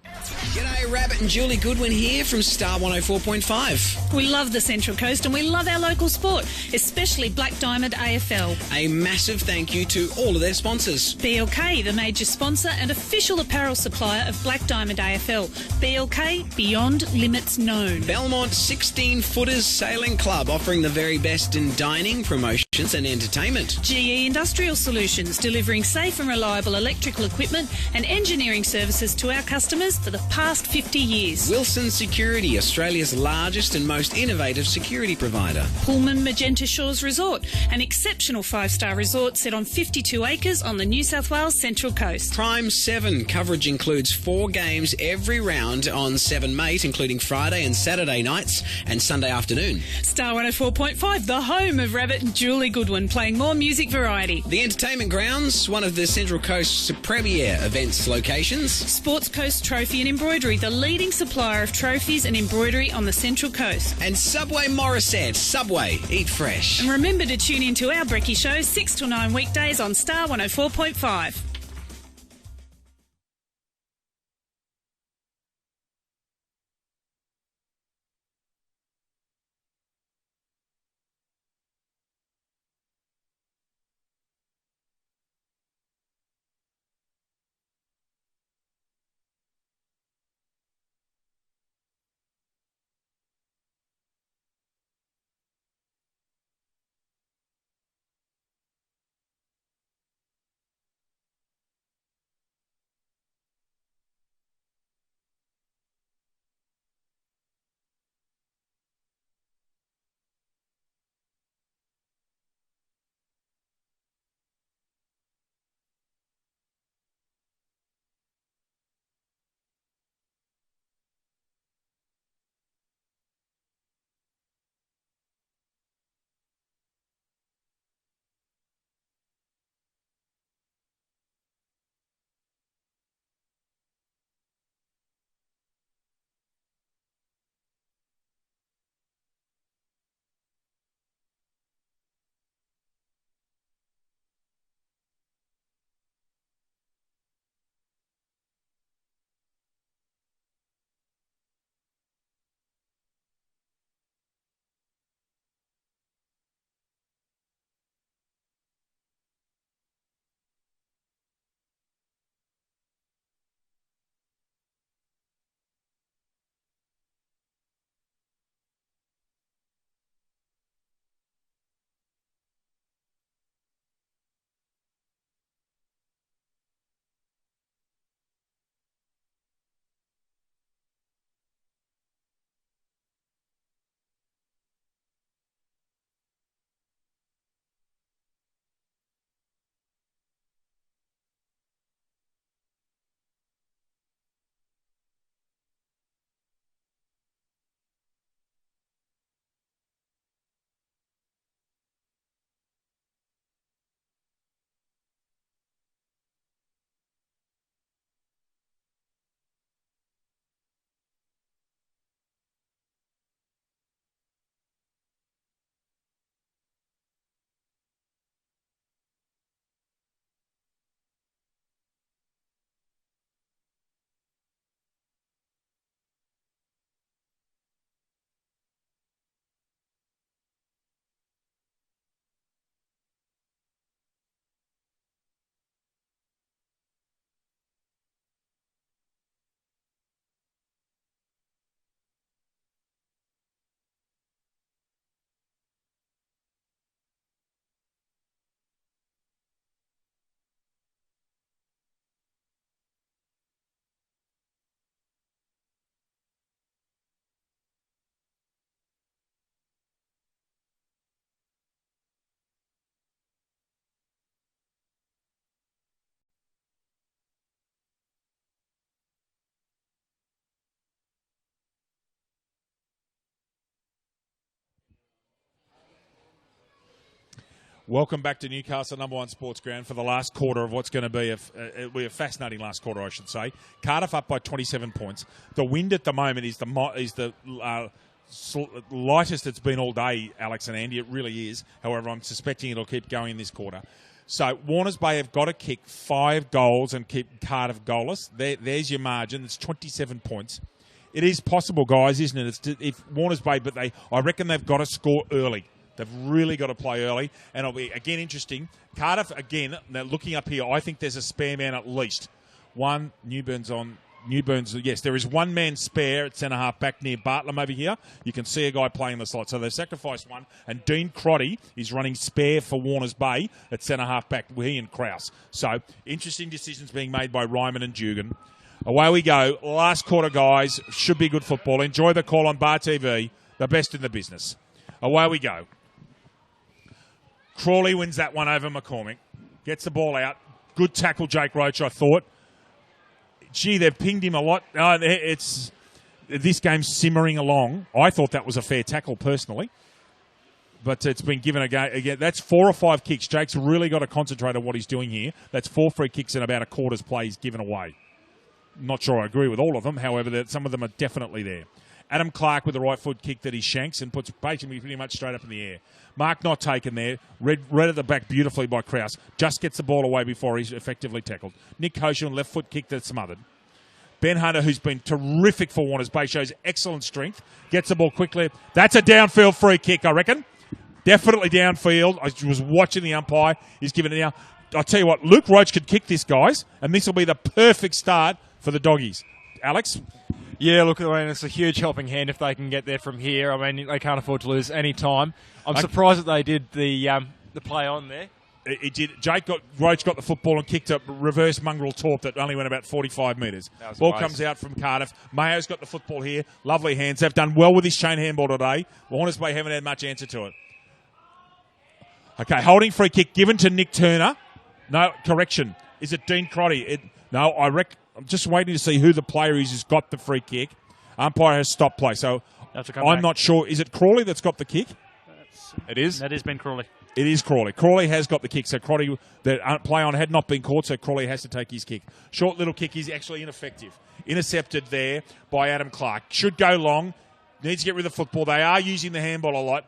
G'day, Rabbit and Julie Goodwin here from Star 104.5. We love the Central Coast and we love our local sport, especially Black Diamond AFL. A massive thank you to all of their sponsors. BLK, the major sponsor and official apparel supplier of Black Diamond AFL. BLK, beyond limits known. Belmont 16-Footers Sailing Club, offering the very best in dining, promotions and entertainment. GE Industrial Solutions, delivering safe and reliable electrical equipment and engineering services to our customers for the past 50 years. Wilson Security, Australia's largest and most innovative security provider. Pullman Magenta Shores Resort, an exceptional 5-star resort set on 52 acres on the New South Wales Central Coast. Prime 7, coverage includes 4 games every round on 7 Mate, including Friday and Saturday nights and Sunday afternoon. Star 104.5, the home of Rabbit and Julie Goodwin, playing more music variety. The Entertainment Grounds, one of the Central Coast's premier events locations. Sports Coast Trophy and Embroidery, the leading supplier of trophies and embroidery on the Central Coast. And Subway Morisset. Subway, eat fresh. And remember to tune in to our Brekkie Show 6 till 9 weekdays on Star 104.5. Welcome back to Newcastle, number one sports ground, for the last quarter of what's going to be a fascinating last quarter, I should say. Cardiff up by 27 points. The wind at the moment is the lightest it's been all day, Alex and Andy. It really is. However, I'm suspecting it'll keep going in this quarter. So Warners Bay have got to kick 5 goals and keep Cardiff goalless. There's your margin. It's 27 points. It is possible, guys, isn't it? If Warners Bay, but I reckon they've got to score early. They've really got to play early. And it'll be, again, interesting. Cardiff, again, now looking up here, I think there's a spare man at least. One, Newburn's, yes, there is one man spare at centre-half back near Bartlam over here. You can see a guy playing the slot. So they've sacrificed one. And Dean Crotty is running spare for Warners Bay at centre-half back, he and Krause. So interesting decisions being made by Ryman and Dugan. Away we go. Last quarter, guys. Should be good football. Enjoy the call on Bar TV. The best in the business. Away we go. Crawley wins that one over McCormick. Gets the ball out. Good tackle, Jake Roach, I thought. Gee, they've pinged him a lot. This game's simmering along. I thought that was a fair tackle, personally. But it's been given again. That's 4 or 5 kicks. Jake's really got to concentrate on what he's doing here. That's 4 free kicks and about a quarter's play he's given away. Not sure I agree with all of them. However, some of them are definitely there. Adam Clark with the right foot kick that he shanks and puts basically pretty much straight up in the air. Mark not taken there. Read at the back beautifully by Krause. Just gets the ball away before he's effectively tackled. Nick Kosher, left foot kick that's smothered. Ben Hunter, who's been terrific for Warners Bay, shows excellent strength. Gets the ball quickly. That's a downfield free kick, I reckon. Definitely downfield. I was watching the umpire. He's given it now. I'll tell you what, Luke Roach could kick this, guys, and this will be the perfect start for the Doggies. Alex? Yeah, look, I mean, it's a huge helping hand if they can get there from here. I mean, they can't afford to lose any time. I'm surprised that they did the play on there. It did. Roach got the football and kicked a reverse mongrel torp that only went about 45 metres. Ball comes out from Cardiff. Mayo's got the football here. Lovely hands. They've done well with his chain handball today. Warners Bay haven't had much answer to it. Okay, holding free kick given to Nick Turner. No, correction. Is it Dean Crotty? I'm just waiting to see who the player is who's got the free kick. Umpire has stopped play, so I'm not sure. Is it Crawley that's got the kick? It is? That is Ben Crawley. It is Crawley. Crawley has got the kick, so Crotty, the play on had not been caught, so Crawley has to take his kick. Short little kick is actually ineffective. Intercepted there by Adam Clark. Should go long. Needs to get rid of the football. They are using the handball a lot.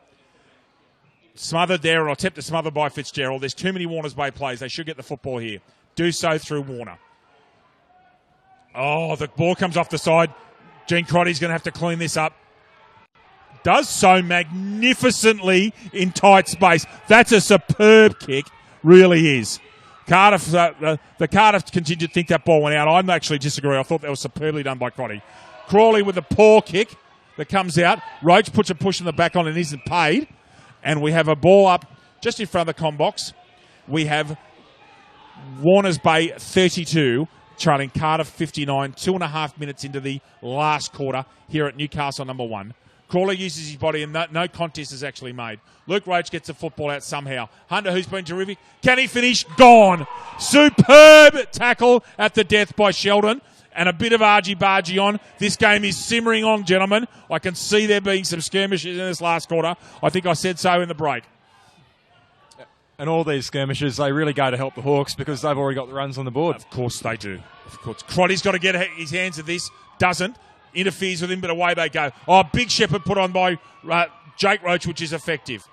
Smothered there, or attempt to smother by Fitzgerald. There's too many Warners Bay plays. They should get the football here. Do so through Warner. Oh, the ball comes off the side. Gene Crotty's going to have to clean this up. Does so magnificently in tight space. That's a superb kick. Really is. Cardiff, the Cardiff contingent think that ball went out. I actually disagree. I thought that was superbly done by Crotty. Crawley with a poor kick that comes out. Roach puts a push in the back on and isn't paid. And we have a ball up just in front of the comm box. We have Warners Bay 32. Trailing Cardiff 59, 2.5 minutes into the last quarter here at Newcastle number 1. Crawley uses his body and no contest is actually made. Luke Roach gets the football out somehow. Hunter, who's been terrific. Can he finish? Gone. Superb tackle at the death by Sheldon. And a bit of argy-bargy on. This game is simmering on, gentlemen. I can see there being some skirmishes in this last quarter. I think I said so in the break. And all these skirmishes, they really go to help the Hawks because they've already got the runs on the board. Of course they do. Of course. Crotty's got to get his hands at this. Doesn't. Interferes with him, but away they go. Oh, big shepherd put on by Jake Roach, which is effective.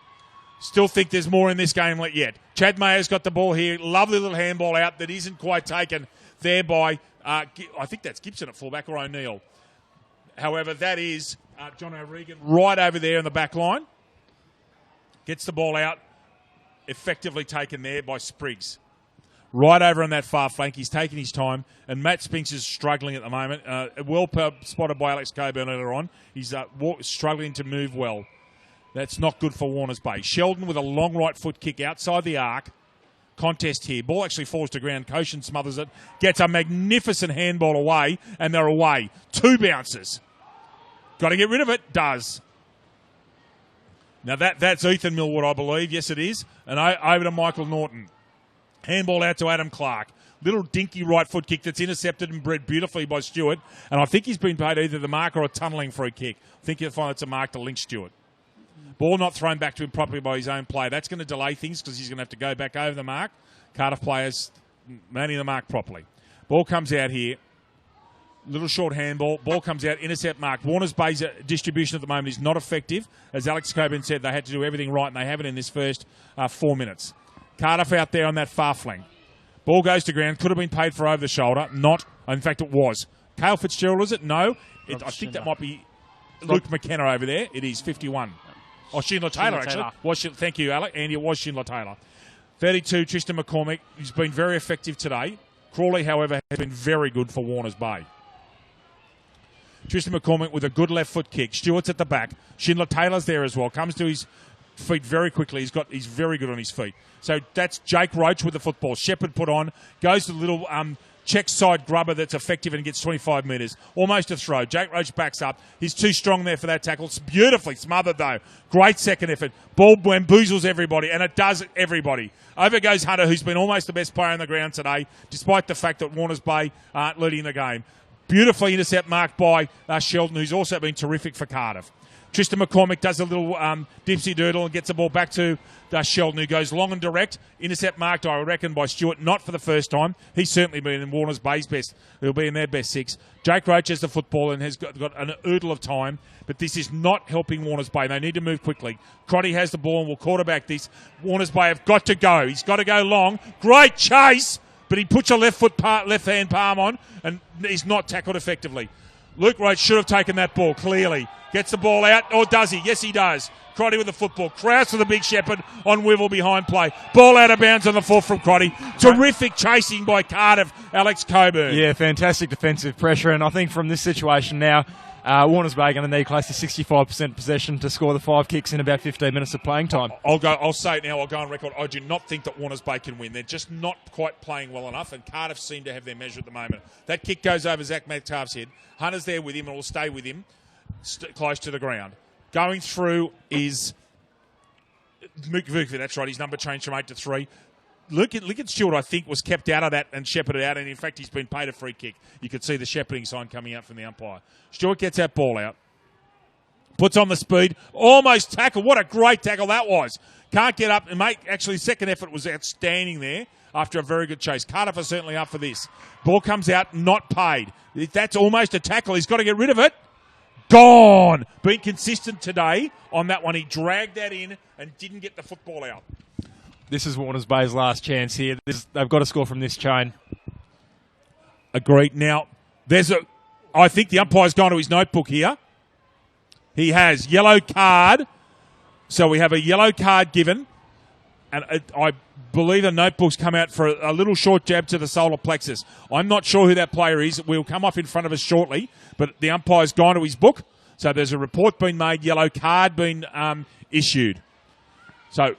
Still think there's more in this game yet. Chad Mayo's got the ball here. Lovely little handball out that isn't quite taken there by, I think that's Gibson at fullback or O'Neill. However, that is John O'Regan right over there in the back line. Gets the ball out. Effectively taken there by Spriggs. Right over on that far flank. He's taking his time. And Matt Spinks is struggling at the moment. Well spotted by Alex Coburn earlier on. He's struggling to move well. That's not good for Warners Bay. Sheldon with a long right foot kick outside the arc. Contest here. Ball actually falls to ground. Koshin smothers it. Gets a magnificent handball away. And they're away. 2 bounces. Got to get rid of it. Does. Now, that's Ethan Millwood, I believe. Yes, it is. And over to Michael Norton. Handball out to Adam Clark. Little dinky right foot kick that's intercepted and bred beautifully by Stewart. And I think he's been paid either the mark or a tunnelling free kick. I think you'll find it's a mark to Link Stewart. Ball not thrown back to him properly by his own player. That's going to delay things because he's going to have to go back over the mark. Cardiff players manning the mark properly. Ball comes out here. Little short handball. Ball comes out. Intercept mark. Warners Bay's distribution at the moment is not effective. As Alex Coburn said, they had to do everything right, and they haven't in this first 4 minutes. Cardiff out there on that far flank. Ball goes to ground. Could have been paid for over the shoulder. Not. In fact, it was. Cale Fitzgerald, is it? No. I think that might be Luke McKenna over there. It is 51. Oh, Schindler Taylor, actually. Thank you, Alec. Andy, it was Schindler Taylor. 32, Tristan McCormick. He's been very effective today. Crawley, however, has been very good for Warners Bay. Tristan McCormick with a good left foot kick. Stewart's at the back. Schindler Taylor's there as well. Comes to his feet very quickly. He's very good on his feet. So that's Jake Roach with the football. Shepherd put on. Goes to the little check side grubber that's effective and gets 25 metres. Almost a throw. Jake Roach backs up. He's too strong there for that tackle. It's beautifully smothered, though. Great second effort. Ball bamboozles everybody, and it does everybody. Over goes Hunter, who's been almost the best player on the ground today, despite the fact that Warners Bay aren't leading the game. Beautifully intercept marked by Sheldon, who's also been terrific for Cardiff. Tristan McCormick does a little dipsy doodle and gets the ball back to Sheldon, who goes long and direct. Intercept marked, I reckon, by Stewart, not for the first time. He's certainly been in Warners Bay's best. He'll be in their best 6. Jake Roach has the football and has got an oodle of time, but this is not helping Warners Bay. They need to move quickly. Crotty has the ball and will quarterback this. Warners Bay have got to go. He's got to go long. Great chase, but he puts a left-hand palm on and he's not tackled effectively. Luke Roach should have taken that ball, clearly. Gets the ball out, or does he? Yes, he does. Crotty with the football. Krause with the big shepherd on Wivel behind play. Ball out of bounds on the full from Crotty. Terrific chasing by Cardiff, Alex Coburn. Yeah, fantastic defensive pressure, and I think from this situation now, Warners Bay going to need close to 65% possession to score the 5 kicks in about 15 minutes of playing time. I'll say it now, I'll go on record. I do not think that Warners Bay can win. They're just not quite playing well enough, and Cardiff seem to have their measure at the moment. That kick goes over Zach Metcalf's head. Hunter's there with him and will stay with him close to the ground. Going through is Vukovic, that's right, his number changed from 8 to 3. Lincoln Stewart, I think, was kept out of that and shepherded out, and in fact, he's been paid a free kick. You could see the shepherding sign coming out from the umpire. Stewart gets that ball out, puts on the speed, almost tackle. What a great tackle that was. Can't get up and make, actually, second effort was outstanding there after a very good chase. Cardiff are certainly up for this. Ball comes out, not paid. That's almost a tackle. He's got to get rid of it. Gone. Been consistent today on that one. He dragged that in and didn't get the football out. This is Warners Bay's last chance here. They've got to score from this chain. Agreed. Now, I think the umpire's gone to his notebook here. He has yellow card. So we have a yellow card given. And I believe the notebook's come out for a little short jab to the solar plexus. I'm not sure who that player is. We'll come up in front of us shortly. But the umpire's gone to his book. So there's a report being made, yellow card being issued. So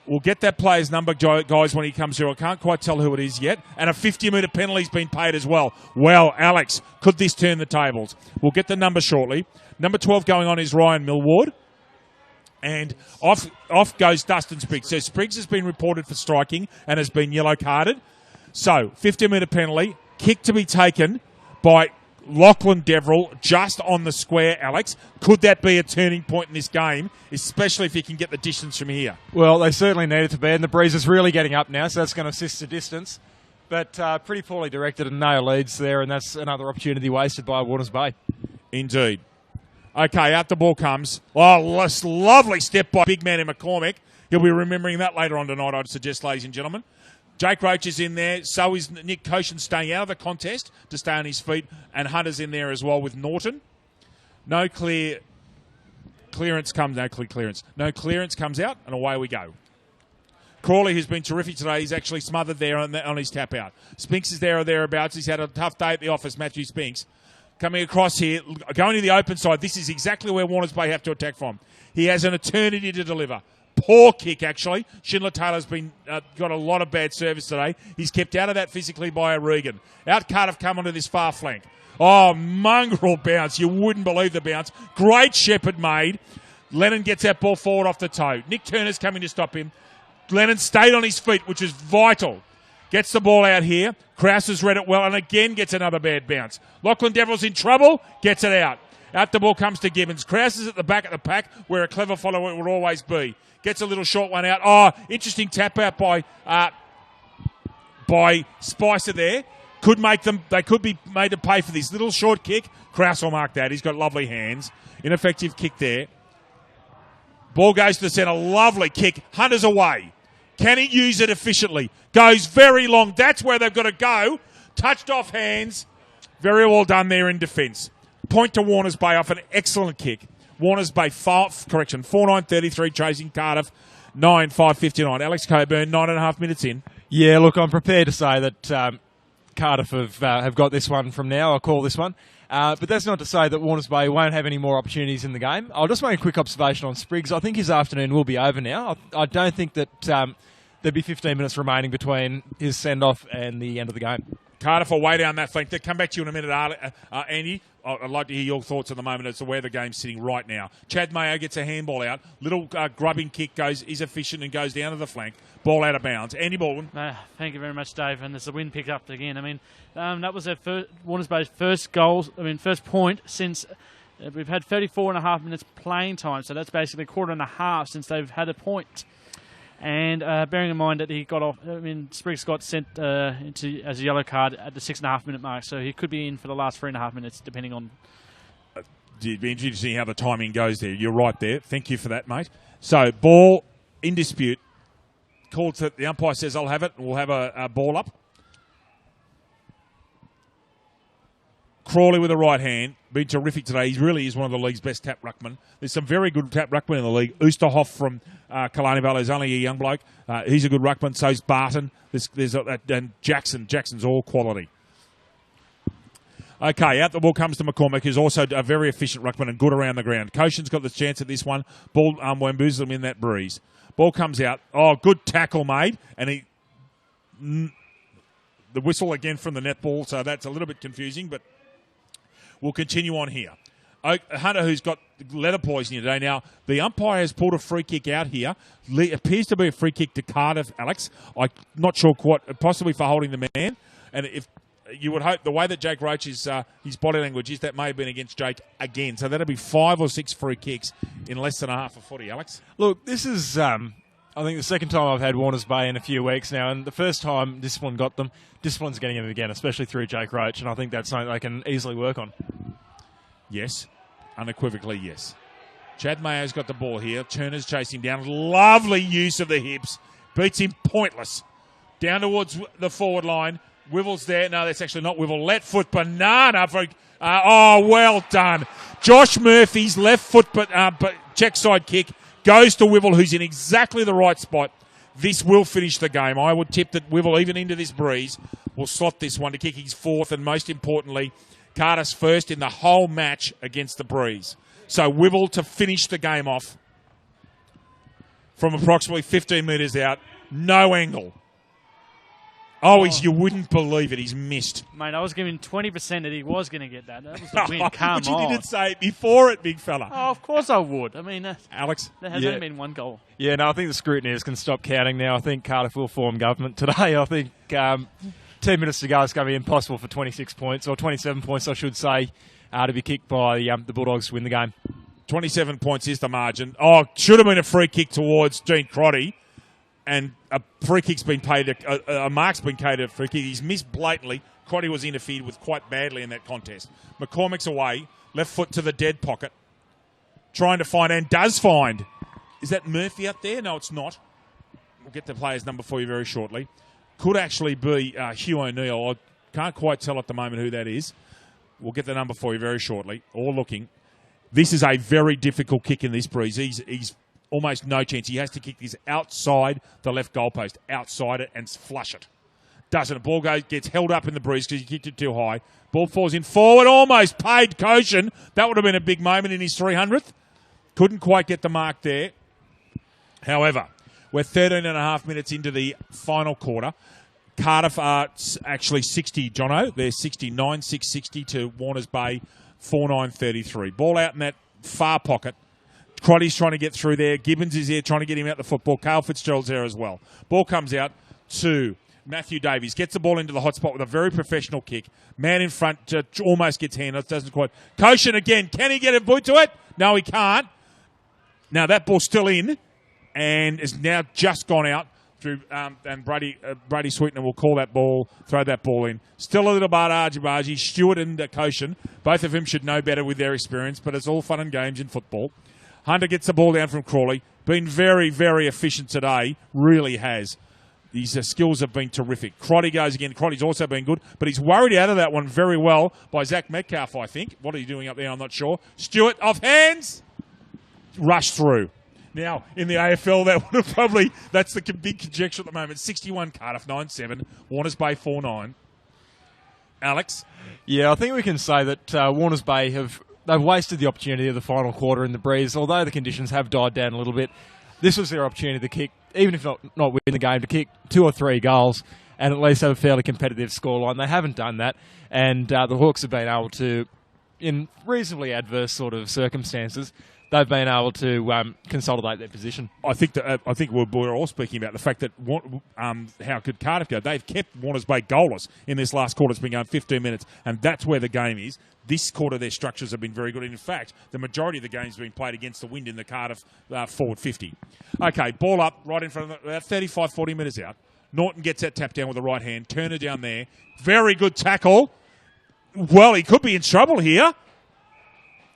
we'll get that player's number, guys, when he comes through. I can't quite tell who it is yet. And a 50-metre penalty's been paid as well. Well, Alex, could this turn the tables? We'll get the number shortly. Number 12 going on is Ryan Millward. And off goes Dustin Spriggs. So Spriggs has been reported for striking and has been yellow carded. So 50-metre penalty, kick to be taken by Lachlan Deverell just on the square, Alex. Could that be a turning point in this game, especially if you can get the distance from here? Well, they certainly need it to be, and the breeze is really getting up now, so that's going to assist the distance. But pretty poorly directed, and no leads there, and that's another opportunity wasted by Warners Bay. Indeed. Okay, out the ball comes. Oh, lovely step by big man in McCormick. He'll be remembering that later on tonight, I'd suggest, ladies and gentlemen. Jake Roach is in there. So is Nick Koshin staying out of the contest to stay on his feet. And Hunter's in there as well with Norton. No clearance comes out, and away we go. Crawley, who's been terrific today, he's actually smothered there on his tap out. Spinks is there or thereabouts. He's had a tough day at the office, Matthew Spinks. Coming across here, going to the open side. This is exactly where Warners Bay have to attack from. He has an eternity to deliver. Poor kick, actually. Schindler Taylor's got a lot of bad service today. He's kept out of that physically by O'Regan. Out Cardiff come onto this far flank. Oh, mongrel bounce. You wouldn't believe the bounce. Great shepherd made. Lennon gets that ball forward off the toe. Nick Turner's coming to stop him. Lennon stayed on his feet, which is vital. Gets the ball out here. Krause has read it well and again gets another bad bounce. Lachlan Deverell's in trouble. Gets it out. Out the ball comes to Gibbons. Krause is at the back of the pack where a clever follower would always be. Gets a little short one out. Oh, interesting tap out by Spicer there. They could be made to pay for this little short kick. Krause will mark that. He's got lovely hands. Ineffective kick there. Ball goes to the centre. Lovely kick. Hunter's away. Can he use it efficiently? Goes very long. That's where they've got to go. Touched off hands. Very well done there in defence. Point to Warners Bay off an excellent kick. Warners Bay, 4:9:33 chasing Cardiff, 9:5:59. Alex Coburn, 9.5 minutes in. Yeah, look, I'm prepared to say that Cardiff have got this one from now. I'll call this one. But that's not to say that Warners Bay won't have any more opportunities in the game. I'll just make a quick observation on Spriggs. I think his afternoon will be over now. I don't think that there'll be 15 minutes remaining between his send-off and the end of the game. Cardiff are way down that flank. They'll come back to you in a minute, Andy. I'd like to hear your thoughts at the moment as to where the game's sitting right now. Chad Mayo gets a handball out. Little grubbing kick is efficient and goes down to the flank. Ball out of bounds. Andy Baldwin. Thank you very much, Dave. And there's a win picked up again. I mean, that was their Warners Bay's first point since we've had 34.5 minutes playing time. So that's basically a quarter and a half since they've had a point. And bearing in mind that he got off, Spriggs got sent as a yellow card at the 6.5 minute mark, so he could be in for the last 3.5 minutes, depending on. It'd be interesting to see how the timing goes there. You're right there. Thank you for that, mate. So, ball in dispute. Called to the umpire says, I'll have it. We'll have a ball up. Crawley with a right hand. Been terrific today. He really is one of the league's best tap ruckmen. There's some very good tap ruckmen in the league. Oosterhoff from Kalani Valley is only a young bloke. He's a good ruckman. So's Barton. And Jackson. Jackson's all quality. Okay, out the ball comes to McCormick, who's also a very efficient ruckman and good around the ground. Koshin's got the chance at this one. Ball wamboozles him in that breeze. Ball comes out. Oh, good tackle made. And the whistle again from the netball, so that's a little bit confusing, but we'll continue on here. Hunter, who's got leather poisoning today. Now, the umpire has pulled a free kick out here. Appears to be a free kick to Cardiff, Alex. I'm not sure what, possibly for holding the man. And if you would hope, the way that Jake Roach is, his body language is, that may have been against Jake again. So that'll be 5 or 6 free kicks in less than a half a footy, Alex. Look, this is, I think, the second time I've had Warners Bay in a few weeks now, and the first time discipline got them, discipline's getting them again, especially through Jake Roach, and I think that's something they can easily work on. Yes, unequivocally yes. Chad Mayo's got the ball here. Turner's chasing down. Lovely use of the hips. Beats him pointless. Down towards the forward line. Wivel's there. No, that's actually not Wivel. Left foot banana. Well done. Josh Murphy's left foot but check side kick goes to Wivel, who's in exactly the right spot. This will finish the game. I would tip that Wivel, even into this breeze, will slot this one to kick his fourth and, most importantly, Cardiff's first in the whole match against the breeze. So Wivel to finish the game off from approximately 15 metres out. No angle. You wouldn't believe it. He's missed. Mate, I was giving 20% that he was going to get that. That was the win. Come on. But you didn't say it before it, big fella. Oh, of course I would. I mean, Alex? There has only been one goal. Yeah, no, I think the scrutineers can stop counting now. I think Cardiff will form government today. I think 2 minutes to go is going to be impossible for 26 points, or 27 points, I should say, to be kicked by the Bulldogs to win the game. 27 points is the margin. Should have been a free kick towards Gene Crotty. And a free kick's been paid, a mark's been paid a free kick. He's missed blatantly. Crotty was interfered with quite badly in that contest. McCormick's away, left foot to the dead pocket, trying to find, and does find. Is that Murphy up there? No, it's not. We'll get the player's number for you very shortly. Could actually be Hugh O'Neill. I can't quite tell at the moment who that is. We'll get the number for you very shortly. All looking. This is a very difficult kick in this breeze. He's almost no chance. He has to kick this outside the left goalpost, outside it, and flush it. Doesn't. Ball gets held up in the breeze because he kicked it too high. Ball falls in forward, almost paid Koshin. That would have been a big moment in his 300th. Couldn't quite get the mark there. However, we're 13.5 minutes into the final quarter. Cardiff are actually 60, Jono. They're 69, 660 to Warners Bay, 49-33. Ball out in that far pocket. Crotty's trying to get through there. Gibbons is there trying to get him out the football. Carl Fitzgerald's there as well. Ball comes out to Matthew Davies gets the ball into the hot spot with a very professional kick. Man in front almost gets hand. Doesn't quite. Koshin again. Can he get a boot to it? No, he can't. Now that ball's still in and is now just gone out through. And Brady Sweetener will call that ball, throw that ball in. Still a little bit argy-bargy. Stewart and Koshin. Both of them should know better with their experience, but it's all fun and games in football. Hunter gets the ball down from Crawley. Been very, very efficient today. Really has. His skills have been terrific. Crotty goes again. Crotty's also been good, but he's worried out of that one very well by Zach Metcalf, I think. What are you doing up there? I'm not sure. Stewart, off hands. Rush through. Now, in the AFL, that would have probably, that's the big conjecture at the moment. 61 Cardiff, 9-7. Warners Bay, 4-9. Alex? Yeah, I think we can say that Warners Bay they've wasted the opportunity of the final quarter in the breeze. Although the conditions have died down a little bit, this was their opportunity to kick, even if not win the game, to kick 2 or 3 goals and at least have a fairly competitive scoreline. They haven't done that, and the Hawks have been able to, in reasonably adverse sort of circumstances, they've been able to consolidate their position. I think we're all speaking about the fact that how could Cardiff go? They've kept Warners Bay goalless in this last quarter. It's been going 15 minutes, and that's where the game is. This quarter, their structures have been very good. In fact, the majority of the game's been played against the wind in the Cardiff forward 50. Okay, ball up right in front of them, about 35, 40 metres out. Norton gets that tap down with the right hand. Turner down there. Very good tackle. Well, he could be in trouble here.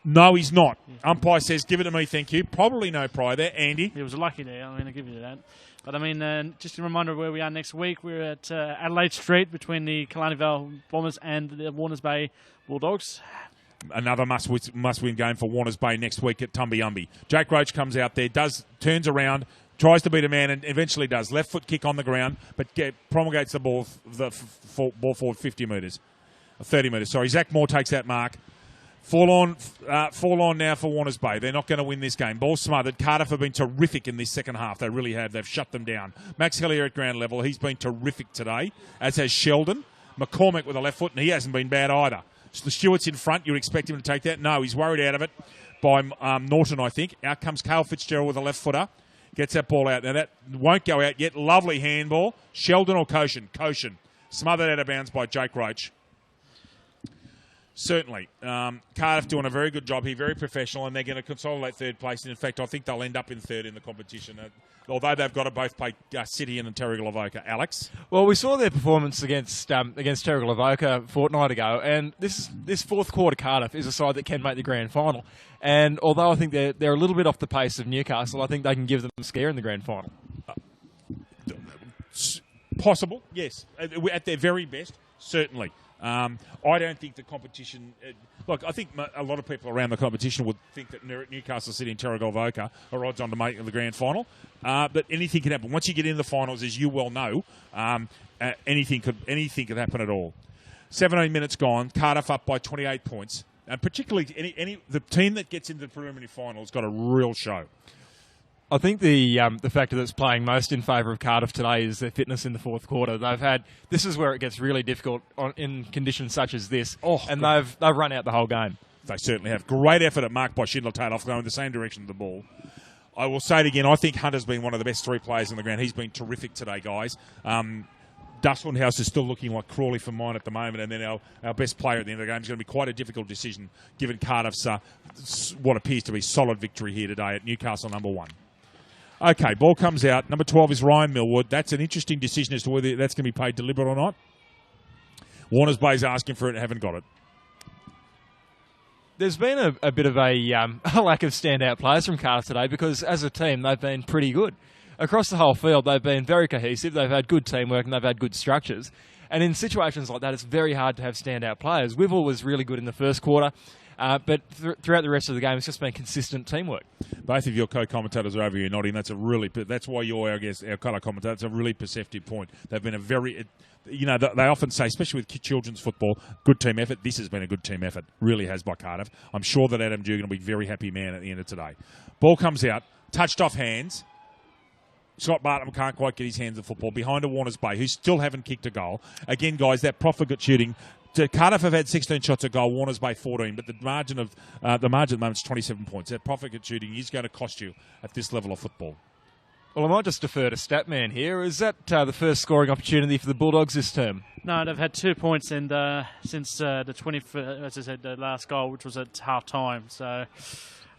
No, he's not. Umpire says, give it to me, thank you. Probably no pry there. Andy? It was lucky there. I mean, I'll give you that. But, I mean, just a reminder of where we are next week. We're at Adelaide Street between the Killarney Vale Bombers and the Warners Bay Bulldogs. Another must-win game for Warners Bay next week at Tumby-Umby. Jake Roach comes out there, turns around, tries to beat a man, and eventually does. Left foot kick on the ground, but promulgates the ball forward 50 metres. 30 metres, sorry. Zach Moore takes that mark. Fall on now for Warners Bay. They're not going to win this game. Ball smothered. Cardiff have been terrific in this second half. They really have. They've shut them down. Max Hillier at ground level. He's been terrific today, as has Sheldon. McCormick with a left foot, and he hasn't been bad either. So the Stewart's in front. You'd expect him to take that. No, he's worried out of it by Norton, I think. Out comes Cale Fitzgerald with a left footer. Gets that ball out. Now, that won't go out yet. Lovely handball. Sheldon or Koshin? Koshin. Smothered out of bounds by Jake Roach. Certainly. Cardiff doing a very good job here, very professional, and they're going to consolidate third place. And in fact, I think they'll end up in third in the competition, although they've got to both play City and Terrigal-Avoca. Alex? Well, we saw their performance against Terrigal-Avoca a fortnight ago, and this fourth quarter Cardiff is a side that can make the grand final. And although I think they're a little bit off the pace of Newcastle, I think they can give them a scare in the grand final. Possible, yes. At their very best, certainly. I don't think the competition... look, I think a lot of people around the competition would think that Newcastle City and Terrigal-Avoca are odds on to make the grand final. But anything can happen. Once you get into the finals, as you well know, anything could happen at all. 17 minutes gone. Cardiff up by 28 points. And particularly, the team that gets into the preliminary final has got a real show. I think the factor that's playing most in favour of Cardiff today is their fitness in the fourth quarter. This is where it gets really difficult in conditions such as this, and they've run out the whole game. They certainly have. Great effort at mark by Schindler-Taylor going the same direction of the ball. I will say it again, I think Hunter's been one of the best 3 players on the ground. He's been terrific today, guys. Dustin House is still looking like Crawley for mine at the moment, and then our best player at the end of the game is going to be quite a difficult decision given Cardiff's what appears to be solid victory here today at Newcastle number 1. Okay, ball comes out. Number 12 is Ryan Millwood. That's an interesting decision as to whether that's going to be paid deliberate or not. Warners Bay's asking for it and haven't got it. There's been a bit of a lack of standout players from Cardiff today because as a team they've been pretty good. Across the whole field they've been very cohesive, they've had good teamwork and they've had good structures. And in situations like that it's very hard to have standout players. Wivel was really good in the first quarter. But throughout the rest of the game, it's just been consistent teamwork. Both of your co-commentators are over here nodding. That's why you're our colour commentator. That's a really perceptive point. They've been a very, they often say, especially with children's football, good team effort. This has been a good team effort. Really has by Cardiff. I'm sure that Adam Dugan will be a very happy man at the end of today. Ball comes out, touched off hands. Scott Barton can't quite get his hands on the football behind a Warners Bay, who still haven't kicked a goal. Again, guys, that profligate shooting. Cardiff have had 16 shots a goal, Warners Bay 14, but the margin at the moment is 27 points. That profligate shooting is going to cost you at this level of football. Well, I might just defer to Statman here. Is that the first scoring opportunity for the Bulldogs this term? No, they've had 2 points and since the 20th, as I said, the last goal, which was at half time. So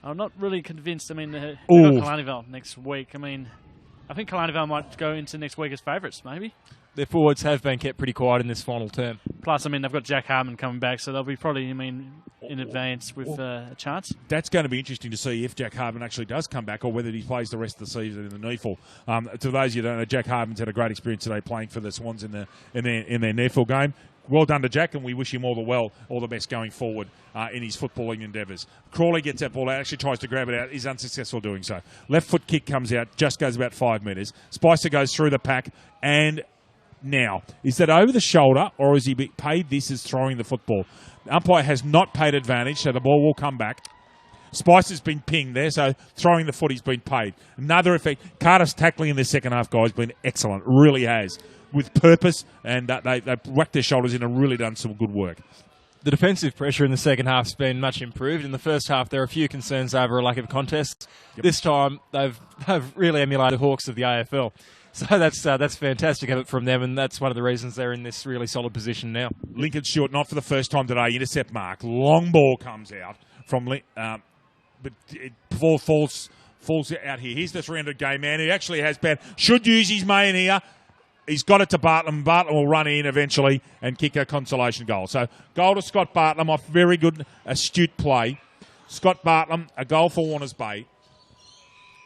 I'm not really convinced. I mean, they've got Kalanival next week. I mean, I think Kalanival might go into next week as favourites, maybe. Their forwards have been kept pretty quiet in this final term. Plus, I mean, they've got Jack Hartman coming back, so they'll be probably, in advance with a chance. That's going to be interesting to see if Jack Hartman actually does come back or whether he plays the rest of the season in the NEAFL. To those you don't know, Jack Hartman's had a great experience today playing for the Swans in their NEAFL game. Well done to Jack, and we wish him all the best going forward in his footballing endeavours. Crawley gets that ball out, actually tries to grab it out. He's unsuccessful doing so. Left foot kick comes out, just goes about 5 metres. Spicer goes through the pack, and now, is that over the shoulder, or has he paid this as throwing the football? The umpire has not paid advantage, so the ball will come back. Spicer's been pinged there, so throwing the foot, he's been paid. Another effect. Cardiff's tackling in the second half, guys, been excellent. Really has. With purpose, and they've whacked their shoulders in and really done some good work. The defensive pressure in the second half has been much improved. In the first half, there are a few concerns over a lack of contests. Yep. This time, they've really emulated the Hawks of the AFL. So that's fantastic of it from them, and that's one of the reasons they're in this really solid position now. Lincoln Stewart, not for the first time today, intercept mark. Long ball comes out from, but it falls out here. Here's the 300 game man. He actually has bad. Should use his main here. He's got it to Bartlam. Bartlam will run in eventually and kick a consolation goal. So goal to Scott Bartlam off very good, astute play. Scott Bartlam, a goal for Warners Bay.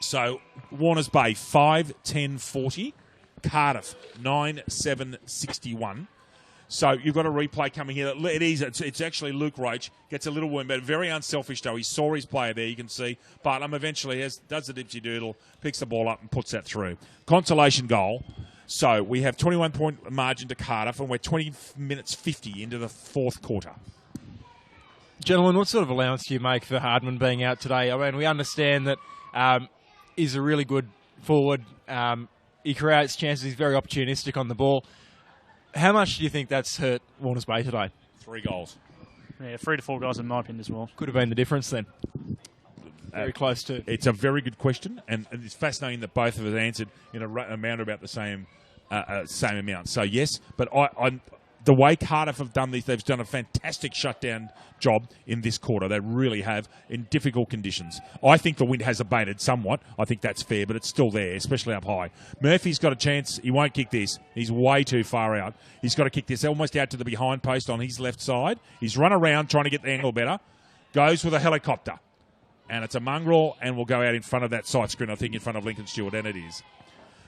So Warners Bay 5-10-40, Cardiff 9-7-61. So you've got a replay coming here. It's actually Luke Roach gets a little wound, but very unselfish though. He saw his player there. You can see Bartlam eventually does the dipsy doodle, picks the ball up and puts that through. Consolation goal. So we have 21-point margin to Cardiff, and we're 20 minutes 50 into the fourth quarter. Gentlemen, what sort of allowance do you make for Hardman being out today? I mean, we understand that he's a really good forward. He creates chances. He's very opportunistic on the ball. How much do you think that's hurt Warners Bay today? 3 goals. Yeah, 3 to 4 goals in my opinion as well. Could have been the difference then. Very close to. It's a very good question, and it's fascinating that both of us answered in a amount about the same amount. So yes, but the way Cardiff have done this, they've done a fantastic shutdown job in this quarter. They really have, in difficult conditions. I think the wind has abated somewhat. I think that's fair, but it's still there, especially up high. Murphy's got a chance. He won't kick this. He's way too far out. He's got to kick this almost out to the behind post on his left side. He's run around trying to get the angle better. Goes with a helicopter. And it's a mongrel, and we'll go out in front of that side screen, I think, in front of Lincoln Stewart, and it is.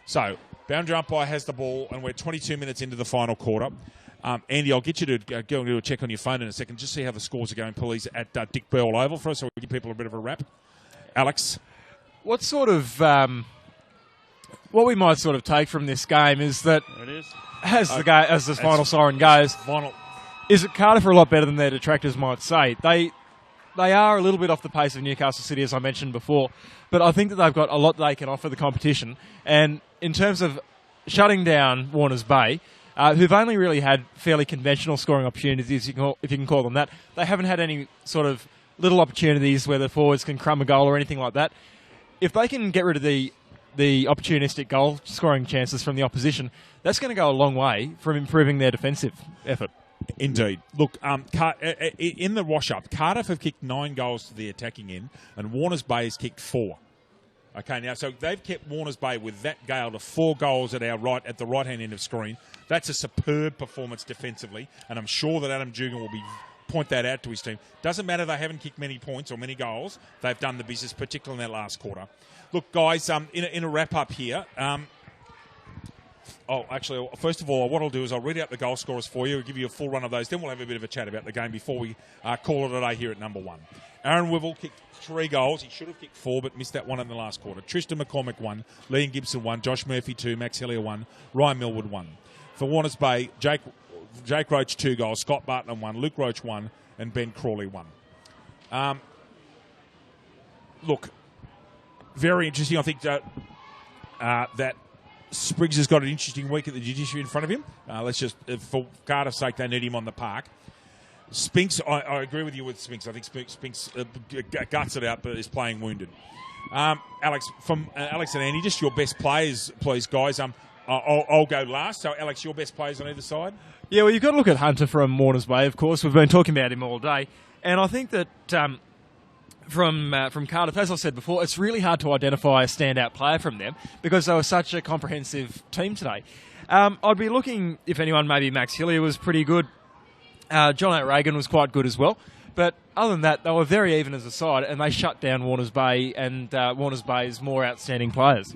So, boundary umpire has the ball, and we're 22 minutes into the final quarter. Andy, I'll get you to go and do a check on your phone in a second, just see how the scores are going, please, at Dick Bell Oval for us, so we give people a bit of a wrap. Alex? What sort of... what we might sort of take from this game is that... There it is. As the final siren goes, is that Cardiff are a lot better than their detractors might say. They are a little bit off the pace of Newcastle City, as I mentioned before, but I think that they've got a lot they can offer the competition. And in terms of shutting down Warners Bay, who've only really had fairly conventional scoring opportunities, if you can call them that, they haven't had any sort of little opportunities where the forwards can crumb a goal or anything like that. If they can get rid of the opportunistic goal scoring chances from the opposition, that's going to go a long way from improving their defensive effort. Indeed. Look, in the wash-up, Cardiff have kicked 9 goals to the attacking end, and Warners Bay has kicked 4. Okay, now, so they've kept Warners Bay with that gale to 4 goals at the right-hand end of screen. That's a superb performance defensively, and I'm sure that Adam Dugan will point that out to his team. Doesn't matter they haven't kicked many points or many goals. They've done the business, particularly in that last quarter. Look, guys, in a wrap-up here... actually, first of all, what I'll do is I'll read out the goal scorers for you. I'll give you a full run of those. Then we'll have a bit of a chat about the game before we call it a day here at number 1. Aaron Wivell kicked 3 goals. He should have kicked 4, but missed that one in the last quarter. Tristan McCormick 1. Liam Gibson 1. Josh Murphy 2. Max Hillier 1. Ryan Millwood 1. For Warners Bay, Jake Roach 2 goals. Scott Bartlam 1. Luke Roach 1. And Ben Crawley 1. Look, very interesting. I think that Spriggs has got an interesting week at the judiciary in front of him. Let's just, for Cardiff's sake, they need him on the park. Spinks, I agree with you with Spinks. I think Spinks guts it out, but is playing wounded. Alex, from Alex and Andy, just your best players, please, guys. I'll go last. So, Alex, your best players on either side? Yeah, well, you've got to look at Hunter from Warners Bay, of course. We've been talking about him all day. And I think that from Cardiff, as I said before, it's really hard to identify a standout player from them because they were such a comprehensive team today. I'd be looking, if anyone, maybe Max Hillier was pretty good. John O'Regan was quite good as well. But other than that, they were very even as a side, and they shut down Warners Bay and Warners Bay's more outstanding players.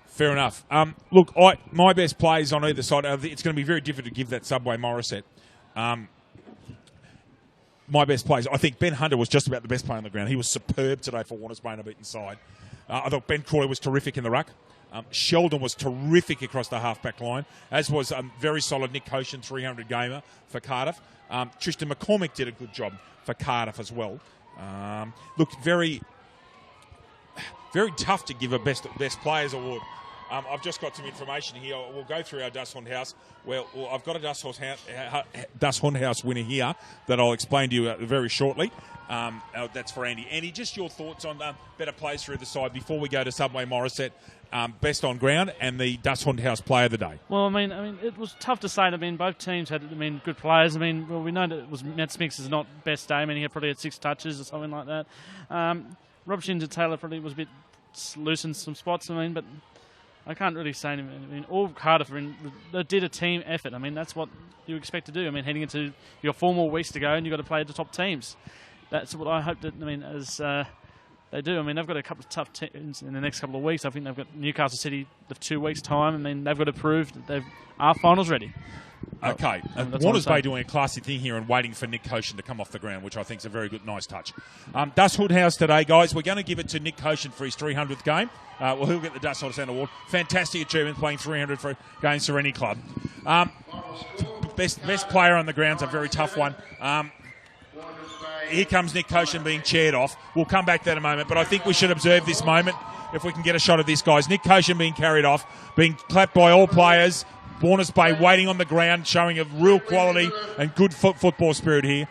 Fair enough. Look, my best players on either side, it's going to be very difficult to give that Subway Morissette. My best players, I think Ben Hunter was just about the best player on the ground. He was superb today for Warners Bay on a beaten side. I thought Ben Crawley was terrific in the ruck. Sheldon was terrific across the half-back line, as was very solid Nick Koshin, 300 gamer for Cardiff. Tristan McCormick did a good job for Cardiff as well. Looked very, very tough to give a best players award. I've just got some information here. We'll go through our Dust Hunt House. Well, I've got a Dust Hunt House winner here that I'll explain to you very shortly. That's for Andy. Andy, just your thoughts on better plays through the side before we go to Subway Morissette, best on ground, and the Dust Hunt House player of the day. Well, I mean, it was tough to say. I mean, both teams had, good players. I mean, well, we know that it was Matt Smix' not best day. I mean, he probably had 6 touches or something like that. Rob Shinzer-Taylor probably was a bit loose in some spots. I mean, but I can't really say anything. I mean, all Cardiff they did a team effort. I mean, that's what you expect to do. I mean, heading into your 4 more weeks to go, and you've got to play the top teams. That's what I hope that, as they do. I mean, they've got a couple of tough teams in the next couple of weeks. I think they've got Newcastle City the 2 weeks' time. I mean, they've got to prove that they are finals ready. Okay. Warners Bay doing a classy thing here and waiting for Nick Koshin to come off the ground, which I think is a very good, nice touch. Dust Hood House today, guys. We're going to give it to Nick Koshin for his 300th game. Well, he'll get the Dust Hood House Award. Fantastic achievement playing 300 games for any club. Best player on the ground's a very tough one. Here comes Nick Koshin being chaired off. We'll come back to that in a moment, but I think we should observe this moment if we can get a shot of this, guys. Nick Koshin being carried off, being clapped by all players. Warners Bay waiting on the ground, showing a real quality and good football spirit here.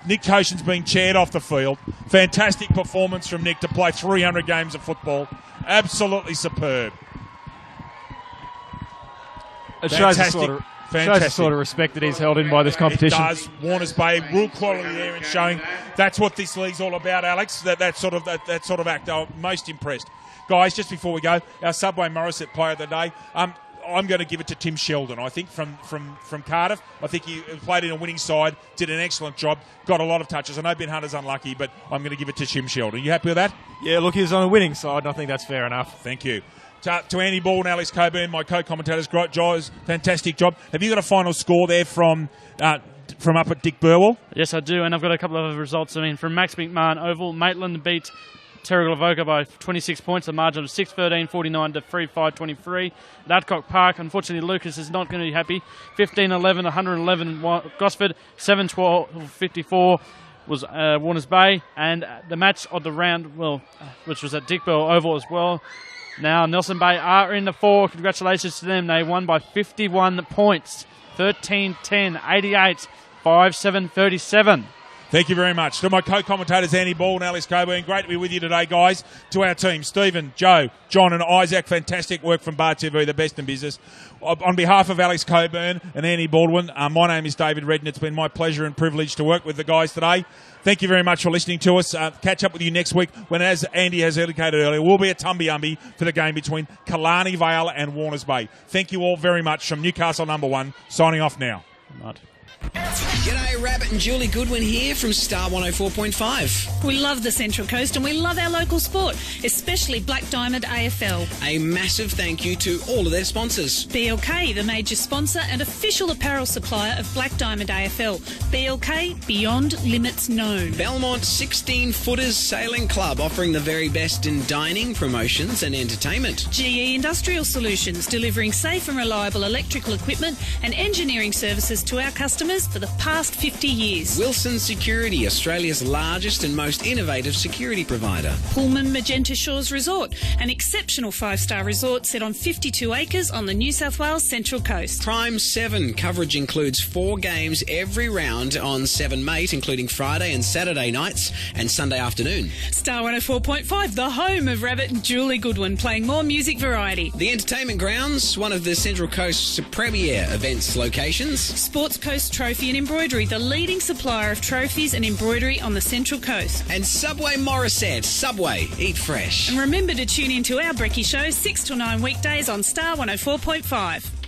Nick Koshin's being chaired off the field. Fantastic performance from Nick to play 300 games of football. Absolutely superb. It shows the sort of respect that he's held in by this competition. It does. Warners Bay, real quality there and showing that's what this league's all about, Alex. That sort of act. I'm most impressed. Guys, just before we go, our Subway Morissette player of the day. I'm going to give it to Tim Sheldon. I think from Cardiff. I think he played in a winning side, did an excellent job, got a lot of touches. I know Ben Hunter's unlucky, but I'm going to give it to Tim Sheldon. You happy with that? Yeah, look, he was on a winning side, and I think that's fair enough. Thank you. To Andy Ball and Alex Coburn, my co-commentators, great guys, fantastic job. Have you got a final score there from up at Dick Burwell? Yes, I do, and I've got a couple of other results. I mean, from Max McMahon Oval, Maitland beat Terragavoka by 26 points, a margin of 6-13-49 to 3-5-23. At Adcock Park, unfortunately, Lucas is not going to be happy. 15-11, 111 Gosford, 7-12-54 was Warners Bay, and the match of the round, which was at Dick Burwell Oval as well. Now, Nelson Bay are in the 4. Congratulations to them. They won by 51 points. 13-10, 88, 5-7, 37. Thank you very much. To my co-commentators, Andy Ball and Alex Coburn, great to be with you today, guys. To our team, Stephen, Joe, John and Isaac, fantastic work from Bar TV, the best in business. On behalf of Alex Coburn and Andy Baldwin, my name is David Redden. It's been my pleasure and privilege to work with the guys today. Thank you very much for listening to us. Catch up with you next week when, as Andy has indicated earlier, we'll be at Tumby-Umby for the game between Killarney Vale and Warners Bay. Thank you all very much from Newcastle number 1, signing off now. Right. G'day, Rabbit and Julie Goodwin here from Star 104.5. We love the Central Coast and we love our local sport, especially Black Diamond AFL. A massive thank you to all of their sponsors. BLK, the major sponsor and official apparel supplier of Black Diamond AFL. BLK, beyond limits known. Belmont 16-Footers Sailing Club, offering the very best in dining, promotions and entertainment. GE Industrial Solutions, delivering safe and reliable electrical equipment and engineering services to our customers for the past past 50 years. Wilson Security, Australia's largest and most innovative security provider. Pullman Magenta Shores Resort, an exceptional 5-star resort set on 52 acres on the New South Wales Central Coast. Prime 7 coverage includes 4 games every round on 7 Mate, including Friday and Saturday nights and Sunday afternoon. Star 104.5, the home of Rabbit and Julie Goodwin, playing more music variety. The Entertainment Grounds, one of the Central Coast's premier events locations. Sports Coast Trophy and Embroidery, the leading supplier of trophies and embroidery on the Central Coast. And Subway Morisset. Subway, eat fresh. And remember to tune in to our Brekkie Show 6 till 9 weekdays on Star 104.5.